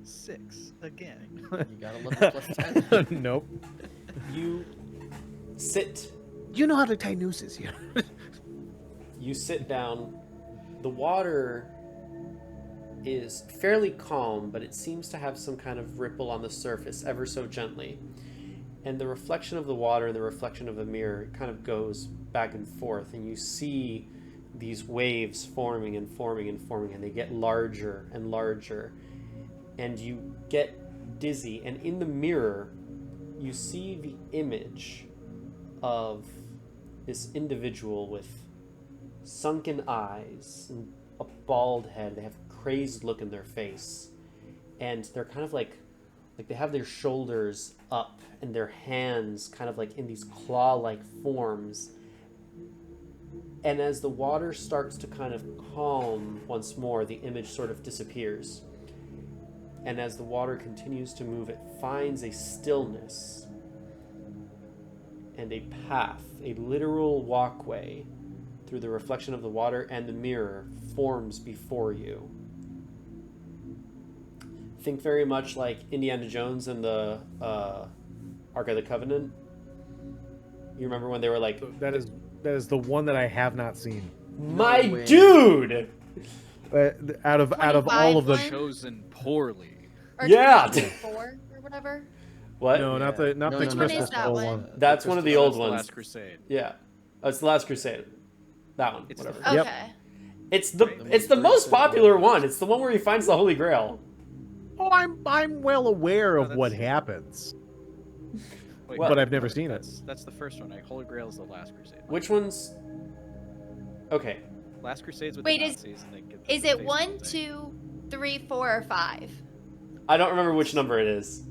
6 again. You gotta look at plus 10. Nope. You sit. You know how to tie nooses here. You sit down. The water is fairly calm, but it seems to have some kind of ripple on the surface, ever so gently. And the reflection of the water and the reflection of the mirror kind of goes back and forth, and you see these waves forming and forming and forming, and they get larger and larger, and you get dizzy. And in the mirror, you see the image of this individual with sunken eyes and a bald head. They have a crazed look in their face, and they're kind of like they have their shoulders up, and their hands kind of like in these claw-like forms. And as the water starts to kind of calm once more, the image sort of disappears. And as the water continues to move, it finds a stillness and a path, a literal walkway through the reflection of the water, and the mirror forms before you. Think very much like Indiana Jones and the Ark of the Covenant. You remember when they were like, That is the one that I have not seen. my way. dude! Out of all of 25 the one? Chosen poorly. Or Yeah. 24 or whatever. What? no, not the No, the no, no, one crystal is that skull one? one. That's one of the That's old the ones. Last Crusade. Yeah. Oh, it's the Last Crusade. That one. It's the whatever. first- Yep. Okay. It's the Right. it's the most popular one. It's the one where he finds the Holy Grail. Oh, I'm well aware No, of what that's- happens, Wait, Well- but I've never seen it. That's the first one. Right? Holy Grail is the Last Crusade. Which one's? Okay. Last Crusade's with Wait, the is- Nazis, and they get the Is it face 1, melting. 2, 3, 4, or 5? I don't remember which number it is,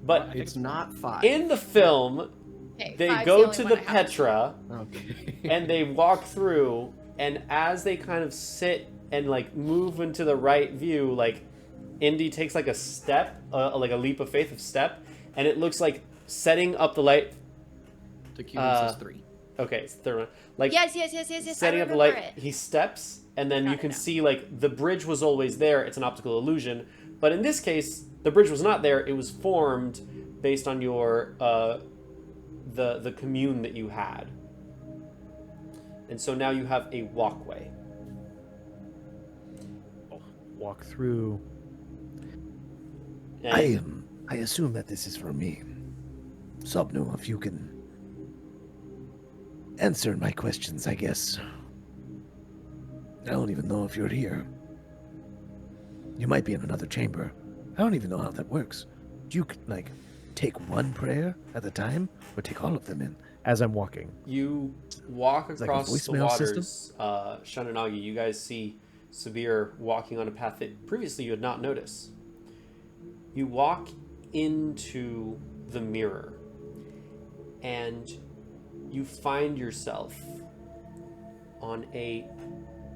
but I think It's not 5. in the film Okay, they 5's go the only to one the I have. Petra Okay. and they walk through, and as they kind of sit and like move into the right view, like Indy takes like a step, like a leap of faith of step, and it looks like setting up the light. The Cuban says Uh, 3. Okay, it's the third one. Like Yes. setting I up the remember light, it. he steps, and then you Got it can now. see like the bridge was always there. It's an optical illusion, but in this case, the bridge was not there. It was formed based on your the commune that you had, and so now you have a walkway. Walk through. And I assume that this is for me. Sobnu, if you can answer my questions, I guess. I don't even know if you're here. You might be in another chamber. I don't even know how that works. Do you, like, take one prayer at a time, or take all of them in? As I'm walking. You walk like a across the voicemail waters, Shun and Augie. You guys see Sabir walking on a path that previously you had not noticed. You walk into the mirror, and you find yourself on a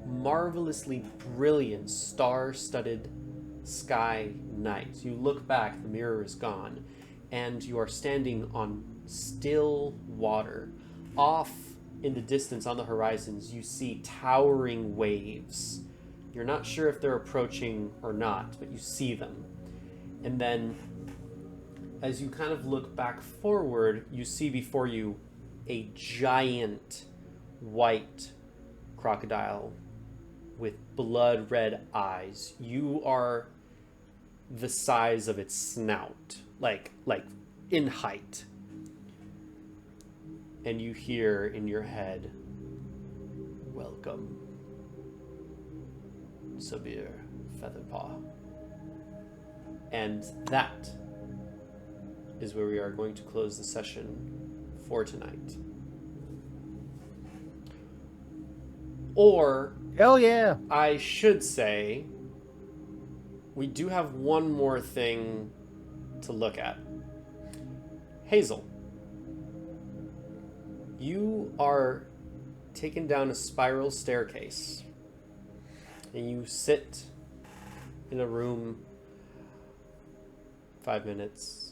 marvelously brilliant, star-studded sky night. You look back, the mirror is gone, and you are standing on still water. Off in the distance on the horizons, you see towering waves. You're not sure if they're approaching or not, but you see them. And then, as you kind of look back forward, you see before you a giant white crocodile with blood red eyes. You are the size of its snout, like in height. And you hear in your head, "Welcome, Sabir Featherpaw." And that is where we are going to close the session for tonight. Or, Hell yeah! I should say, we do have one more thing to look at. Hazel, you are taken down a spiral staircase, and you sit in a room 5 minutes,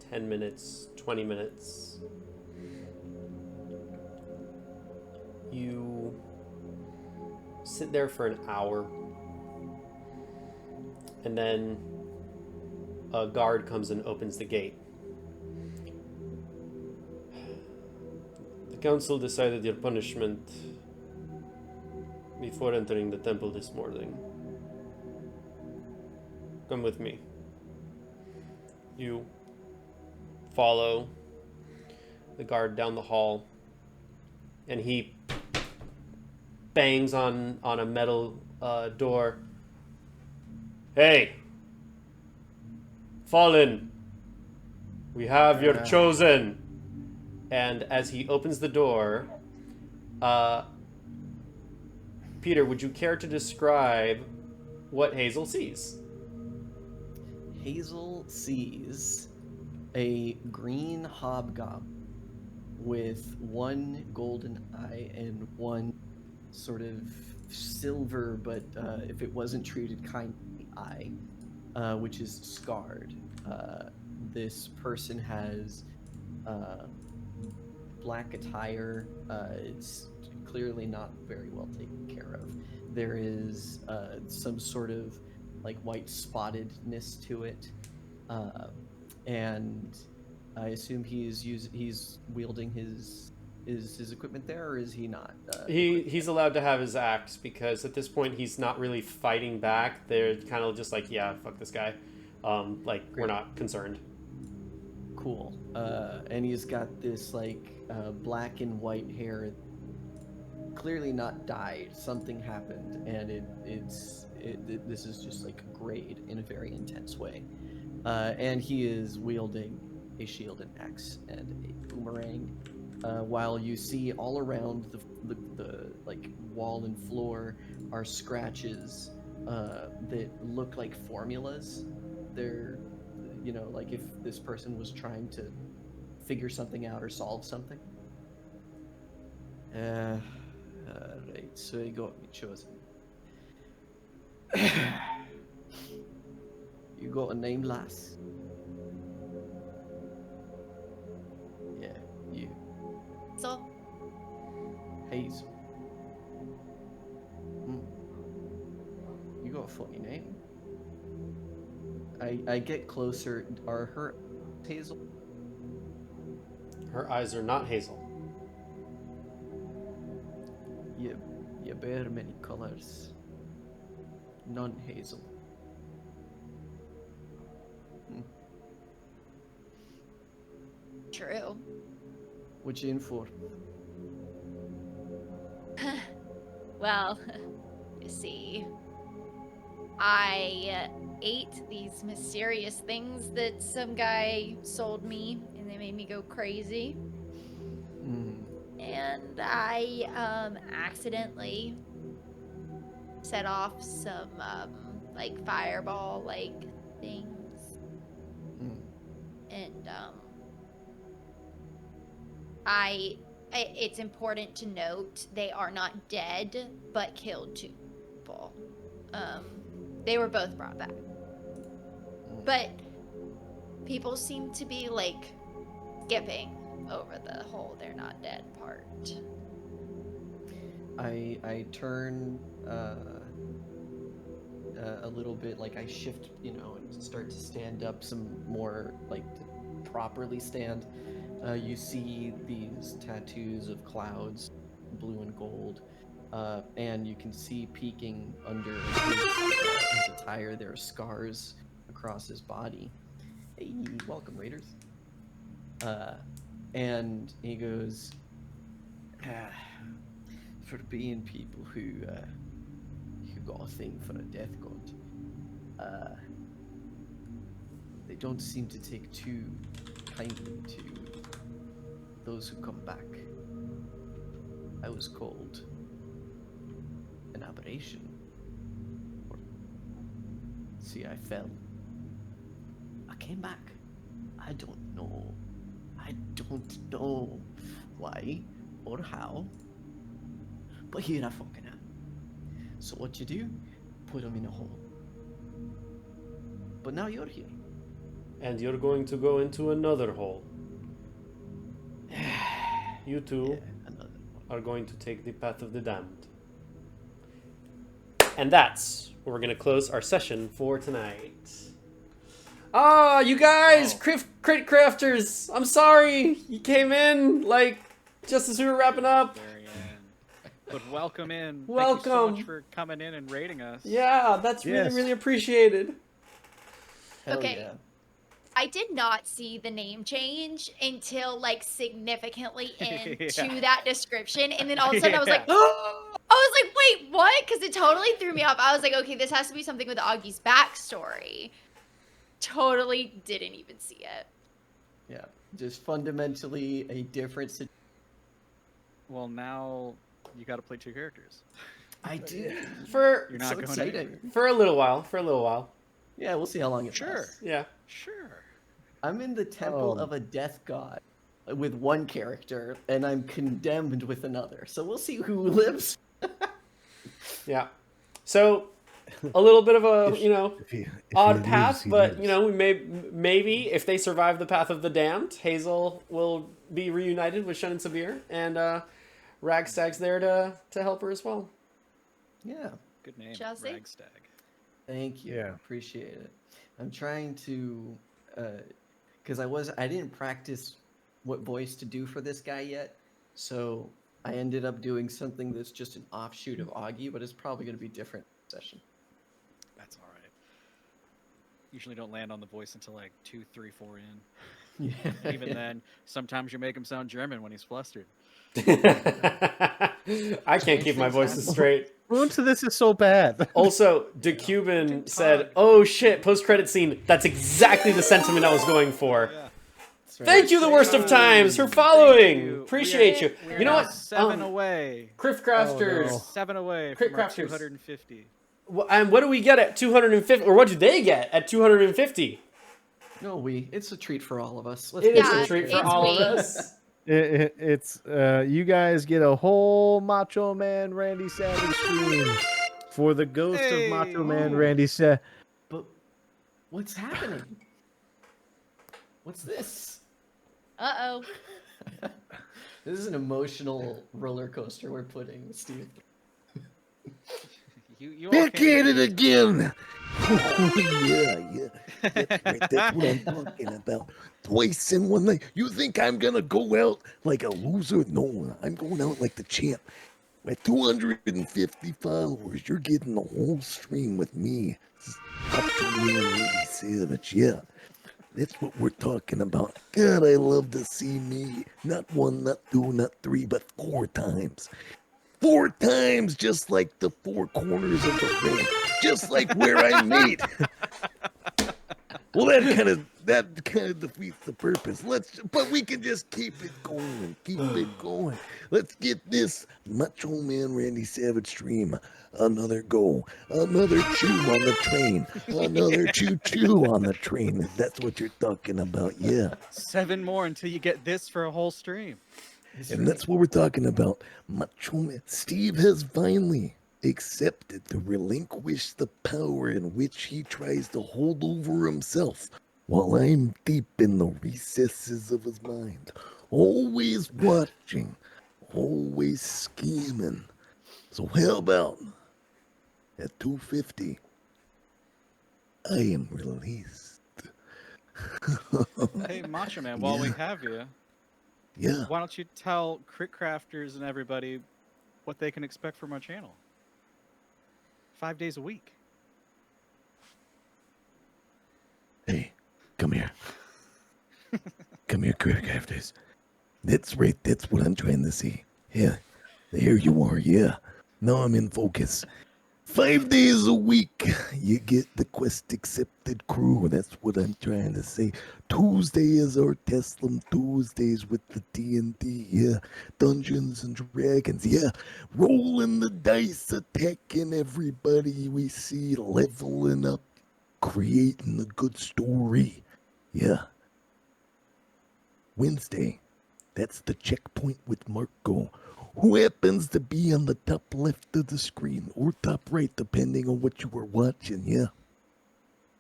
10 minutes, 20 minutes. You sit there for an hour, and then a guard comes and opens the gate. The council decided your punishment before entering the temple this morning. Come with me. You follow the guard down the hall, and he bangs on a metal door. "Hey, Fallen, we have your chosen." And as he opens the door, Peter, would you care to describe what Hazel sees? Hazel sees a green hobgoblin with one golden eye and one sort of silver, but if it wasn't treated kindly, eye, which is scarred. This person has black attire. It's clearly not very well taken care of. There is some sort of like white spottedness to it, and I assume he's wielding his equipment there, or is he not? He's allowed to have his axe because at this point he's not really fighting back. They're kind of just like, yeah, fuck this guy. Like we're not concerned. Cool. And he's got this like black and white hair, clearly not dyed. Something happened, and this is just like grayed in a very intense way. And he is wielding a shield, an axe, and a boomerang. While you see all around the like wall and floor are scratches that look like formulas. They're, you know, like if this person was trying to figure something out or solve something. Right, so you got me chosen. You got a name, lass? Yeah, you. So, Hazel. You got a funny name. I get closer. Are her Hazel? Her eyes are not hazel. You bear many colors. None hazel. true. What you in for? Well, you see, I ate these mysterious things that some guy sold me, and they made me go crazy. And I accidentally set off some like fireball like things, and it's important to note they are not dead, but killed two people. They were both brought back. But people seem to be, like, skipping over the whole they're not dead part. I turn a little bit, like I shift, you know, and start to stand up some more, like to properly stand. You see these tattoos of clouds, blue and gold, and you can see peeking under his attire, there are scars across his body. Hey, welcome, Raiders. And he goes, for being people who got a thing for a death god, they don't seem to take too kindly to those who come back. I was called an aberration. See, I fell. I came back. I don't know. I don't know why or how. But here I fucking am. So what you do? Put them in a hole. But now you're here. And you're going to go into another hole. You two are going to take the path of the damned. And that's where we're going to close our session for tonight. Ah, you guys, crit crafters, I'm sorry. You came in, like, just as we were wrapping up. Very end. But welcome in. Welcome. Thank you so much for coming in and raiding us. Yeah, that's really, Yes. really appreciated. Hell Okay. yeah. I did not see the name change until, like, significantly into Yeah. that description, and then all of a sudden I was like, Yeah. I was like, wait, what? Because it totally threw me off. I was like, okay, this has to be something with Augie's backstory. Totally didn't even see it. Yeah. Just fundamentally a different situation. Well, now you got to play two characters. I did. For You're not So going exciting. anywhere. a little while. Yeah, we'll see how long it Sure. lasts. Yeah. Sure. I'm in the temple Oh. of a death god with one character, and I'm condemned with another. So we'll see who lives. Yeah. So a little bit of a If he odd lives, path, he but lives. we maybe if they survive the path of the damned, Hazel will be reunited with Shen and Sabir, and Ragstag's there to help her as well. Yeah. Good name, Chelsea? Ragstag. Thank you. Yeah. Appreciate it. I'm trying to, because I didn't practice what voice to do for this guy yet, so I ended up doing something that's just an offshoot of Augie, but it's probably going to be different session. That's all right. Usually don't land on the voice until like 2, 3, 4 in. Yeah. And even then, sometimes you make him sound German when he's flustered. I can't keep my things voices happen. straight. Wounds to this is so bad. Also, DeCuban said, "Oh shit, post-credit scene. That's exactly the sentiment I was going for." Yeah. That's right. Thank you, the worst of times, for following. Appreciate you. We're You know now what? 7 away. Criff Crafters. Oh, no. 7 away Crit from our Crafters. 250. And what do we get at 250? Or what do they get at 250? No, it's a treat for all of us. Let's It be is a Yeah, treat for it's all of we. us. It's you guys get a whole Macho Man Randy Savage stream for the ghost of Macho Man Ooh. Randy Savage. But what's happening? What's this? Uh-oh. This is an emotional roller coaster we're putting with Steve. You all Back came at to it me. again. Oh, yeah. That's right. That's what I'm talking about. Twice in one night. You think I'm gonna go out like a loser? No, I'm going out like the champ. At 250 followers, you're getting the whole stream with me. Macho Man Randy Savage, yeah. That's what we're talking about. God, I love to see me. Not 1, not 2, not 3, but 4 times. 4 times, just like the 4 corners of the ring. Just like where I made. Well, that kind of defeats the purpose. But we can just keep it going. Let's get this Macho Man Randy Savage stream. Another go, another chew on the train, another choo on the train. If that's what you're talking about, yeah. 7 more until you get this for a whole stream. And that's what we're talking about. Macho Man Steve has finally accepted to relinquish the power in which he tries to hold over himself, while I'm deep in the recesses of his mind, always watching, always scheming. So how about at 250, I am released. Hey, Macho Man, while we have you, Yeah. why don't you tell Crit Crafters and everybody what they can expect from our channel? 5 days a week. Hey, come here. Come here, Crafters. That's right, that's what I'm trying to see. Yeah, there you are, yeah. Now I'm in focus. 5 days a week, you get the quest accepted crew. That's what I'm trying to say. Tuesday is our Teslam Tuesdays with the D&D, yeah. Dungeons and Dragons, yeah. Rolling the dice, attacking everybody we see, leveling up, creating a good story, yeah. Wednesday, that's the checkpoint with Marco, who happens to be on the top left of the screen, or top right, depending on what you were watching, yeah.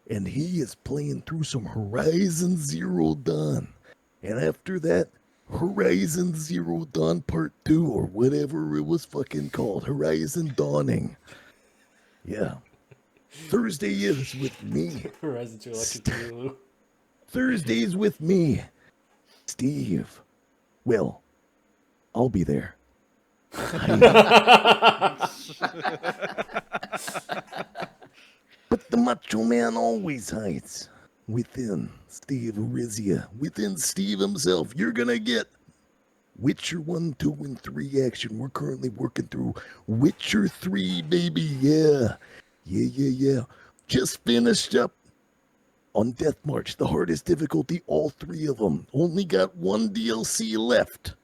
And he is playing through some Horizon Zero Dawn. And after that, Horizon Zero Dawn Part 2, or whatever it was fucking called, Horizon Dawning. Yeah. Thursday is with me. Horizon 2 Electric Boogaloo. Thursdays with me, Steve. Well, I'll be there. But the Macho Man always hides within Steve Arizia, within Steve himself. You're gonna get Witcher 1, 2, and 3 action. We're currently working through Witcher 3, baby. Yeah. Yeah. Just finished up on Death March, the hardest difficulty, all 3 of them. Only got 1 DLC left.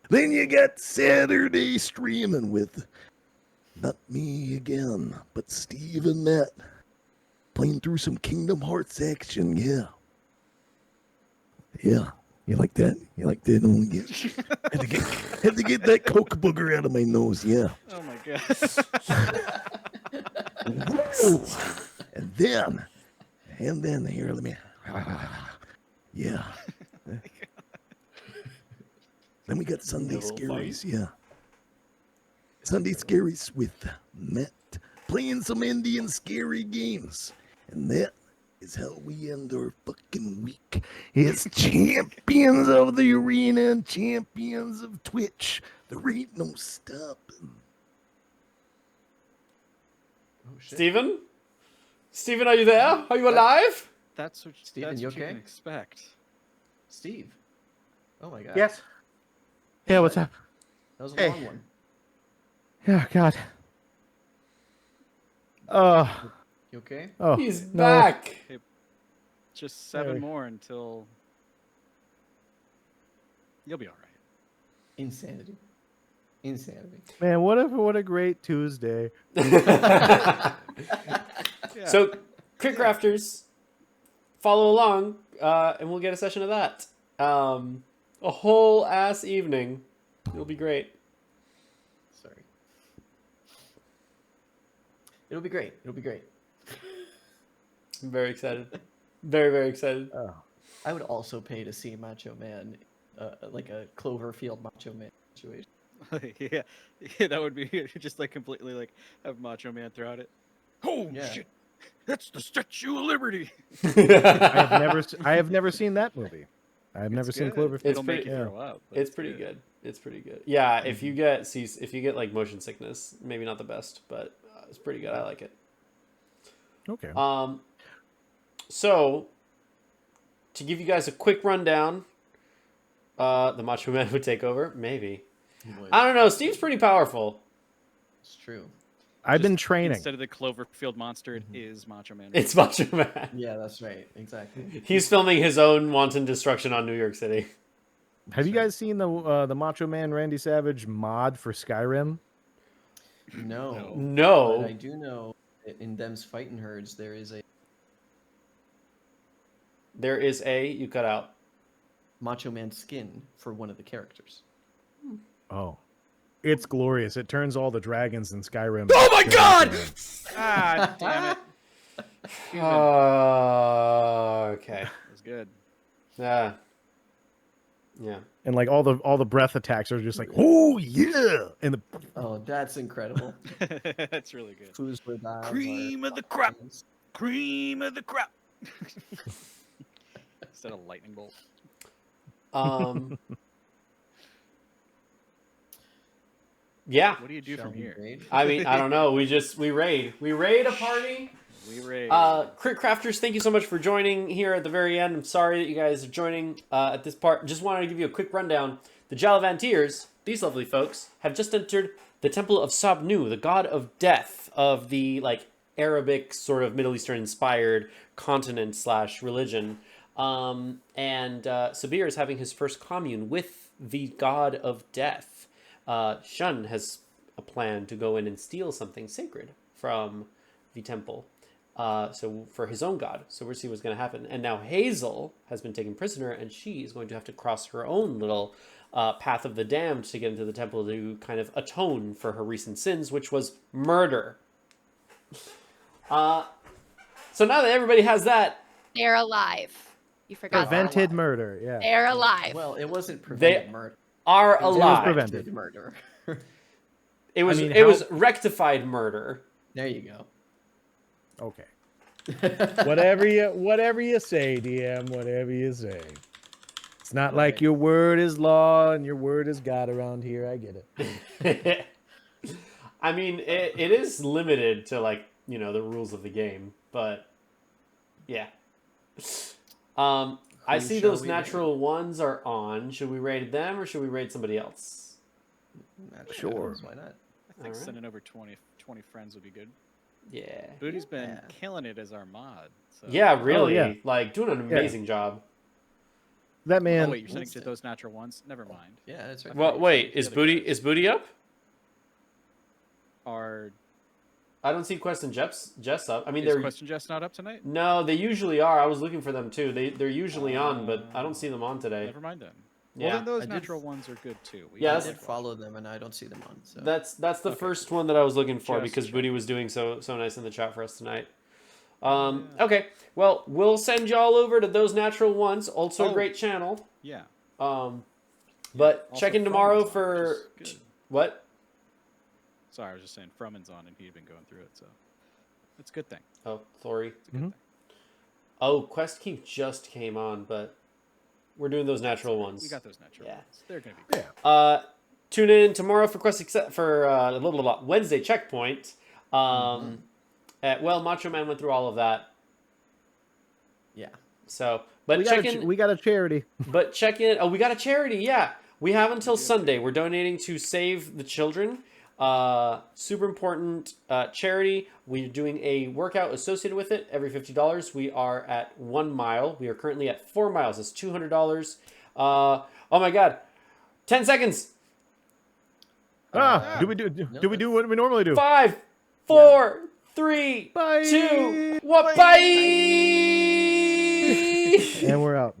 Then you got Saturday streaming with not me again, but Steve and Matt playing through some Kingdom Hearts action, yeah. Yeah. You like that? You like that? Had to get that coke booger out of my nose. Yeah. Oh my god. Whoa. And then here, let me. Yeah. Then we got Sunday Little Scaries. Yeah. Sunday Scaries with Matt playing some Indian scary games. And that is how we end our fucking week as champions of the arena and champions of Twitch. There ain't no stopping. Oh shit. Steven? Steven, are you there? Are you alive? That's what, Steven, that's you what you okay? can expect. Steve. Oh my god. Yes. Yeah, what's up? That was a Hey. long one. Yeah, God. You okay? Oh, He's no. back. Just 7 Hey. more until you'll be all right. Insanity. Man, what a great Tuesday. Yeah. So, Crit Crafters, follow along, and we'll get a session of that. A whole ass evening. It'll be great. Sorry. It'll be great. I'm very excited. Very, very excited. Oh. I would also pay to see Macho Man, like a Cloverfield Macho Man situation. yeah, that would be just like completely like have Macho Man throughout it. Oh Yeah. shit! That's the Statue of Liberty. I have never seen that movie. I have never seen Cloverfield. It's It'll make pretty- you yeah. throw up. but It's pretty good. It's pretty good. Yeah, if you get like motion sickness, maybe not the best, but it's pretty good. I like it. Okay. So to give you guys a quick rundown, the Macho Man would take over. Maybe. I don't know. Steve's pretty powerful. It's true. I've been Just training. Instead of the Cloverfield monster, it is Macho Man. It's Macho Man. Yeah, that's right. Exactly. He's filming his own wanton destruction on New York City. Have you guys seen the Macho Man Randy Savage mod for Skyrim? No. No. But I do know that in Them's Fighting Herds, there is a There is you cut out. Macho Man skin for one of the characters. Oh, it's glorious. It turns all the dragons in Skyrim. Oh my into God! Macho Man. Ah, damn it! Okay. That was good. Yeah. And like all the breath attacks are just like, oh yeah, and the Oh, that's incredible. That's really good. Who's with that? Cream of the crop. Cream of the crop. Instead of lightning bolt. Yeah. What do you do from here? I mean, I don't know. We raid. We raid a party. We raid. Crit Crafters, thank you so much for joining here at the very end. I'm sorry that you guys are joining at this part. Just wanted to give you a quick rundown. The Galavantiers, these lovely folks, have just entered the Temple of Sobnu, the god of death of the like Arabic sort of Middle Eastern inspired continent / religion. And Sabir is having his first commune with the god of death. Shun has a plan to go in and steal something sacred from the temple. So for his own god. So we'll see what's going to happen. And now Hazel has been taken prisoner, and she is going to have to cross her own little path of the damned to get into the temple to kind of atone for her recent sins, which was murder. So now that everybody has that, They're alive. You forgot. they're prevented alive. murder. Yeah. They're alive. Well, it wasn't prevented murder. are It was alive. prevented. murder. It was I mean, it was rectified murder. There you go. Okay. Whatever you say, DM. Whatever you say. It's not like your word is law and your word is God around here. I get it. I mean, it is limited to like, you know, the rules of the game, but yeah. I see shall those we natural ones are on. Should we raid them or should we raid somebody else? Sure. Why not? I think Alright. sending over 20 friends would be good. Yeah. Booty's been Yeah. killing it as our mod. So. Yeah, really. yeah. Like doing an amazing job. That man. Oh wait, you're sending to those natural ones? Never mind. Yeah, that's right. Well, wait, is the Booty guys. is Booty up? Our I don't see Quest and Jess up. I mean, Is they're Question Jess not up tonight? no, they usually are. I was looking for them too. They're usually on, but I don't see them on today. Never mind then. Yeah. Well, then those I did- natural ones are good too. Yeah, I that's- did follow them, and I don't see them on. So That's the first one that I was looking for Just because check. Booty was doing so nice in the chat for us tonight. Okay, well, we'll send y'all over to those natural ones. Also a Oh. great channel. Yeah. But Also, check in Fruman's tomorrow on, which for is good. what? Sorry, I was just saying Fruman's on and he'd been going through it, so it's a good thing. Oh, sorry. It's a good thing. Oh, Quest Keep just came on, but we're doing those natural ones. We got those natural Yeah. ones. They're gonna be good. Tune in tomorrow for Wednesday checkpoint. Macho Man went through all of that. yeah, So, but We check got, in. we got a charity. But check in. Oh, we got a charity. Yeah, we have until Sunday. We're donating to Save the Children. Super important charity. We're doing a workout associated with it. Every $50. We are at 1 mile. We are currently at 4 miles. It's $200. Oh my God, 10 seconds. Do we do what we normally do? 5, 4, 3, Bye. 2, 1. Bye. And we're out.